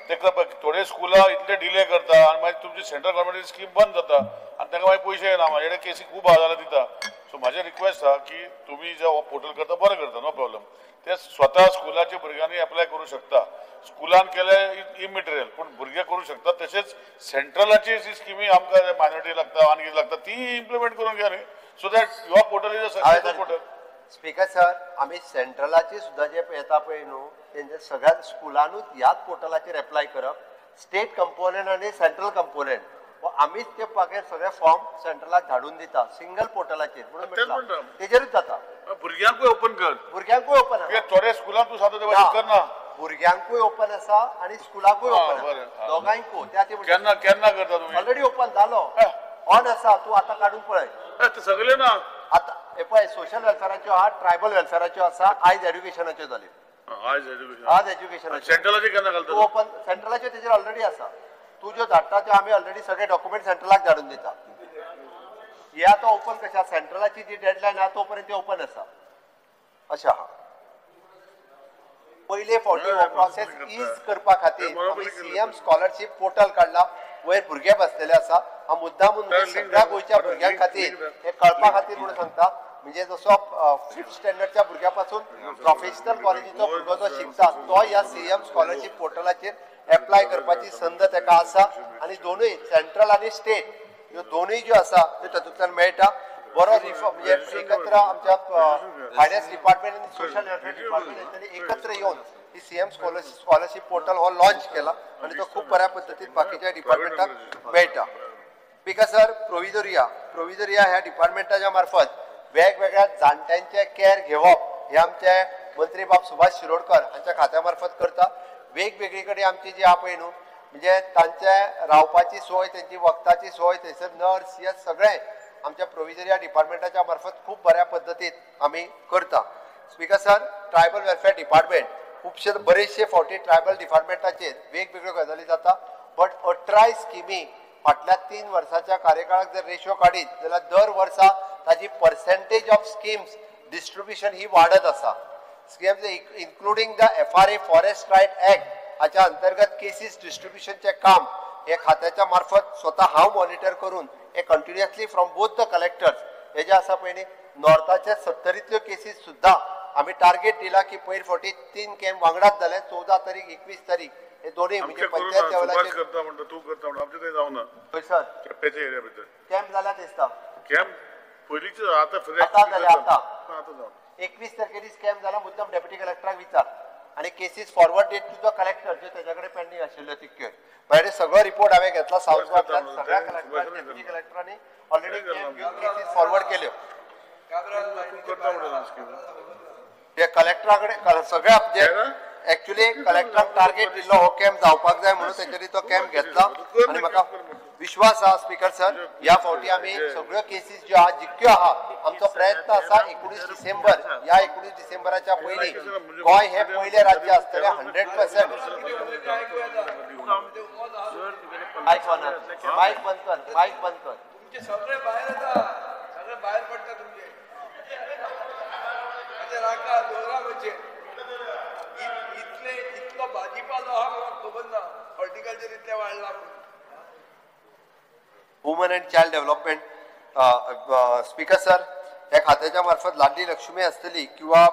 Speaker 8: तेका थोडे स्कुलां इतले डिले करता आनी मागीर तुमची सेंट्रल गव्हर्मेंटाची स्कीम बंद जाता आनी ताका मागीर पयशे येना. म्हाजे कडेन केसी खूब आहा जाल्यार दिता. सो म्हाजें रिक्वेस्ट आसा की तुमी जे पोर्टल करता बरें करता, नो प्रॉब्लम. ते स्वता स्कुलाच्या भुरग्यांनी एप्लाय करूं शकता. स्कुलान केले इमटेरियल पूण भुरगे करूं शकता. तशेंच सेंट्रलाची जी स्किमी आमकां मायनॉरिटी लागता आनी कितें लागता ती इम्प्लिमेंट करून घ्या न्ही. So that your portal is a successful portal.
Speaker 1: Speaker sir, आमी सेंट्रलाची सुद्दां जे येता पळय न्हू तेंचे सगळ्या स्कुलानूच ह्याच पोर्टलाचेर एप्लाय करप. स्टेट कंपोनंट आनी सेंट्रल कंपोनंट आमीच ते पाके सगळे फॉर्म सेंट्रलाक धाडून दिता सिंगल पोर्टलाचेर म्हणून तेजेरूच जाता.
Speaker 8: भुरग्यांकूय ओपन कर.
Speaker 1: भुरग्यांकूय ओपन आसा.
Speaker 8: थोडे स्कुलान तूं सादो करना.
Speaker 1: भुरग्यांकूय ओपन आसा आनी स्कुलाकूय ओपन आसा. दोगांयकूय त्या
Speaker 8: केन्ना करता तुमी?
Speaker 1: ऑलरेडी ओपन जालो. ऑन आसा. तूं आतां काडून पळय.
Speaker 8: सगळे ना
Speaker 1: आतां हे पळय सोशल वेलफेअराच्यो आहा, ट्रायबल वेलफेअराच्यो आसा, आयज एड्युकेशनाच्यो जाल्यो.
Speaker 8: आज एज्युकेशन
Speaker 1: आज एज्युकेशन
Speaker 8: सेंट्रलाचे केन्ना
Speaker 1: तू
Speaker 8: घालता
Speaker 1: ओपन सेंट्रलाचे तेजेर ऑलरेडी आसा तू ज्यो धाडटा त्यो आमी ऑलरेडी सगळे डॉक्युमेंट सेंट्रलाक धाडून दिता हे आतां ओपन कशें आसा सेंट्रलाची जी डेडलायन आहा तो पर्यंत ओपन आसा अशें आहा पयले फावटी हो प्रोसेस इज करपा खातीर सीएम स्कॉलरशिप पोर्टल काडला वयर भुरगे बसलेले आसा हांव मुद्दामून सगळ्या गोंयच्या भुरग्यां खातीर हे कळपा खातीर म्हणून सांगता म्हणजे जसो 5th स्टँडर्डच्या भुरग्या पासून प्रोफेशनल कॉलेजीचो भुरगो जो शिकता तो ह्या सीएम स्कॉलरशिप पोर्टलाचेर एप्लाय करपाची संद तेका आसा आनी दोनूय सेंट्रल आनी स्टेट ह्यो दोनूय ज्यो आसा त्यो तातूंतल्यान मेळटा बरो म्हणजे एकत्र आमच्या फायनान्स डिपार्टमेंट आनी सोशल वेलफेअर डिपार्टमेंट हांच्यानी एकत्र येवन ही सीएम स्कॉलरशिप पोर्टल हो लॉन्च केला आणि तो खूप बऱ्या पद्धतीन बाकीच्या डिपार्टमेंटाक मेळटा बिकॉज सर प्रोविजोरिया ह्या डिपार्टमेंटाच्या मार्फत वेगवेगळ्या जाणट्यांचे कॅर घेवप हे आमचे मंत्री बाब सुभाष शिरोडकर हांच्या खात्या मार्फत करता वेगवेगळी कडेन आमची जी आहा पळय न्हू म्हणजे तांचे रावपाची सोय त्यांची वखदाची सोय थंयसर नर्स हे सगळें आमच्या प्रोविजोरिया डिपार्टमेंटाच्या मार्फत खूप बऱ्या पद्धतीन आमी करता speaker sir tribal welfare department खुबशे बरेचशे फावटी ट्रायबल डिपार्टमेंटाचेर वेगवेगळ्यो गजाली जाता बट 18 स्किमी फाटल्या 3 वर्साच्या कार्यकाळाक जर रेशो काडीत जाल्यार दर वर्सा ताजी पर्सेंटेज ऑफ स्किम्स डिस्ट्रिब्युशन ही वाडत आसा schemes including the FRA forest right act हाच्या अंतर्गत केसीस डिस्ट्रिब्युशनचे काम हे खात्याच्या मार्फत स्वतः हांव मॉनिटर करून हे continuously from both the collectors हे जे आसा पळय न्ही नॉर्थाचे 70तल्यो केसीस सुद्दां आमी टार्गेट दिला की पयर फावटी 3 कॅम्प वांगडाच जाले 14 तारीख 21 तारीख हे दोनूय म्हणजे पंचायत लेवलाचेर
Speaker 8: करता म्हणटा तू करता म्हणटा आमचे थंय जावना
Speaker 1: पळय सर
Speaker 8: केपेच्या एरिया भितर
Speaker 1: कॅम्प जाल्यात दिसता
Speaker 8: कॅम्प पयलींचे आतां
Speaker 1: आतां जाले आतां
Speaker 8: जावन
Speaker 1: 21 तारखे दीस कॅम्प जाला मुद्दम डेप्युटी कलेक्टराक विचार आणि cases forward date to the collector जे त्याच्याकडे पेंडिंग आशिल्ल्यो तितक्यो म्हणजे सगळो रिपोर्ट हांवें घेतला साऊथ गोवांतल्यान सगळ्या कलेक्टरांनी डेप्युटी कलेक्टरांनी ऑलरेडी केसीस फॉरवर्ड केल्यो ते कलेक्टराकडे सगळ्या जे एक्चुअली कलेक्टराक टार्गेट दिल्लो हो कॅम्प जावपाक जाय म्हणून तेंच्यांनी तो कॅम्प घेतला आणि म्हाका विश्वास आहा स्पीकर सर ह्या फावटी आमी सगळ्यो केसीस ज्यो आहा जितक्यो आहा आमचो प्रयत्न आसा 19 डिसेंबर ह्या 19 डिसेंबराच्या पयलीं गोंय हे पयले राज्य आसतलें 100%. माईक बंद कर
Speaker 4: तुमचे सगळे बाहेर येता सगळे बाहेर पडटा तुमचे राका दोरा म्हणजे इतलो भाजीपालो आहा म्हाका खबर ना हॉर्टिकल्चर इतले वाडला
Speaker 1: woman and child development speaker sir ह्या खात्याच्या मार्फत लाडली लक्ष्मी आसतली किंवा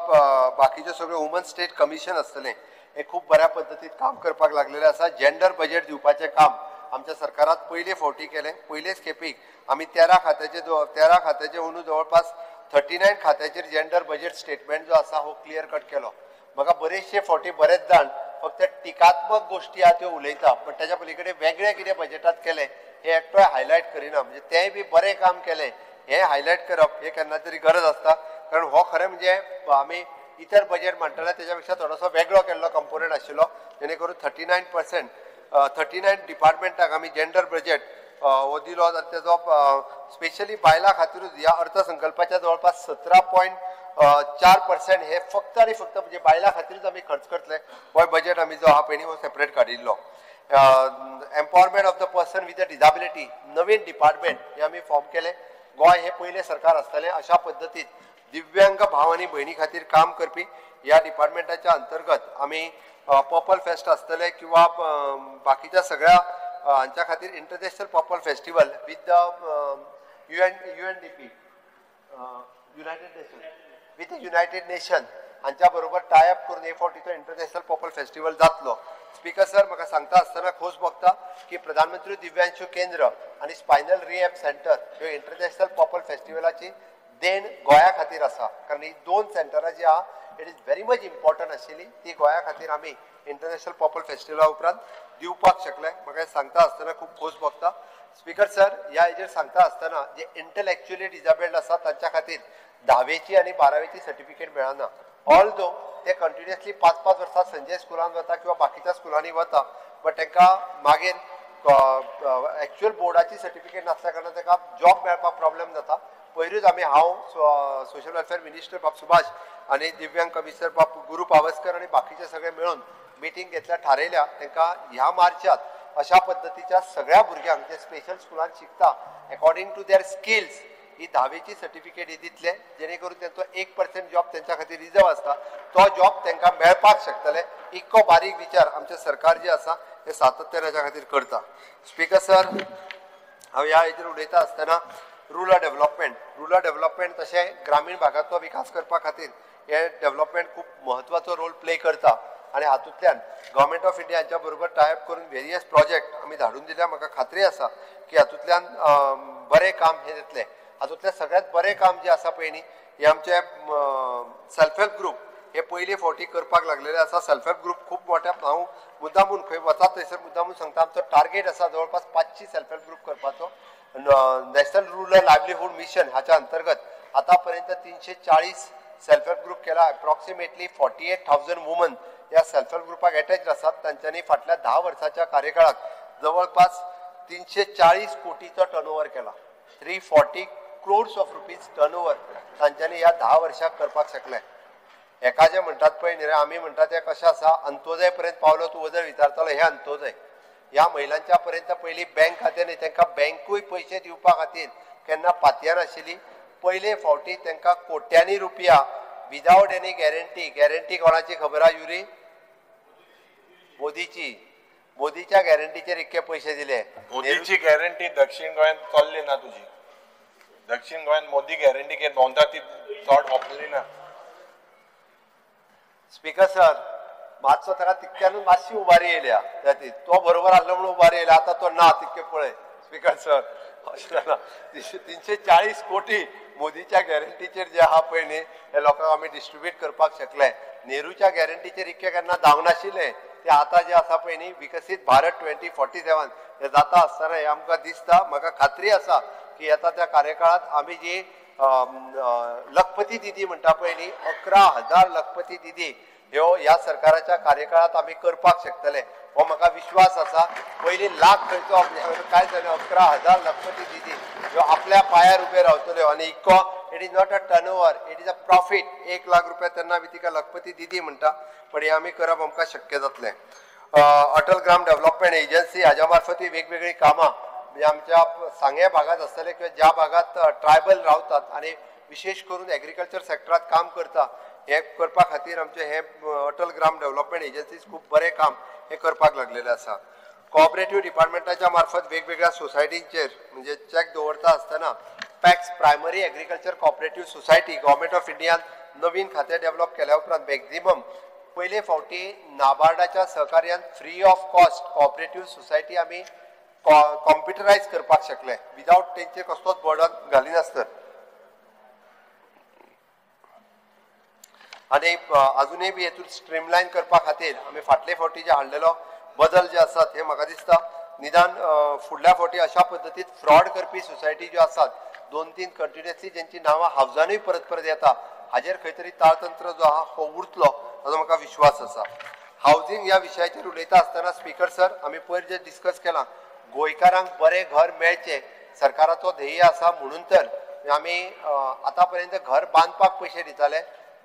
Speaker 1: बाकीचे सगळे वुमन स्टेट कमिशन आसतलें हे खूप बऱ्या पद्धतीत काम करपाक लागलेले आसा जेंडर बजेट दिवपाचें काम आमच्या सरकारात पयले फावटी केलें पयलेच खेपेक आमी 13 खात्याचे अंदू जवळपास 39 खात्याचेर जेंडर बजेट स्टेटमेंट जो आसा हो क्लियर कट केलो म्हाका बरेचशे फावटी बरेच जाण फक्त टिकात्मक गोष्टी आहा त्यो उलयता पण त्याच्या पलीकडे वेगळे कितें बजेटात केलें हे एकटोय हायलायट करिना म्हणजे तेंय बी बरें काम केलें हे हायलायट करप हे केन्ना तरी गरज आसता कारण हो खरें म्हणजे आमी इतर बजेट म्हणटले तेच्या पेक्षा थोडोसो वेगळो केल्लो कंपोनंट आशिल्लो जेणे करून 39 डिपार्टमेंटाक आमी जेंडर बजेट हो दिलो आनी तेजो स्पेशली बायलां खातीरूच ह्या अर्थसंकल्पाच्या जवळपास 17.4% हे फक्त आणि फक्त म्हणजे बायलां खातीरूच आमी खर्च करतले हो बजेट आमी जो आहा पळय हो सेपरेट काडिल्लो empowerment of the person with the disability Naveen department हे आमी फॉर्म केले गोंय हे पयले सरकार आसतलें अशा पद्दतीन दिव्यांग भाव आनी भयणी खातीर काम करपी ह्या डिपार्टमेंटाच्या अंतर्गत आमी पर्पल फेस्ट आसतले किंवा बाकीच्या सगळ्या हांच्या खातीर international purple festival with the UNDP United nation हांच्या बरोबर टायअप करून हे फावटीचो इंटरनॅशनल पर्पल फेस्टिवल जातलो स्पीकर सर म्हाका सांगता आसतना खोस भोगता की प्रधानमंत्री दिव्यांशू केंद्र आनी स्पायनल रिहॅब सेंटर ह्यो इंटरनॅशनल पर्पल फेस्टिवलाची देण गोंया खातीर आसा कारण ही 2 सेंटरां जी आहा it is very much important आशिल्ली ती गोंया खातीर आमी इंटरनॅशनल पर्पल फेस्टिवला उपरांत दिवपाक शकले म्हाका सांगता आसतना खूब खोस भोगता स्पीकर सर ह्या हेजेर सांगता आसतना जे इंटलेक्च्युअली डिसेबल्ड आसा तांच्या खातीर 10वीची आनी 12वीची सर्टिफिकेट मेळना ऑल दो ते कंटिन्युअसली 5-5 वर्सां संजय स्कुलान वता किंवा बाकीच्या स्कुलांनी वता बट तांकां मागीर एक्चुअल बोर्डाची सर्टिफिकेट नासल्या कारणान ताका जॉब मेळपाक प्रॉब्लेम जाता पयरूच आमी हांव सोशल वेलफेअर मिनिस्टर बाब सुभाष आनी दिव्यांग कमिशनर बाब गुरू पावसकर आनी बाकीचे सगळे मेळून मिटींग घेतल्या थारायल्या तांकां ह्या मार्चात अशा पद्दतीच्या सगळ्या भुरग्यांक जे स्पेशल स्कुलान शिकता अकॉर्डिंग टू देअर स्किल्स ही 10वीची सर्टिफिकेट दितले जेणे करून त्यांचो 1% जॉब त्यांच्या खातीर रिजर्व आसता तो जॉब तांकां मेळपाक शकतले इतको बारीक विचार आमचे सरकार जे आसा ते सातत्यान हाच्या खातीर करता. स्पीकर सर हांव ह्या हेजेर उलयता आसतना रुरल डेव्हलपमेंट तशें ग्रामीण भागाचो विकास करपा खातीर हे डेव्हलपमेंट खूब म्हत्वाचो रोल प्ले करता आनी हातूंतल्यान गव्हर्मेंट ऑफ इंडिया हांच्या बरोबर टायअप करून वेरियस प्रोजेक्ट आमी धाडून दिल्या. म्हाका खात्री आसा की हातूंतल्यान बरें काम हे जातलें. हातूंतलें सगळ्यांत बरें काम जें आसा पळय न्ही हे आमचे सेल्फ हेल्प ग्रुप हे पयले फावटी करपाक लागलेले आसा. सेल्फ हेल्प ग्रुप खूब मोठ्या हांव मुद्दामून खंय वतात थंयसर मुद्दामून सांगता आमचो टार्गेट आसा जवळपास 500 सेल्फ हेल्प ग्रुप करपाचो. नॅशनल रुरल लायव्हलीहूड मिशन हाच्या अंतर्गत आता पर्यंत 340 सेल्फ हेल्प ग्रुप केला. अप्रॉक्सिमेटली 48,000 वुमन या सेल्फ हेल्प ग्रुपाक अटॅच आसात. तांच्यांनी फाटल्या 10 वर्साच्या कार्यकाळात जवळपास 340 कोटीचो टर्नओव्हर केला. 340 crores of rupees टर्नओव्हर तांच्यांनी ह्या 10 वर्षाक करपाक शकले. एका जे म्हणटात पळय न्ही रे आमी म्हणटात ते कशें आसा अंत्योदय पर्यंत पावलो तूं जर विचारतलो हे अंत्योदय ह्या महिलांच्या पर्यंत पयलीं बँक खातें न्ही तांकां बँकूय पयशे दिवपा खातीर केन्ना पातयां नाशिल्ली. पयले फावटी तांकां कोट्यांनी रुपया विदावट एनी गॅरंटी कोणाची खबर आहा युरी? मोदीच्या गॅरंटीचेर इतके पयशे दिले.
Speaker 3: मोदीची गॅरंटी दक्षिण गोंयांत चल्ली ना तुजी. दक्षिण गोंयांत मोदी गॅरंटी घेत भोंवता ती चड वापरली ना.
Speaker 1: स्पीकर सर मातसो ताका तितक्यानूच मातशी उबारी येयल्या तो बरोबर आहलो म्हणून उबारी येयल्या आता तो ना तितके पळय. स्पीकर सर अशें जालां 340 कोटी मोदीच्या गॅरंटीचेर जे आहा पळय न्ही हे लोकांक आमी डिस्ट्रिब्यूट करपाक शकले. नेहरूच्या गॅरंटीचेर इतके केन्ना धांवनाशिल्ले ते आतां जे आसा पळय न्ही विकसीत भारत 2047 हे जाता आसतना हे आमकां दिसता. म्हाका खात्री आसा की येता त्या कार्यकाळात आमी जी लखपती दिदी म्हणटा पळय न्ही 11,000 लखपती दिदी ह्यो ह्या सरकाराच्या कार्यकाळात आमी करपाक शकतले हो म्हाका विश्वास आसा. पयलीं लाख खंयचो काय जालें 11,000 लखपती दिदी ह्यो आपल्या पांयार उबे रावतल्यो आनी इतको it is not a turnover it is a profit. 1 lakh रुपया तेन्ना आमी तिका लखपती दिदी म्हणटा पण हे आमी करप आमकां शक्य जातलें. अटल ग्राम डेव्हलपमेंट एजन्सी हाज्या मार्फती वेगवेगळी कामां म्हणजे आमच्या सांगे भागात आसतले किंवा ज्या भागात ट्रायबल रावतात आणि विशेष करून एग्रीकल्चर सेक्टरात काम करता हे करपा खातीर आमचे हे अटल ग्राम डेव्हलपमेंट एजन्सीज खूब बरें काम हे करपाक लागलेले आसा. कोऑपरेटिव्ह डिपार्टमेंटाच्या मार्फत वेगवेगळ्या सोसायटींचेर म्हणजे चॅक दवरता आसतना PACS primary agriculture cooperative society government of इंडियान नवीन खातें डेव्हलप केल्या उपरांत मॅक्झिमम पयले फावटी नाबार्डाच्या सहकार्यान free of cost cooperative society आमी कॉम्प्युटरायज करपाक शकले विदाउट तेंचेर कसलोच बर्डन घालिनासतना. आनी अजुनूय बी हेतून स्ट्रीमलायन करपा खातीर आमी फाटले फावटी जे हाडलेलो बदल जे आसात हे म्हाका दिसता निदान फुडल्या फावटी अशा पद्दतीत फ्रॉड करपी सोसायटी ज्यो आसात 2-3 कंटिन्युअसली जेंची नांवां हावजानूय परत येता हाजेर खंय तरी ताळतंत्र जो आहा हो उरतलो हाचो म्हाका विश्वास आसा. हावजींग ह्या विशयाचेर उलयता आसतना स्पीकर सर आमी पयर जे डिस्कस केलां गोंयकारांक बरें घर मेळचें सरकाराचो ध्येय आसा म्हणून तर आमी आतां पर्यंत घर बांदपाक पयशे दिताले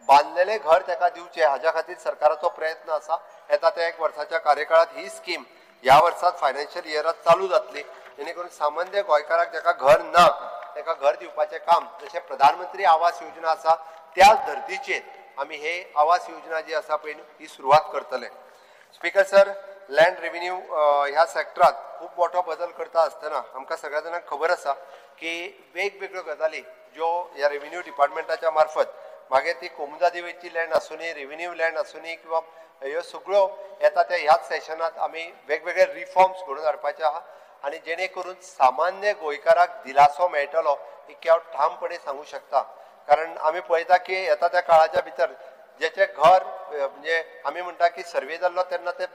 Speaker 1: बांदलेले घर ताका दिवचे हाज्या खातीर सरकाराचो प्रयत्न आसा. येता त्या 1 वर्साच्या कार्यकाळात ही स्कीम ह्या वर्सात फायनान्शियल इयरात चालू जातली जेणे करून सामान्य गोंयकाराक जाका घर ना ताका घर दिवपाचें काम जशें प्रधानमंत्री आवास योजना आसा त्याच धर्तीचेर आमी हे आवास योजना जी आसा पळय ही सुरवात करतले. स्पीकर सर लँड रेव्हेन्यू ह्या सेक्टरात खूब मोठो बदल करता आसतना आमकां सगळ्या जाणांक खबर आसा की वेगवेगळ्यो गजाली ज्यो ह्या रेव्हेन्यू डिपार्टमेंटाच्या मार्फत मागीर ती कोमुदा देवीची लँड आसूनी रेव्हेन्यू लँड आसूनी किंवा ह्यो सगळ्यो येता त्या ह्याच सेशनात आमी वेगवेगळे रिफॉर्म्स घडोवन हाडपाचे आहा आनी जेणे करून सामान्य गोंयकाराक दिलासो मेळटलो इतके हांव ठामपणे सांगू शकता. कारण आमी पळयता की येता त्या काळाच्या भितर जेचे घर म्हणजे आमी म्हणटा की सर्वे जाल्लो तेन्ना ते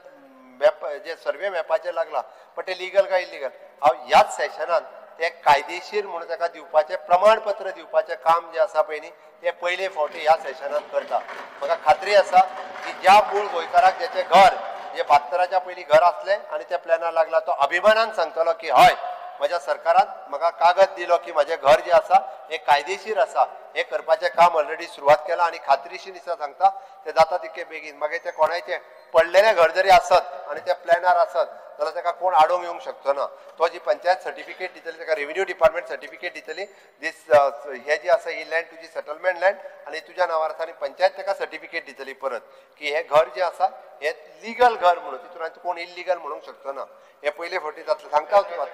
Speaker 1: मॅप जे सर्वे मॅपाचेर लागला पण ते लिगल काय इलिगल हांव ह्याच सेशनान ते कायदेशीर म्हणून ताका दिवपाचें प्रमाणपत्र दिवपाचें काम जे आसा पळय न्ही ते पयले फावटी ह्या सेशनान करता. म्हाका खात्री आसा की ज्या मूळ गोंयकाराक जेचें घर जे 72च्या पयलीं घर आसलें आनी त्या प्लॅनार लागला तो अभिमानान सांगतलो की हय म्हज्या सरकारान म्हाका कागद दिलो की म्हजें घर जें आसा हें कायदेशीर आसा, हें करपाचें काम ऑलरेडी सुरवात केलां आनी खात्रीशीर दिसा सांगता तें जाता तितकें बेगीन. मागीर तें कोणाचें पडलेलें घर जरी आसत आनी तें प्लॅनार आसत जाल्यार ताका कोण आडोवंक येवंक शकचो ना. तो जी पंचायत सर्टिफिकेट दितली ताका रेव्हेन्यू डिपार्टमेंट सर्टिफिकेट दितली, दीस हें जी आसा ही लँड तुजी सेटलमेंट लँड आनी तुज्या नांवार आसा आनी पंचायत ताका सर्टिफिकेट दितली परत की हें घर जें आसा हें लिगल घर म्हणून, तितून कोण इल्लिगल म्हणूंक शकचो ना. हें पयले फावटी जातलें. सांगता हांव तुका,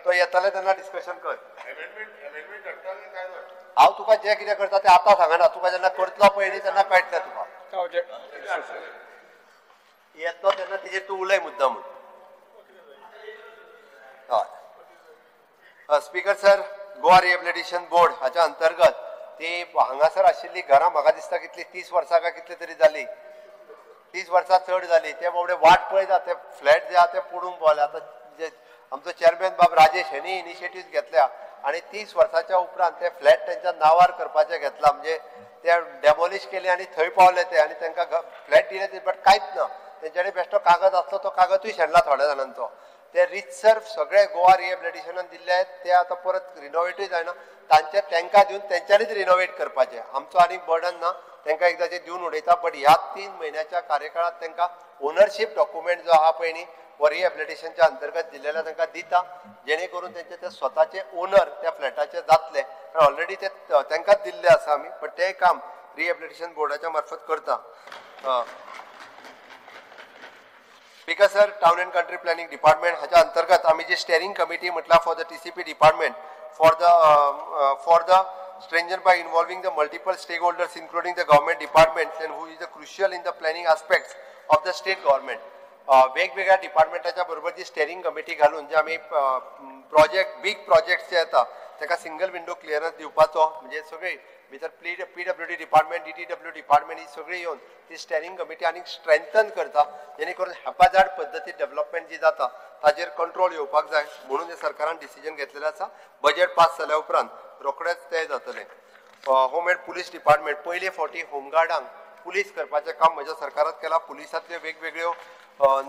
Speaker 1: तो येतले तेन्ना डिस्कशन कर. हांव तुका जें कितें करता तें आतां सांगना, तुका जेन्ना करतलो पळय न्ही तेन्ना कळटलें तुका. येतलो तेन्ना तेजेर तूं उलय मुद्दम म्हणून. हय speaker sir, Goa rehabilitation board हाच्या अंतर्गत ती हांगासर आशिल्ली घरां म्हाका दिसता कितली 30 वर्सां काय कितली तरी जाली, 30 वर्सां चड जाली. ते बाबडे वाट पळयता ते फ्लॅट जे आहा ते पडूंक पावले. आतां जे आमचो चेअरमॅन बाब राजेश हेणी इनिशिएटीव घेतल्या आणि 30 वर्साच्या उपरांत ते फ्लॅट त्यांच्या नावार करपाचें घेतला. म्हणजे ते डेमोलिश केले आणि थंय पावले ते आनी तांकां फ्लॅट दिले ते, बट कांयच ना. तेंच्यानी बेश्टो कागद आसलो, तो कागदूय शेणला थोड्या जाणांचो. ते रितसर सगळे गोवा रिहेबिलिटेशनान दिल्ले आहेत ते आता परत रिनोवेटूय जायना. तांकां दिवन तेंच्यांनीच रिनोवेट करपाचें. आमचो आनीक बर्डन ना, तांकां एकदांचें दिवन उडयता. बट ह्या 3 म्हयन्याच्या कार्यकाळात तांकां ओनरशीप डॉक्युमेंट जो आहा पळय न्ही वो रिहेबिलिटेशनच्या अंतर्गत दिलेल्या तांकां दिता, जेणे करून तेंचे ते स्वताचे ओनर त्या फ्लॅटाचे जातले. ऑलरेडी ते तांकांच दिल्ले आसा आमी, बट तें काम रिहेबिलिटेशन बोर्डाच्या मार्फत करता. Speaker sir, town and country planning department हाच्या अंतर्गत आमी जी स्टेरिंग कमिटी म्हटला for the TCP department for the stringent by involving the multiple stakeholders including the government departments and who is the crucial in the planning aspects of the state government. वेगवेगळ्या डिपार्टमेंटाच्या बरोबर जी steering committee घालून जे आमी project big projects जे येता ताका single window clearance दिवपाचो, म्हणजे सगळी भितर PWD डिपार्टमेंट, DTW डिपार्टमेंट ही सगळी येवन ती स्टेरिंग कमिटी आनीक स्ट्रेंथन करता, जेणे करून हेपाजाड पद्दतीन डेव्हलपमेंट जी जाता ताजेर कंट्रोल येवपाक जाय म्हणून हे सरकारान डिसिजन घेतलेलें आसा. बजेट पास जाल्या उपरांत रोखडेच ते जातलें. होम एंड पुलीस डिपार्टमेंट पयले फावटी होमगार्डांक पुलीस करपाचें काम म्हज्या सरकारान केलां. पुलिसांतल्यो वेगवेगळ्यो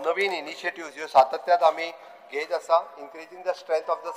Speaker 1: नवीन इनिशिएटिव्स ह्यो सातत्यान आमी घेयत आसा. Increasing the strength of the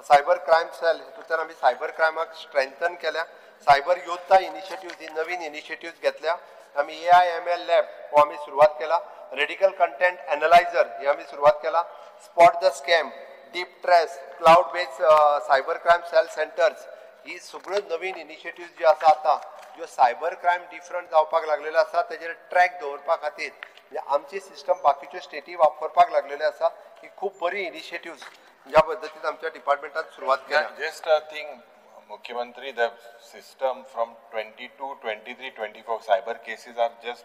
Speaker 1: cyber crime cell, हितूंतल्यान आमी सायबर क्रायमाक स्ट्रेंथन केल्या. सायबर योद्धा इनिशिएटिव्स ही नवीन इनिशिएटिव्स घेतल्या. आमी AI/ML लॅब हो आमी सुरवात केला. रेडिकल कंटेंट एनालायझर ही आमी सुरवात केला. Spot the scam, deep trace, cloud based cyber crime cell centres ही सगळ्यो नवीन इनिशिएटिव्स जी आसा आतां ज्यो सायबर क्रायम डिफरंट जावपाक लागलेलो आसा तेजेर ट्रॅक दवरपा खातीर म्हणजे आमची सिस्टम बाकीच्यो स्टेटी वापरपाक लागलेले आसा. ही खूब बरी इनिशिएटिव्स ज्या पद्दतीन आमच्या डिपार्टमेंटान सुरवात केल्या.
Speaker 3: Just a thing, Mukhyamantri, the system from 22, 23, 24 cyber cases are just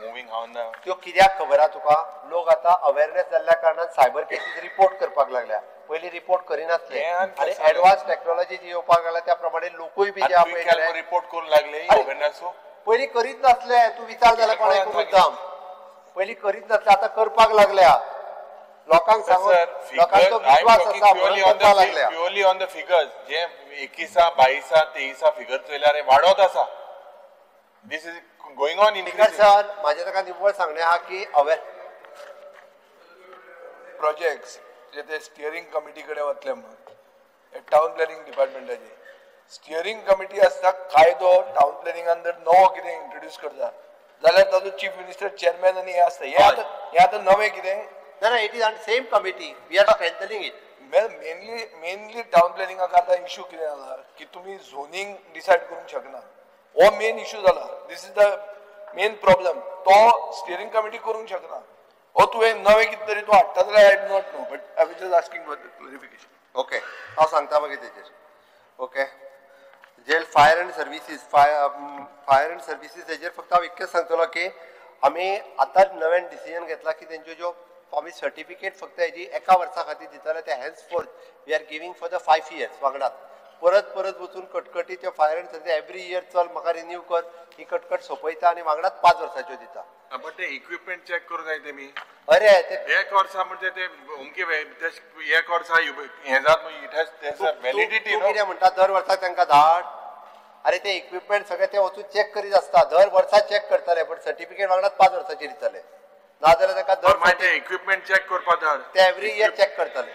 Speaker 3: moving on.
Speaker 1: त्यो कित्याक खबर आहा तुका? लोक आतां अवेअरनेस जाल्ल्या कारणान सायबर केसीस रिपोर्ट करपाक लागल्या. पयलीं रिपोर्ट करिनासले आनी एडवान्स टॅक्नॉलॉजी जी येवपाक लागल्या त्या प्रमाणे लोकूय बी जे आहा
Speaker 3: रिपोर्ट करू लागले अवेअरनेस.
Speaker 1: पयलीं करीत नासले. तूं विचार जाल्यार कोणाक मुद्दाम पयलीं करीत नासले, आतां करपाक लागल्या. लोकांक सांगून लोकांचो विश्वास आसा म्हणून करपाक लागल्या.
Speaker 3: प्युअरली ऑन द फिगर्स जे 21, 22, 23 फिगर चोयल्यार हे वाडत आसा. This is going on in.
Speaker 1: Sir माझे ताका निव्वळ सांगणे आहा की
Speaker 4: प्रोजेक्ट्स जे ते स्टियरिंग कमिटी कडेन वतले म्हणून टाउन प्लॅनिंग डिपार्टमेंटाचे स्टियरिंग कमिटी आसता. कायदो टाउन प्लॅनिंगान जर नवो कितें इंट्रोड्यूस करता जाल्यार ताजो चीफ मिनिस्टर चेअरमॅन आनी हे आसता. हे आतां नवें कितें
Speaker 1: ना it is on same committee. We are strengthening it.
Speaker 4: Mainly town प्लॅनिंगाक आतां इश्यू कितें जाला की तुमी झोनींग डिसायड करूंक शकना. हो मेन इश्यू जाला. दिस इज द मेन प्रॉब्लेम. तो स्टियरिंग कमिटी करूंक शकना. हो तुवें नवें कितें तरी तूं हाडटा जाल्यार I do not know, but I was just asking for clarification.
Speaker 1: Okay हांव सांगता मागीर तेजेर. Okay jail fire and services हेजेर फक्त हांव इतकेंच सांगतलो की आमी आतांच नव्यान डिसिजन घेतला की तेंच्यो ज्यो आमी सर्टिफिकेट फक्त हेजी एका वर्सा खातीर दिताले ते henceforth we are giving for the 5 years वांगडात. परत वचून कटकटीचे fire and services every year चल म्हाका रिन्यू कर ही कटकट सोंपयता आनी वांगडात 5 वर्साच्यो दिता.
Speaker 3: बट ते इक्विपमेंट चेक करूं जाय तेमी.
Speaker 1: अरे ते
Speaker 3: एक वर्सा म्हणजे ते ओमके एक वर्सा हे जात it has there a validity.
Speaker 1: तूं कितें म्हणटा दर वर्साक तांकां धाड? अरे ते इक्विपमेंट सगळे ते वचून चेक करीत आसता. दर वर्सा चेक करतले बट सर्टिफिकेट वांगडात 5 वर्साचे दितले. नाजाल्यार तांकां दर
Speaker 3: मागीर इक्विपमेंट चेक करपाक धाड
Speaker 1: ते एवरी इयर चेक करतले.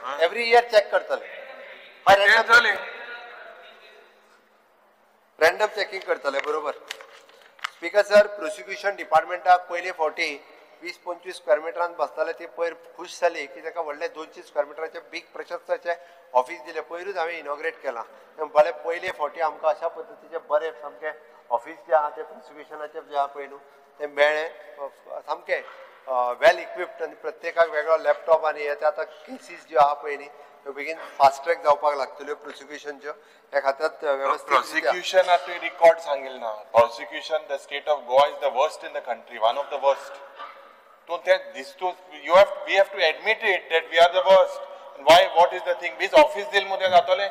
Speaker 1: एवरी इयर चेक करतले रॅन्डम चेकिंग करतले बरोबर. स्पीकर सर, प्रोसिक्युशन डिपार्टमेंटाक पयले फावटी 20-25 स्क्वेअर मिटरान बसताले ती पयर खुश जाली की ताका व्हडले 200 स्क्वेअर मिटराचे बीग प्रशस्ताचे ऑफिस दिले. पयरूच हांवें इनॉग्रेट केलां. भले पयले फावटी आमकां अशा पद्दतीचे बरें सामकें ऑफिस जे आहा ते प्रोसिक्युशनाचे जे आहा पळय न्हू ते मेळ्ळें सामकें वेल इक्विप्ड आनी प्रत्येकाक वेगळो लॅपटॉप आनी हे आतां केसीस ज्यो आहा पळय न्ही त्यो बेगीन फास्ट ट्रॅक जावपाक लागतल्यो प्रोसिक्युशनच्यो. ह्या खात्यांत वेवस्थीत
Speaker 3: प्रोसिक्युशन आतां रिकॉर्ड सांगिल्लो ना. Prosecution the state of Goa is the worst in the country, one of the worst. तो ते दिसतो we have to admit it that we are the worst. Why what is the thing बीज office दिल मध्ये जातले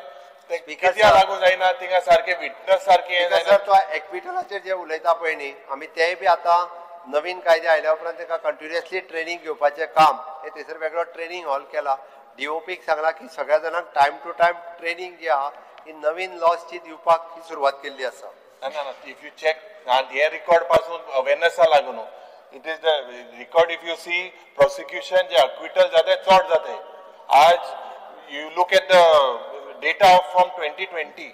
Speaker 3: कित्या लागू जायना थिंगा सारखे विटनस सारखे हे जायना.
Speaker 1: तो एक्विटलाचेर जे उलयता पळय न्ही आमी तेय बी आतां नवीन कायदे आयल्या उपरांत ताका कंटिन्युअसली ट्रेनिंग घेवपाचें काम हे थंयसर वेगळो ट्रेनिंग हॉल केला. डीओपीक सांगला की सगळ्या जाणांक टायम टू टायम ट्रेनिंग जी आहा ही नवीन लॉजची दिवपाक ही सुरवात केल्ली आसा.
Speaker 3: ना इफ यू चेक हे रिकॉर्ड पासून अवेरनेसा लागून it is the record. If you see prosecution जे अक्विटल जाते चड जाते. आज you look at the data from 2020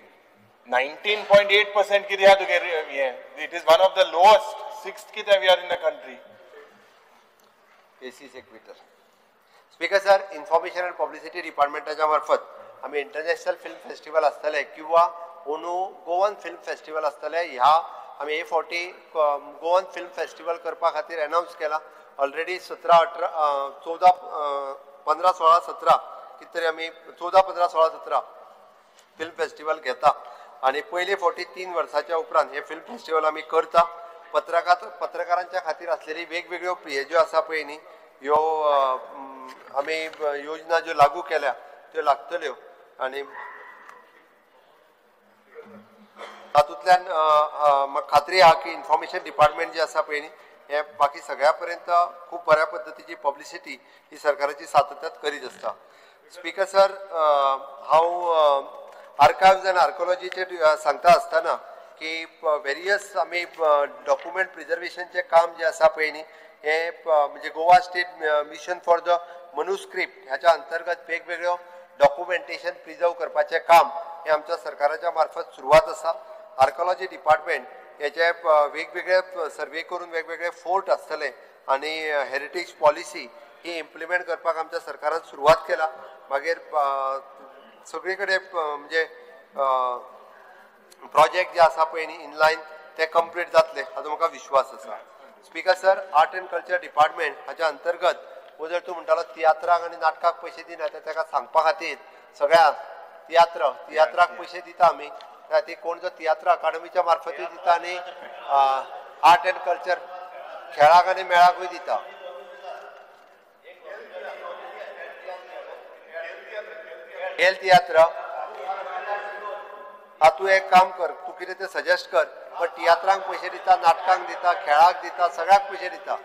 Speaker 3: 19.8% कितें आहा तुगे हे. It is one of the lowest 6th कितें we are in the country.
Speaker 1: Cases acquittal. Speaker sir, information and publicity डिपार्टमेंटाच्या मार्फत आम्ही इंटरनॅशनल फिल्म फेस्टिवल आसतले किंवा ओनू गोवन फिल्म फेस्टिवल आसतले ह्या आमी हे फावटी गोवन फिल्म फेस्टिवल करपा खातीर अनाउन्स केला. ऑलरेडी 17, 18, 14, 15, 16, 17 कितें तरी आमी 14, 15, 16, 17 फिल्म फेस्टिवल घेता आणि पयले फावटी 3 वर्साच्या उपरांत हे फिल्म फेस्टिवल आमी करता. पत्रकारांच्या खातीर असलेली वेगवेगळ्यो ज्यो आसा पळय न्ही ह्यो आमी योजना ज्यो लागू केल्या त्यो लागतल्यो आणि तातूंतल्यान म्हाका खात्री आहा की इन्फॉर्मेशन डिपार्टमेंट जे आसा पळय न्ही हे बाकी सगळ्या पर्यंत खूप बऱ्या पद्धतीची पब्लिसिटी ही सरकाराची सातत्यात करीत आसता. स्पीकर सर, हांव आर्कायव्ज अँड आर्कोलॉजीचेर सांगता आसतना की वेरियस आमी डॉक्युमेंट प्रिजर्वेशनचे काम जे आसा पळय न्ही हे म्हणजे Goa state mission for the manuscript ह्याच्या अंतर्गत वेगवेगळ्यो डॉक्युमेंटेशन प्रिजर्व करपाचें काम हे आमच्या सरकाराच्या मार्फत सुरवात आसा. आर्कोलॉजी डिपार्टमेंट हेचे वेगवेगळे सर्वे करून वेगवेगळे फोर्ट आसतले आणि हेरिटेज पॉलिसी ही इम्प्लिमेंट करपाक आमच्या सरकारान सुरवात केला. मागीर सगळे कडेन म्हणजे प्रोजेक्ट जे आसा पळय न्ही इनलायन ते कंप्लीट जातले हाचो म्हाका विश्वास आसा. Speaker sir, art and culture department हाच्या अंतर्गत हो जर तूं म्हणटालो तियात्राक आनी नाटकाक पयशे दिना ते ताका सांगपा खातीर सगळ्या तियात्राक पयशे दिता आमी. ती कोण जो तियात्र अकादमीच्या मार्फतूय दिता आनी आर्ट अँड कल्चर खेळाक आनी मेळाकूय दिता. हेल्थ तियात्र तूं एक काम कर, तूं कितें तें सजेस्ट कर. पण तियात्रांक पयशे दिता, नाटकांक दिता, खेळाक दिता, सगळ्याक पयशे दिता.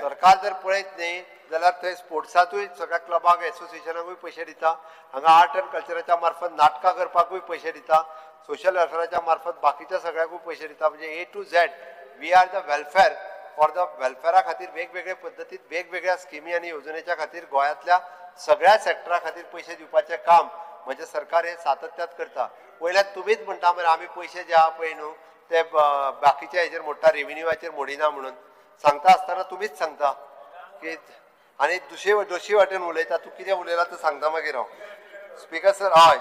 Speaker 1: सरकार जर पळयत न्ही जाल्यार थंय स्पोर्ट्सातूय सगळ्या क्लबाक एसोसिएशनाकूय पयशे दिता. हांगा आर्ट अँड कल्चराच्या मार्फत नाटकां करपाकूय पयशे दिता. सोशल वेलफेअराच्या मार्फत बाकीच्या सगळ्याकूय पयशे दिता. म्हणजे A to Z we are the welfare for the वेलफेअरा खातीर वेगवेगळे पद्दतीत वेगवेगळ्या स्किमी आनी योजनेच्या खातीर गोंयांतल्या सगळ्या सेक्टरा खातीर पयशे दिवपाचें काम म्हणजे सरकार हे सातत्यात करता. वयल्यान तुमीच म्हणटा मरे आमी पयशे जे आहा पळय न्हू ते बाकीच्या हेचेर मोडटा, रेव्हेन्यूवाचेर मोडिना म्हणून सांगता आसतना तुमीच सांगता की आनी दोशी वाटेन उलयता. तूं कितें उलयला तें सांगता मागीर हांव. स्पीकर सर, हय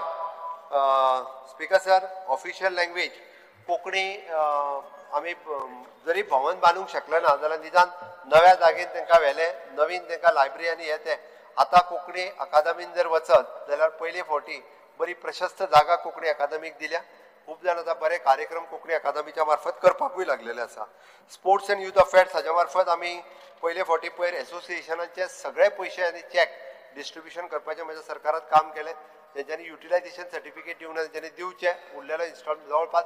Speaker 1: speaker sir, official language Konkani आमी जरी भवन बांदूंक शकले ना जाल्यार निदान नव्या जागेन तांकां व्हेले, नवीन तांकां लायब्ररी आनी हे ते. आतां कोंकणी अकादमीन जर वचत जाल्यार पयले फावटी बरी प्रशस्त जागा कोंकणी अकादमीक दिल्या. खूब जाण आतां बरे कार्यक्रम कोंकणी अकादमीच्या मार्फत करपाकूय लागलेले आसा. स्पोर्ट्स अँड यूथ अफेअर्स हाच्या मार्फत आमी पयले फावटी पयर एसोसिएशनाचे सगळे पयशे आनी चॅक डिस्ट्रिब्युशन करपाचें म्हज्या सरकारान काम केलें. तेंच्यांनी युटिलायझेशन सर्टिफिकेट दिवंक ना तेंच्यांनी दिवचें. उरलेलो इन्स्टॉलमेंट जवळपास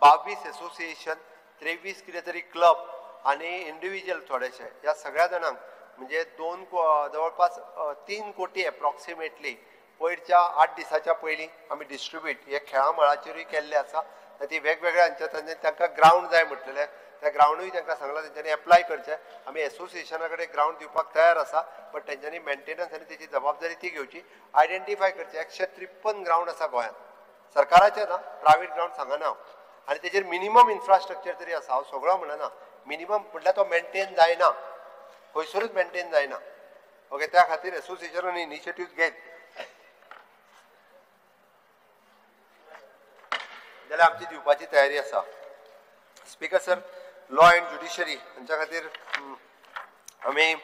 Speaker 1: 22 एसोसिएशन, 23 कितें तरी क्लब आनी इंडिव्हिज्युअल थोडेशे ह्या सगळ्या जाणांक म्हणजे जवळपास 3 कोटी एप्रॉक्सिमेटली पयरच्या 8 दिसाच्या पयलीं आमी डिस्ट्रिब्यूट हे खेळा मळाचेरूय केल्ले आसा. ती वेगवेगळ्या हांच्या तांकां ग्रावंड जाय म्हटलेले त्या ग्राउंडूय तांकां सांगलां तेंच्यांनी एप्लाय करचें आमी एसोसिएशना कडेन ग्राउंड दिवपाक तयार आसा बट तेंच्यांनी मेंटेनन्स आनी तेची जबाबदारी ती घेवची आयडेंटिफाय करचें 153 ग्राउंड आसा गोंयांत सरकाराचे ना प्रायवेट ग्राउंड सांगना हांव आनी तेजेर मिनिमम इन्फ्रास्ट्रक्चर तरी आसा हांव सगळो म्हणना मिनिमम म्हटल्यार तो मेंटेन जायना खंयसरूच मेंटेन जायना ओके त्या खातीर एसोसिएशनान इनिशिएटीव्ह घेत जाल्यार आमची दिवपाची तयारी आसा speaker sir law end judiciary हांच्या खातीर आमी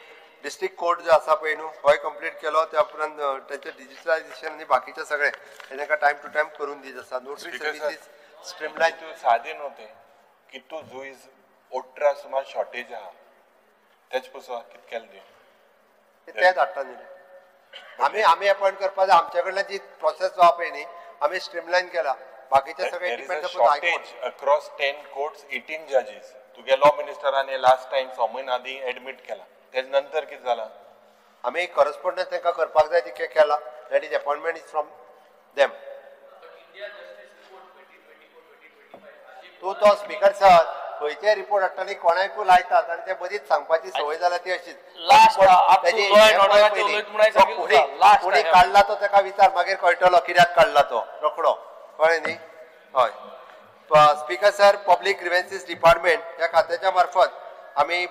Speaker 1: डिस्ट्रिक्ट कोर्ट जो आसा पळय न्हू होय कंप्लीट केलो त्या उपरांत तेंचें डिजिटलायजेशन आनी बाकीचे सगळे तांकां टायम टू टायम करून दीत आसा नोटरी सर्विसीस स्ट्रीमलायन
Speaker 3: तू सादे नव्हते की तू जुईज 18 सुमार शॉर्टेज आहा तेच पसून कितें केलें
Speaker 1: ते धाडटा न्ही आमी अपॉयंट करपा जाय आमच्या कडल्यान जी प्रोसेस जावप पळय न्ही आमी स्ट्रीमलायन केला बाकीचे सगळे डिपेंड
Speaker 3: शॉर्टेज अक्रॉस 10 कोर्ट्स 18 जजीस तुगे लॉ मिनिस्टरान लास्ट टाइम 6 म्हयने आदी एडमिट केला तेज नंतर कितें जालां
Speaker 1: आमी करस्पोंडन्स तांकां करपाक जाय ती केला that is appointment is from them तूं तो स्पीकर सर खंयचे रिपोर्ट हाडटली कोणाकूय लायतात आनी ते मदींच सांगपाची संवय जाल्या ती अशीच कोणी काडला तो ताका विचार मागीर कळटलो कित्याक काडला तो रोखडो कळ्ळें न्ही हय स्पीकर सर पब्लीक ग्रिव्हन्सीस डिपार्टमेंट ह्या खात्याच्या मार्फत आमी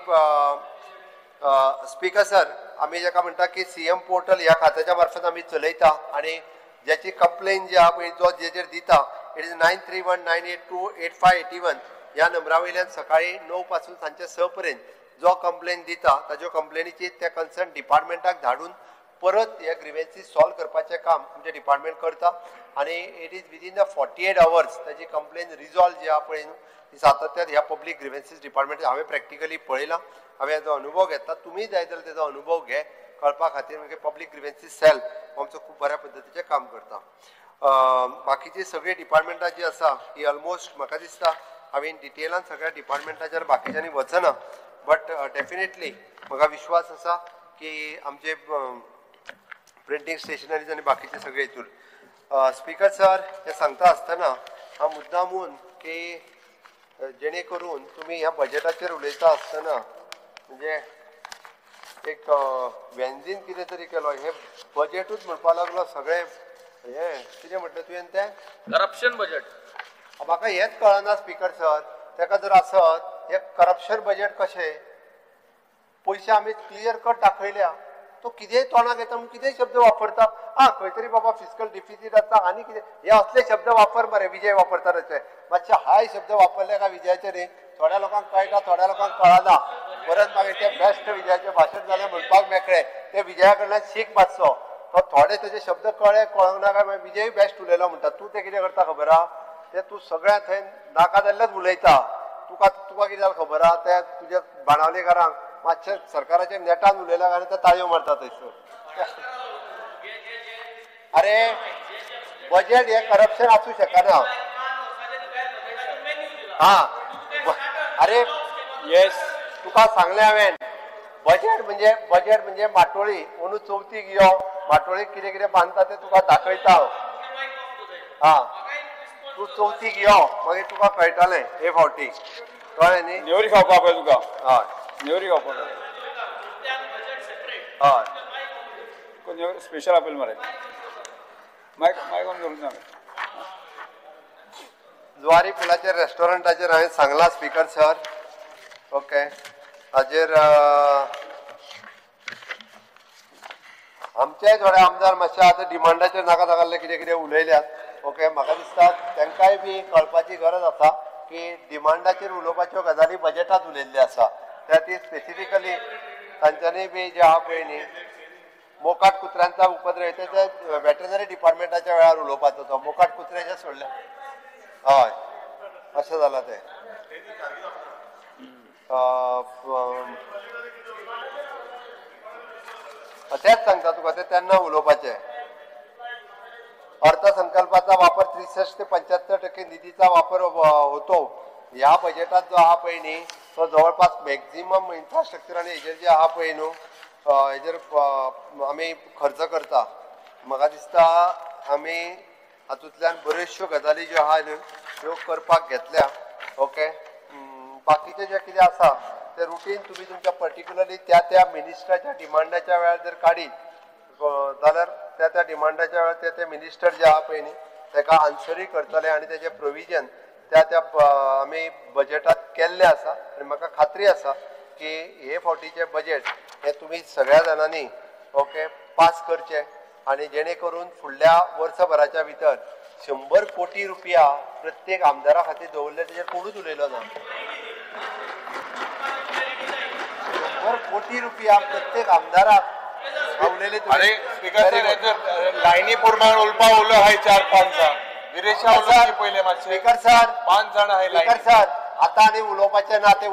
Speaker 1: स्पीकर सर आमी जाका म्हणटा की सीएम पोर्टल ह्या खात्याच्या मार्फत आमी चलयता आनी ज्याची कंप्लेन जी आहा पळय जो जेचेर दिता इट इज 9319828581 ह्या नंबरा वयल्यान सकाळी 9 पासून सांजचे 6 पर्यंत जो कंप्लेन दिता ताज्यो कंप्लेनीची त्या कन्सर्न डिपार्टमेंटाक धाडून परत हे ग्रिव्हन्सीस सॉल्व करपाचें काम आमचें डिपार्टमेंट करता आनी it is within the 48 hours ताजी कंप्लेन रिजॉल्व जी आहा पळय ती सातत्यान ह्या पब्लीक ग्रिव्हन्सीस डिपार्टमेंट हांवें प्रॅक्टिकली पळयलां हांवें हेजो अनुभव घेतला तुमी जाय जाल्यार तेजो अनुभव घे कळपा खातीर म्हणजे पब्लीक ग्रिव्हन्सीस सेल आमचो खूब बऱ्या पद्दतीचें काम करता बाकीची सगळी डिपार्टमेंटां जी आसा ही ऑलमोस्ट म्हाका दिसता हांवें डिटेलान सगळ्या डिपार्टमेंटाचेर बाकीच्यांनी वचना बट डेफिनेटली म्हाका विश्वास आसा की आमचे प्रिंटींग स्टेशनरीज आनी बाकीचे सगळे हितूर स्पीकर सर हे सांगता आसतना हांव मुद्दामून की जेणे करून तुमी ह्या बजेटाचेर उलयता आसतना म्हणजे एक व्यंजीन कितें तरी केलो हे बजेटूच म्हणपा लागलो सगळे हे कितें म्हटलें तुवें तें
Speaker 7: करप्शन बजेट
Speaker 1: म्हाका हेंच कळना स्पीकर सर ताका जर आसत हे करप्शन बजेट कशें पयशे आमी क्लियर कट दाखयल्या तो कितेंय तोंडाक येता म्हणून कितेंय शब्द वापरता खंय तरी बाबा फिजिकल डिफिसीट आसता आनी कितें हे असले शब्द वापर मरे विजय वापरता तशे मातशे हाय शब्द वापरले काय विजयाचे न्ही थोड्या लोकांक कळटा थोड्या लोकांक कळना परत मागीर ते बेस्ट विजयाचें भाशण जालें म्हणपाक मेकळे ते विजया कडल्यान शीक मातसो तो थोडे तेजे शब्द कळ्ळे कळोंक ना काय विजय बेस्ट उलयलो म्हणटा तूं ते कितें करता खबर आहा ते तूं सगळ्या थंय नाका जाल्लेच उलयता तुका कितें जालें खबर आहा ते तुज्या बाणावलेकारांक मातशें सरकाराच्या नेटान उलयल्या आनी ते ताळयो मारता थंयसर अरे बजेट हे करप्शन आसूं शकना अरे येस तुका सांगलें हांवें बजेट म्हणजे माटोळी अंदू चवथीक यो माटोळीक कितें कितें बांदता तें तुका दाखयता तूं चवथीक यो मागीर तुका कळटलें हे फावटी कळ्ळें न्ही
Speaker 6: नेवरी खावपाक पळय तुका
Speaker 1: हय
Speaker 6: नेवरी खावपाक
Speaker 1: हय
Speaker 6: नेवरी स्पेशल आपेल मरे मायक ऑन करून ना
Speaker 1: जुवारी पुलाचेर रेस्टॉरंटाचेर हांवें सांगलां स्पीकर सर ओके हाजेर आमचेय थोडे आमदार मातशे आतां डिमांडाचेर नाका नाकाल्ले कितें कितें उलयल्यात ओके म्हाका दिसता तांकांय बी कळपाची गरज आसा की डिमांडाचेर उलोवपाच्यो गजाली बजेटांत उलयल्ल्यो आसा त्या ती स्पेसिफिकली तांच्यांनी बी जे आहा पळय न्ही मोकाट कुत्र्यांचा उपद्रव ते वेटरनरी डिपार्टमेंटाच्या वेळार उलोवपाचो तो मोकाट कुत्रे जे सोडले हय अशें जालां तें तेच सांगता तुका ते तेन्ना उलोवपाचें अर्थसंकल्पाचा वापर 63 ते 75% निधीचा वापर होतो ह्या बजेटात जो आहा पळय न्ही तो जवळपास मॅक्झिमम इन्फ्रास्ट्रक्चर आनी हेजेर जे आहा पळय न्हू हेजेर आमी खर्च करता म्हाका दिसता आमी हातूंतल्यान बऱ्योचश्यो गजाली ज्यो आहा न्हू त्यो करपाक घेतल्या ओके बाकीचे जे कितें आसा ते रुटीन तुम्ही तुमच्या पर्टिक्युलरली त्या मिनिस्टराच्या डिमांडाच्या वेळार जर काडी जाल्यार त्या डिमांडाच्या वेळार ते मिनिस्टर जे आहा पळय न्ही ताका आन्सरूय करतले आनी तेजे प्रोविजन त्या आमी बजेटात केल्ले आसा आनी म्हाका खात्री आसा की हे फावटीचे बजेट हे तुम्ही सगळ्या जाणांनी ओके पास करचे आणि जेणे करून फुडल्या वर्सभराच्या भितर 100 कोटी रुपया प्रत्येक आमदारा खातीर दवरले तेजेर कोणूच उलयलो ना 100 कोटी रुपया प्रत्येक आमदाराक उलयले
Speaker 3: अरे स्पीकर लायनी प्रमाण उलय हाय 4-5 जाण विरेशा उलय पहिले मातशे
Speaker 1: स्पीकर सर
Speaker 3: 5 जाण हाय
Speaker 1: स्पीकर सर आता आणि उलोवपाचे ना ते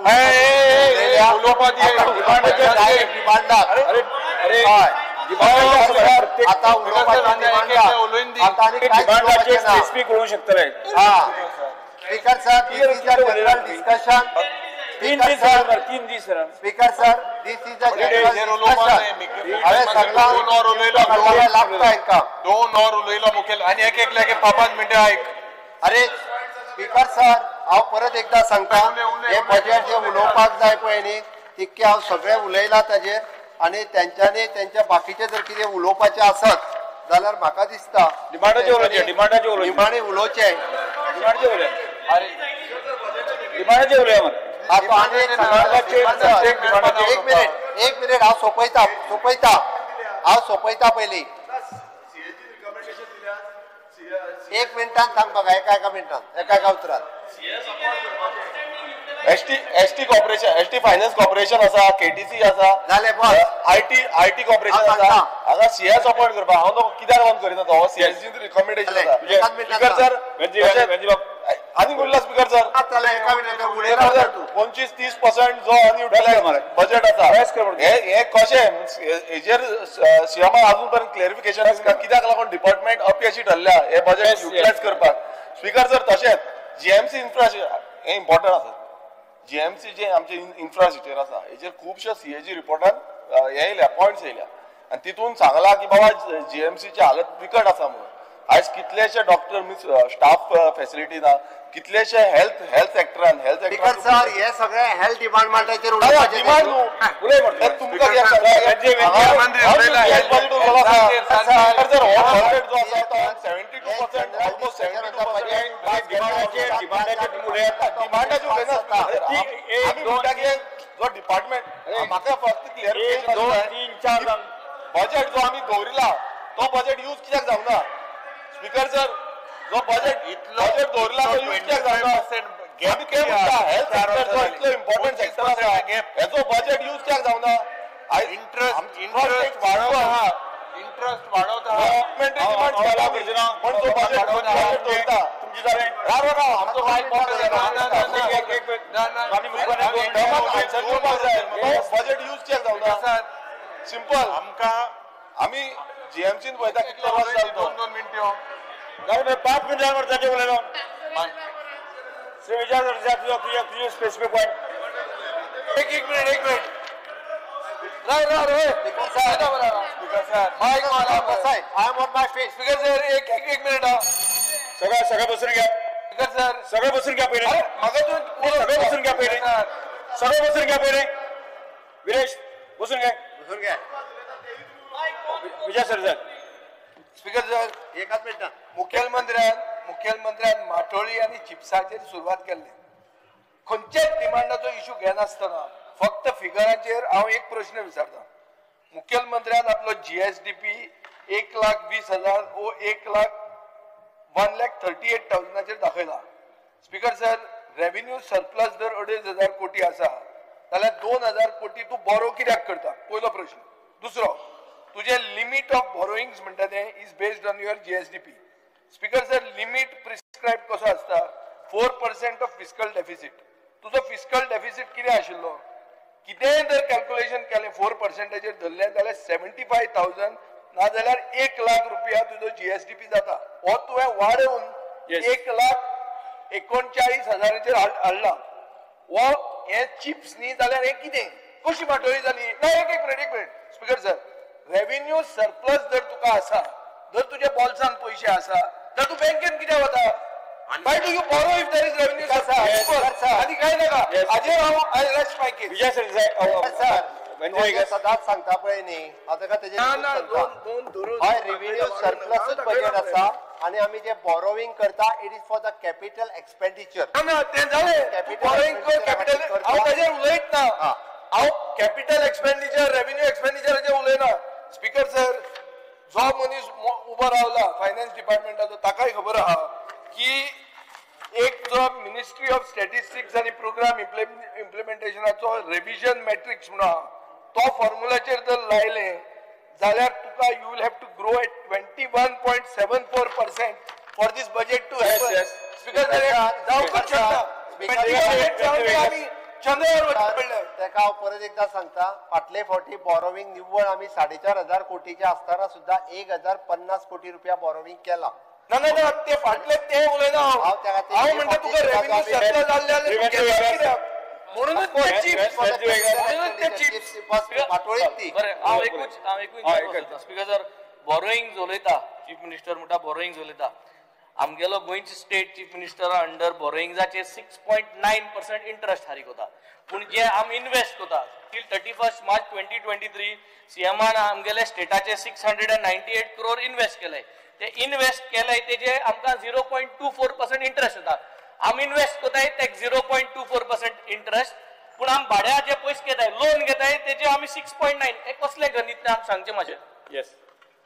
Speaker 1: आता
Speaker 6: स्पेसिफिक होऊ शकतले
Speaker 1: स्पीकर सर जनरल डिस्कशन
Speaker 6: तीन दीस
Speaker 1: speaker sir this is a general discussion अरे सगळा
Speaker 3: 2 और उलयलो
Speaker 1: लागता का
Speaker 3: 2 और उलयलो मुखेल आणि एक लागे 5 मिनिटं ऐक
Speaker 1: अरे स्पीकर सर हांव परत एकदा सांगता हे बजेट जे उलोवपाक जाय पळय न्ही तितके हांव सगळे उलयला ताजेर आनी त्यांच्यानी त्यांच्या बाकीचे जर कितें उलोवपाचे आसत जाल्यार म्हाका दिसता
Speaker 6: डिमांडाचे उलोवचे
Speaker 1: निमाणे उलोवचे
Speaker 6: डिमांडाचे उलोवया
Speaker 1: एक मिनिट हांव सोपयता पयली एक मिनिटान सांग बघा एका मिनिटान एका उतरात
Speaker 9: ST corporation ST finance corporation आसा केटीसी आसा
Speaker 1: जाले बस
Speaker 9: आयटी कॉर्पोरेशन आसा हांगा सीएस अपॉइंट करपाक हांव तो कित्याक ऑन करिना तो सीएसची रिकमेंडेशन आसा स्पीकर सर आनी उरला स्पीकर सर
Speaker 1: एका मिनिटान उलयला
Speaker 9: 25-30% जो अनयुटिलाइज बजेट आसा हे कशें हेजेर सीएमान अजून पर्यंत क्लॅरिफिकेशन आसा कित्याक लागून डिपार्टमेंट अपयशी ठरल्या हे बजेट युटिलाइज करपाक स्पीकर सर तशेंच जीएमसी इन्फ्रास्ट्रक्चर हे इम्पॉर्टंट आसा जीएमसी जे आमचे इन्फ्रास्ट्रक्चर आसा हेजेर खुबशे सीएजी रिपोर्टान हे येयल्या पॉयंट्स येयल्या आनी तितून सांगला की बाबा जीएमसीची हालत बिकट आसा म्हणून आज कितलेशे डॉक्टर मीन्स स्टाफ फॅसिलिटी ना कितलेशे हेल्थ सेक्टरान
Speaker 1: स्पीकर सर हे सगळे हेल्थ डिपार्टमेंटाचेर
Speaker 9: डिमांड तुमकां जो डिपार्टमेंट म्हाका फक्त क्लियर बजेट जो आमी दवरिला तो बजेट यूज कित्याक जावना स्पीकर सर जो बजेट दवरिला तो यूज कित्याक जावना आमी कितें म्हणटा हेल्थ सेक्टर जो इतलो इम्पॉर्टंट सेक्टर आसा हेजो बजेट यूज कित्याक जावना इंट्रस्ट वाडवता गव्हर्नमेंट डिमांड केला पण तो बजेट दवरता तुमची जाले आमचो मायक बजेट यूज कित्याक जावना सिंपल आमकां आमी जीएमसीन पळयता कितलो वर्स जालो 2 मिनिटं
Speaker 6: 5 मिनिटांवर ताचे उलयलो श्री विचार तुझे स्पेसिफिक पॉइंट
Speaker 3: एक minute speaker sir mike
Speaker 1: I am on my face
Speaker 3: speaker sir एक मिनिट
Speaker 6: सगळं बसून घ्या
Speaker 3: स्पीकर सर
Speaker 6: सगळं बसून घ्या पहिले सगळं बसून घ्या पहिले विरेश बसून घ्या विजय सर
Speaker 3: स्पीकर सर
Speaker 1: एकाच मिनिटान
Speaker 4: मुखेलमंत्र्यान माटोळी आणि चिप्साचेर सुरवात केल्ली खंयच्याच डिमांडाचो इश्यू घेनासतना फक्त फिगरांचेर हांव एक प्रश्न विचारता मुखेलमंत्र्यान आपलो जीएसडीपी 1,20,000 वो 1,38,000 दाखयला स्पीकर सर रेव्हेन्यू सरप्लस जर 2,500 कोटी आसा जाल्यार 2,000 कोटी तूं बोरो कित्याक करता पयलो प्रश्न दुसरो तुझे लिमिट ऑफ बोरोइंग्स म्हणटा ते is based on your GSDP speaker sir limit prescribe कसो आसता 4% ऑफ फिस्कल डेफिसीट तुजो फिस्कल डेफिसीट कितें आशिल्लो कितेंय जर कॅल्क्युलेशन केलें 4% धरलें जाल्यार 75,000 ना जाल्यार 1,00,000 रुपया तुजो जीएसडीपी जाता हो तुवें वाडोवन 1,39,000 हाडला वो हे चिप्स न्ही जाल्यार हे कितें कशी माटोळी जाली ना एक minute speaker sir revenue surplus जर तुका आसा जर तुझ्या बॉल्सान पैसे आसा तर तू बँकेन कित्याक वता Why do you borrow if there is revenue? आधी काय नका अजय राव I rest my case.
Speaker 6: Vijay sir
Speaker 1: म्हणजे सदांच सांगता पळय न्ही आता का तेजे हय रेव्हेन्यू सरप्लसच बजेट आसा आणि आम्ही जे बॉरोविंग करता it is for the capital expenditure
Speaker 4: ना ते जाले बॉरोइंग कर कॅपिटल हांव ताजेर उलयत ना हांव कॅपिटल एक्सपेंडिचर रेव्हेन्यू एक्सपेंडिचराचेर उलयना स्पीकर सर जो मनीस उबो रावला फायनान्स डिपार्टमेंटाचो ताकाय खबर आहा की एक जो मिनिस्ट्री ऑफ स्टॅटिस्टिक्स आणि प्रोग्राम इम्प्लिमेंटेशनाचो रिव्हिजन मॅट्रिक्स म्हणून आहा तो फॉर्म्युलाचेर जर लायले जाल्यार तुका you will have to grow at 21.74% for this budget to happen speaker जावंकच शकता आमी चंद्रावर पडले
Speaker 1: तेका हांव परत एकदा सांगता फाटले फावटी बॉरोविंग निव्वळ आमी 4,500 कोटीचे आसतना सुद्धा 1,050 कोटी रुपया बॉरोविंग केला
Speaker 4: ना ना ना ते फाटले ते उलयना हांव म्हणटा तुका रेव्हेन्यू सरप्लस जाल्ले म्हणूनच ते चिप्स म्हणूनच ते चिप्स
Speaker 1: फाटोळीत ती
Speaker 7: हांव एकूच स्पीकर सर बॉरोइंग उलयता चीफ मिनिस्टर म्हणटा बॉरोइंग उलयता आमगेलो गोंयचे स्टेट चीफ मिनिस्टर अंडर बॉरोइंगाचे 6.9% इंटरेस्ट हारीक होता पूण जे आमी इन्वेस्ट करता टील 31 मार्च 2023 सीएमान आमगेले स्टेटाचे 698 करोड इन्वेस्ट केले ते इन्वेस्ट केले तेजे आमकां 0.24% इंटरेस्ट येता आमी इन्वेस्ट करताय ते 0.24% इंटरेस्ट पूण आमी भाड्या जे पयशे घेताय लोन घेताय तेजे आमी 6.9 हे कसले गणित आमी सांगचे मातशें
Speaker 6: येस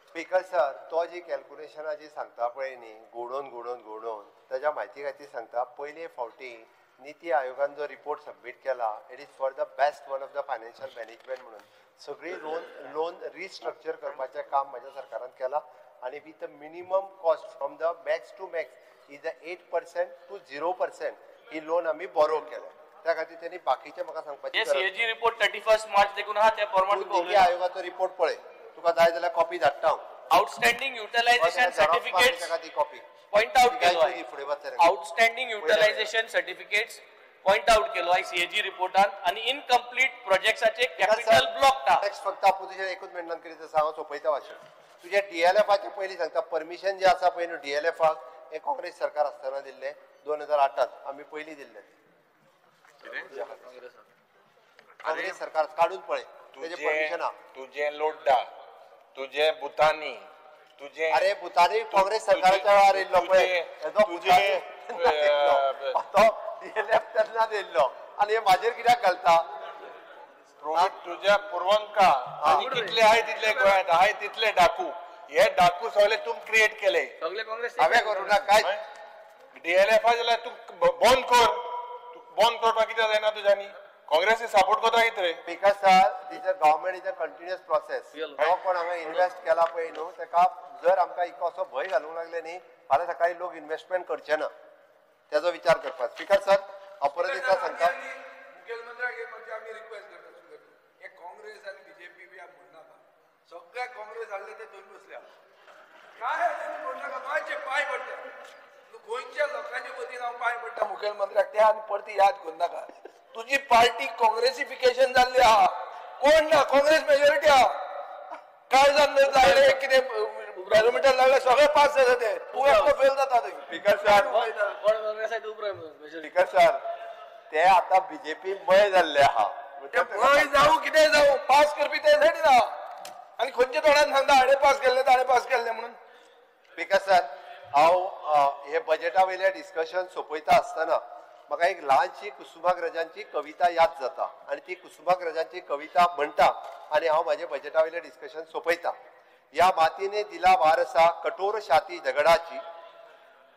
Speaker 1: स्पीकर सर तो जी कॅल्क्युलेशनां जी सांगता पळय न्ही घोडोवन त्याच्या म्हायती खातीर सांगता पयले फावटी नीती आयोगान जो रिपोर्ट सबमीट केला it is for the best one of the financial management म्हणून सगळी लोन रिस्ट्रक्चर करपाचें काम म्हाज्या सरकारान केला आणि with the minimum cost from the max to max is the 8% to 0% ही लोन आमी बॉरो केल्या त्या खातीर त्यांनी बाकीचे म्हाका सांगपाची
Speaker 7: सीएजी रिपोर्ट 31 मार्च देखून हा त्या फॉर्मॅट
Speaker 1: नीती आयोगाचो रिपोर्ट पळय तुका जाय जाल्यार कॉपी धाडटा हांव
Speaker 7: outstanding utilisation certificates point out केलो outstanding utilisation certificates point out केलो सीएजी रिपोर्टान आणि इनकम्प्लीट प्रोजेक्ट्साचे कॅपिटल ब्लॉक
Speaker 1: फक्त अपोजिशन एकूच मिनटान कितें सांगू सोपयता वाचन तुझे डीएलएफाचे पयलीं सांगता परमिशन जे आसा पळय न्हू डीएलएफाक हे काँग्रेस सरकार आसतना दिल्ले 2008 आमी पयलीं दिल्ले काँग्रेस सरकार काडून पळय तेजे परमिशन
Speaker 3: तुझे लोड्डा तुझे बुतानी तुझे
Speaker 1: अरे बुतानी काँग्रेस सरकाराच्या वेळार येयल्लो पळय तुझे तो डीएलएफ तेन्ना दिल्लो आनी हे म्हाजेर कित्याक घालता
Speaker 3: तुझ्या पूर्वंका आणि कितले आहे तितले गोंयांत आहे तितले डाकू हे डाकू सगळे तुम क्रिएट केले
Speaker 7: सगळे काँग्रेस
Speaker 1: हांवें करूं ना काय
Speaker 3: डीएलएफ जाल्यार तू बंद करपाक कितें जायना तुज्यांनी काँग्रेसी सपोर्ट करता कितें
Speaker 1: because sir this a government is a continuous process जो कोण हांवें इन्वेस्ट केला पळय न्हू ताका जर आमकां इको असो भंय घालूंक लागले न्ही फाल्यां सकाळी लोक इन्वेस्टमेंट करचे ना त्याचो विचार करपाक स्पीकर सर हांव परत एकदा सांगता
Speaker 4: मुखेलमंत्र्याक एक म्हणजे आमी रिक्वेस्ट करता हे काँग्रेस आणि बीजेपी बी म्हणनाका सगळे काँग्रेस हाडले ते दोन बसल्या काय म्हणनाका मातशे पांय पडटा गोंयच्या लोकांच्या वतीन हांव पांय पडटा मुखेलमंत्र्याक त्या आनी परती याद करनाका तुजी पार्टी काँग्रेसिफिकेशन जाल्ली आहा कोण ना काँग्रेस मेजॉरिटी आहा काय जाल्ले कितें बॅरोमिटर लागले सगळे पास जाता ते तूं एकटो फेल जाता
Speaker 1: स्पीकर सर ते आता बीजेपी मय जाल्ले आहा
Speaker 4: मय जावं कितें जावं पास करपी ते सायडी ना आनी खंयचे तोंडान सांगता हाडे पास केल्ले ताणें पास केल्ले म्हणून
Speaker 1: स्पीकर सर हांव हे बजेटा वयले डिस्कशन सोंपयता आसतना म्हाका एक ल्हानशी कुसुमाग्रजांची कविता याद जाता आणि ती कुसुमाग्रजांची कविता म्हणटा आणि हांव म्हाजे बजेटा वयले डिस्कशन सोंपयता या मातीने दिला वारसा कठोर छाती दगडाची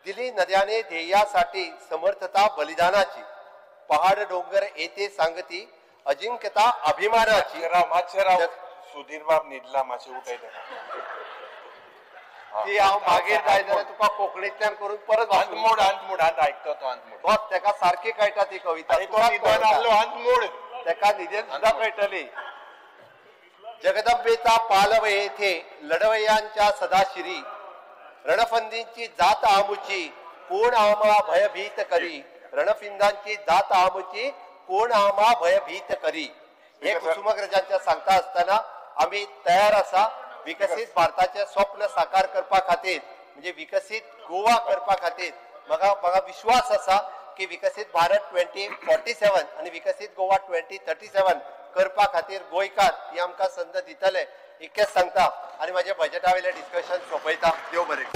Speaker 1: दिली नद्याने ध्येयासाठी समर्थता बलिदानाची पहाड डोंगर येते सांगती अजिंक्यता अभिमानाची
Speaker 3: मातशें सुधीर बाब न्हिदला मातशें उठयता
Speaker 1: ती हांव मागीर जाय जाल्यार तुका कोंकणींतल्यान करून परत
Speaker 3: अंतमोड आयकता तो अंतमोड
Speaker 1: तेका सारकी कळटा ती कविता
Speaker 3: अंतमोड
Speaker 1: तेका न्हिदेन सुद्धा कळटली जगदंबेचा पालव येथे लढवयांच्या सदाशिरी रणफंदींची जात आमुची कोण आम्हा भयभीत करी रणफिंदांची जात आमुची कोण आम्हा भयभीत करी हे कुसुमाग्रजांच्या सांगता असताना आम्ही तयार असा विकसित भारताचे स्वप्न साकार करपा खातीर म्हणजे विकसित गोवा करपा खातीर म्हाका विश्वास आसा की विकसीत भारत 2047 आणि विकसीत गोवा 2037 करपा खातीर गोंयकार ही आमकां संद दितले इतकेंच सांगता आनी म्हाजें बजेटा वयलें डिस्कशन सोंपयता. देव बरें.